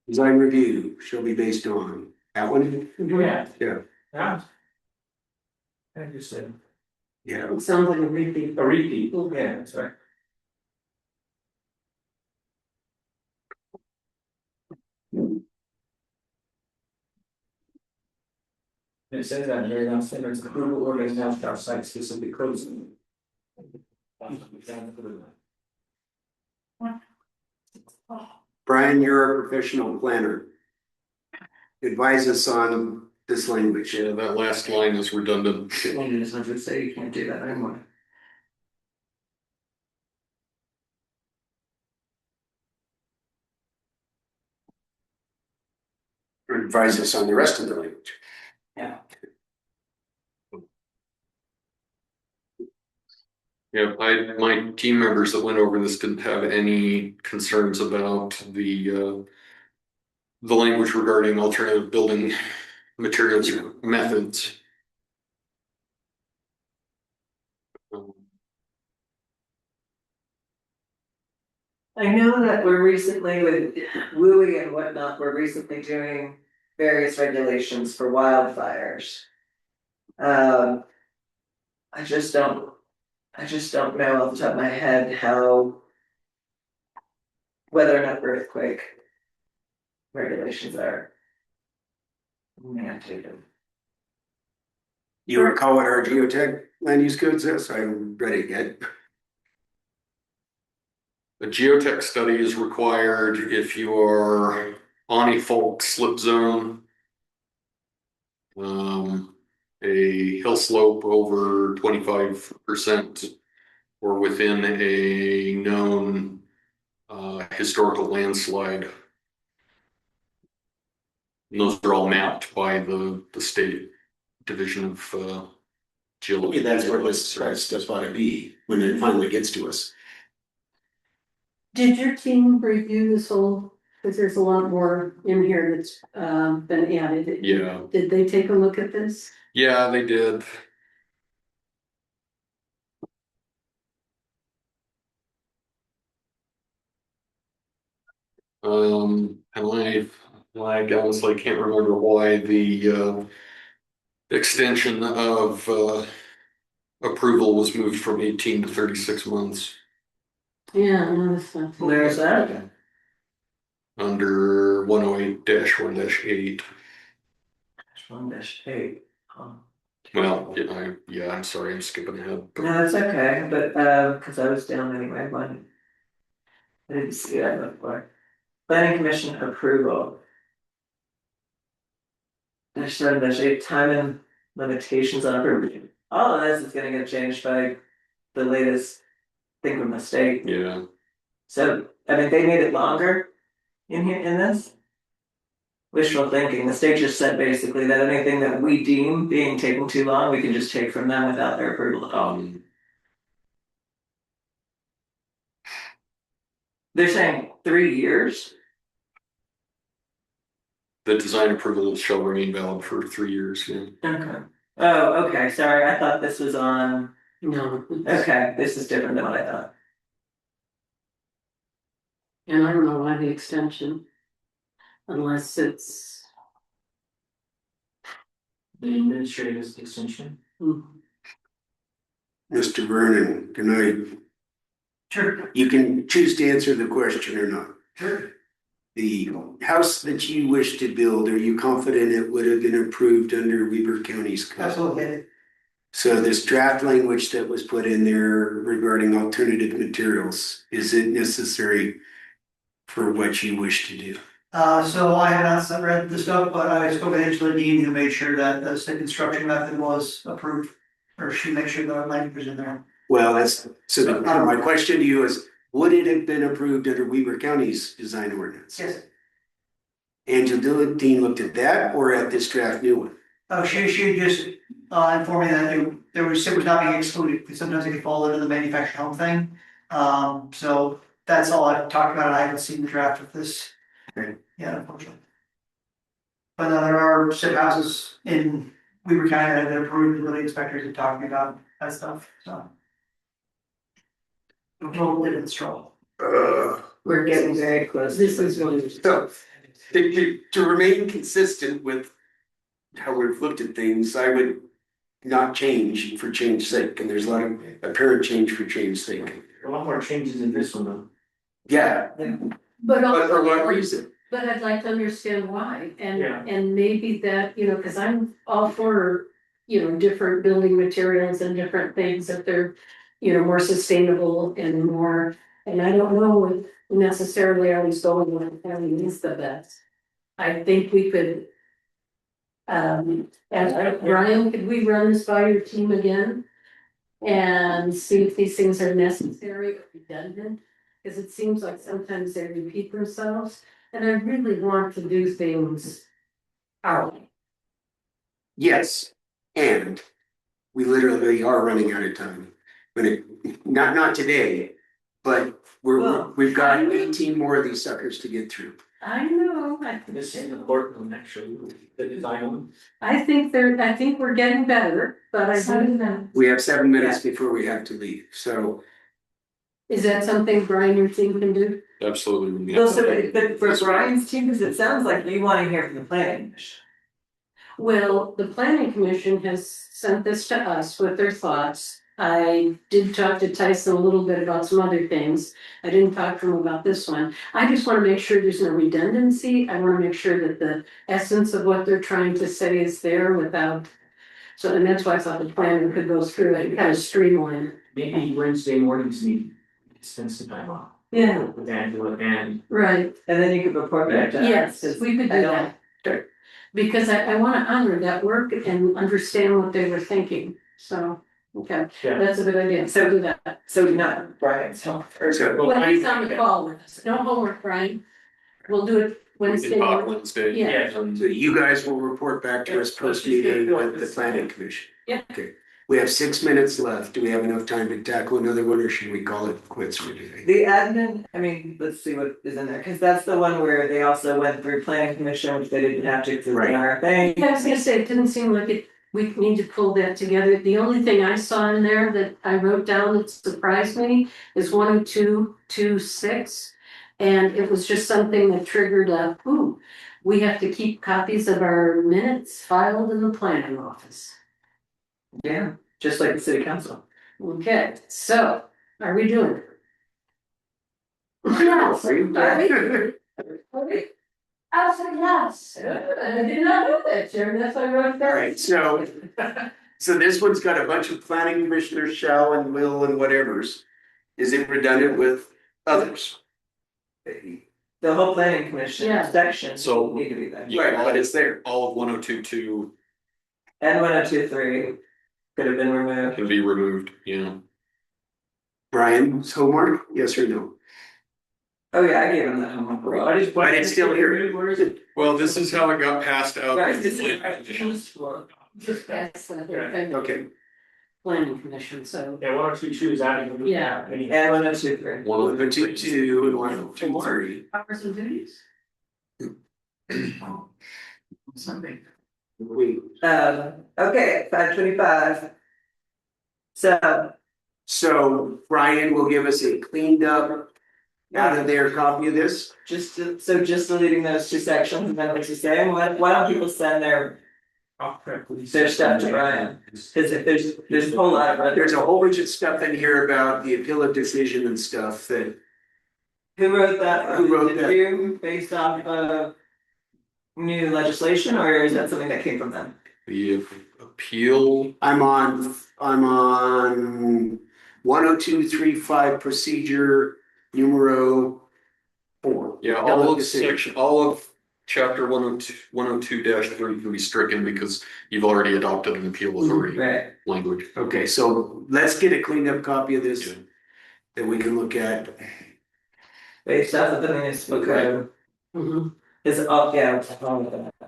Design review shall be based on that one. Yeah. Yeah. Yeah. I just said. Yeah. It sounds like a repeat. A repeat, yeah, that's right. It says that very last sentence, approval orders now shall site specific codes. Brian, you're a professional planner. Advise us on this language. Yeah, that last line is redundant. London is 100, say you can't do that anymore. Or advise us on the rest of the language. Yeah. Yeah, my team members that went over this didn't have any concerns about the language regarding alternative building materials or methods. I know that we're recently with WUI and whatnot, we're recently doing various regulations for wildfires. I just don't know off the top of my head how, whether or not earthquake regulations are mandated. You recall what our geotech land use code says? I haven't read it yet. A geotech study is required if you are on a fault slip zone, a hill slope over 25%, or within a known historical landslide. And those are all mapped by the state division of geology. That's where this does want to be when it finally gets to us. Did your team review this whole, because there's a lot more in here that's been added. Yeah. Did they take a look at this? Yeah, they did. And I honestly can't remember why the extension of approval was moved from 18 to 36 months. Yeah, I noticed that. Where's that? Under 108-1-8. 1-8. Well, yeah, I'm sorry, I'm skipping ahead. No, it's okay, but because I was down anyway, but I didn't see that before. Planning commission approval. -8 time and limitations on approval. All of this is gonna get changed by the latest thing from the state. Yeah. So, I mean, they made it longer in here, in this. Wishful thinking, the state just said basically that anything that we deem being taken too long, we can just take from them without their approval at all. They're saying 3 years? The design approval shall remain valid for 3 years, yeah. Okay. Oh, okay, sorry, I thought this was on, No. okay, this is different than what I thought. And I don't know why the extension. Unless it's. The administrative extension. Mr. Vernon, can I? Sure. You can choose to answer the question or not. Sure. The house that you wish to build, are you confident it would have been approved under Weber County's code? Absolutely. So this draft language that was put in there regarding alternative materials, is it necessary for what you wish to do? So I have not read the stuff, but I spoke to Angela Dean, who made sure that the state construction method was approved. Or she made sure the language was in there. Well, my question to you is, would it have been approved under Weber County's design ordinance? Yes. Angela Dean looked at that or at this draft new one? Oh, she just informed me that it was not being excluded, because sometimes it could fall under the manufactured home thing. So that's all I've talked about, I haven't seen the draft of this. Okay. Yeah, unfortunately. But there are SIP houses in Weber County that have been approved, the building inspectors are talking about that stuff, so. Hold it in straw. We're getting very close. This is really. So, to remain consistent with how we've looked at things, I would not change for change's sake, and there's a lot of apparent change for change's sake. A lot more changes in this one though. Yeah, But but for what also, reason? but I'd like to understand why, Yeah. and maybe that, cause I'm all for, different building materials and different things that they're, more sustainable and more, and I don't know if necessarily always going with having is the best. I think we could. And Brian, could we run this by your team again? And see if these things are necessary or redundant, because it seems like sometimes they repeat themselves, and I really want to do things our way. Yes, and we literally are running out of time. But not today, but we've got 18 more of these suckers to get through. I know, This is the important one, actually, the design one. I think we're getting better, but I do. We have 7 minutes before we have to leave, so. Is that something Brian, your team can do? Absolutely. Well, so, but for Brian's team, because it sounds like you wanna hear from the planning commission. Well, the planning commission has sent this to us with their thoughts. I did talk to Tyson a little bit about some other things. I didn't talk to him about this one. I just wanna make sure there's no redundancy. I wanna make sure that the essence of what they're trying to say is there without. So, and that's why I thought the planning could go through it and kind of streamline. Maybe Wednesday mornings need to spend some time off. Yeah. With Angela and. Right. And then you could report back to us. Yes, 'cause we could I do don't- that. Because I wanna honor that work and understand what they were thinking, so, okay, Yeah. that's a good idea, so do that. So not Brian's help. Well, he's on the call with us, no homework, Brian. We'll do it Wednesday. Wednesday. Yeah. So you guys will report back to us post meeting with the planning commission. Yeah. Okay, we have 6 minutes left. Do we have enough time to tackle another one, or should we call it quits for today? The admin, I mean, let's see what is in there, cause that's the one where they also went through planning commission, which they didn't have to, cause it's an RFA. Yeah, I was gonna say, it didn't seem like it, we need to pull that together. The only thing I saw in there that I wrote down that surprised me is 10226. And it was just something that triggered we have to keep copies of our minutes filed in the planning office. Yeah, just like the city council. Okay, so are we doing it? Yes. Are we? I said yes. I did not know that, Chairman, that's why I wrote that. All right, so this one's got a bunch of planning commissioners shall and will and whatevers. Is it redundant with others? The whole planning commission Yeah. section. So- Need to be there. Right, but it's there. All of 102.2 And 102.3 could have been removed. can be removed, yeah. Brian's homework, yes or no? Oh yeah, I gave him that homework. But it's still here. Where is it? Well, this is how it got passed out. Right, this is- Just that's the thing. Okay. Planning commission, so. Yeah, 102.2 is adding. Yeah. And 102.3. 102.2 and 102.3. Powers and duties. Sunday. Okay, 525. So Brian will give us a cleaned up out of there copy of this. Just deleting those two sections and then it's the same, why don't people send their stuff to Brian? Cause if there's a whole lot of. There's a whole bunch of stuff in here about the appeal of decision and stuff that. Who wrote that? Who wrote that? Did you, based off of new legislation, or is that something that came from them? The appeal, I'm on 102.3.5 procedure numero 4. yeah, all of chapter 102-3 can be stricken because you've already adopted an appeal authority Right. language. Okay, so let's get a cleaned up copy of this that we can look at. Based off of the municipal code. Is all of that.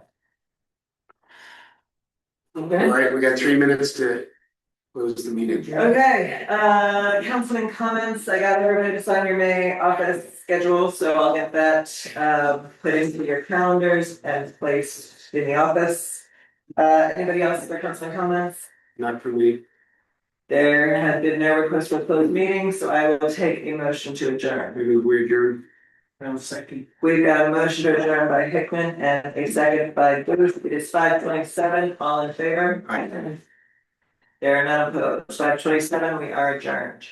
All right, we got 3 minutes to close the meeting. Okay, councilman comments, I got everybody to sign your May office schedule, so I'll get that put into your calendars and placed in the office. Anybody else for councilman comments? Not for me. There has been no request for closed meeting, so I will take a motion to adjourn. We adjourn. Round second. We've got a motion to adjourn by Hickman and a second by Booth. It is 5:27. All in favor? There are none opposed. 5:27, we are adjourned.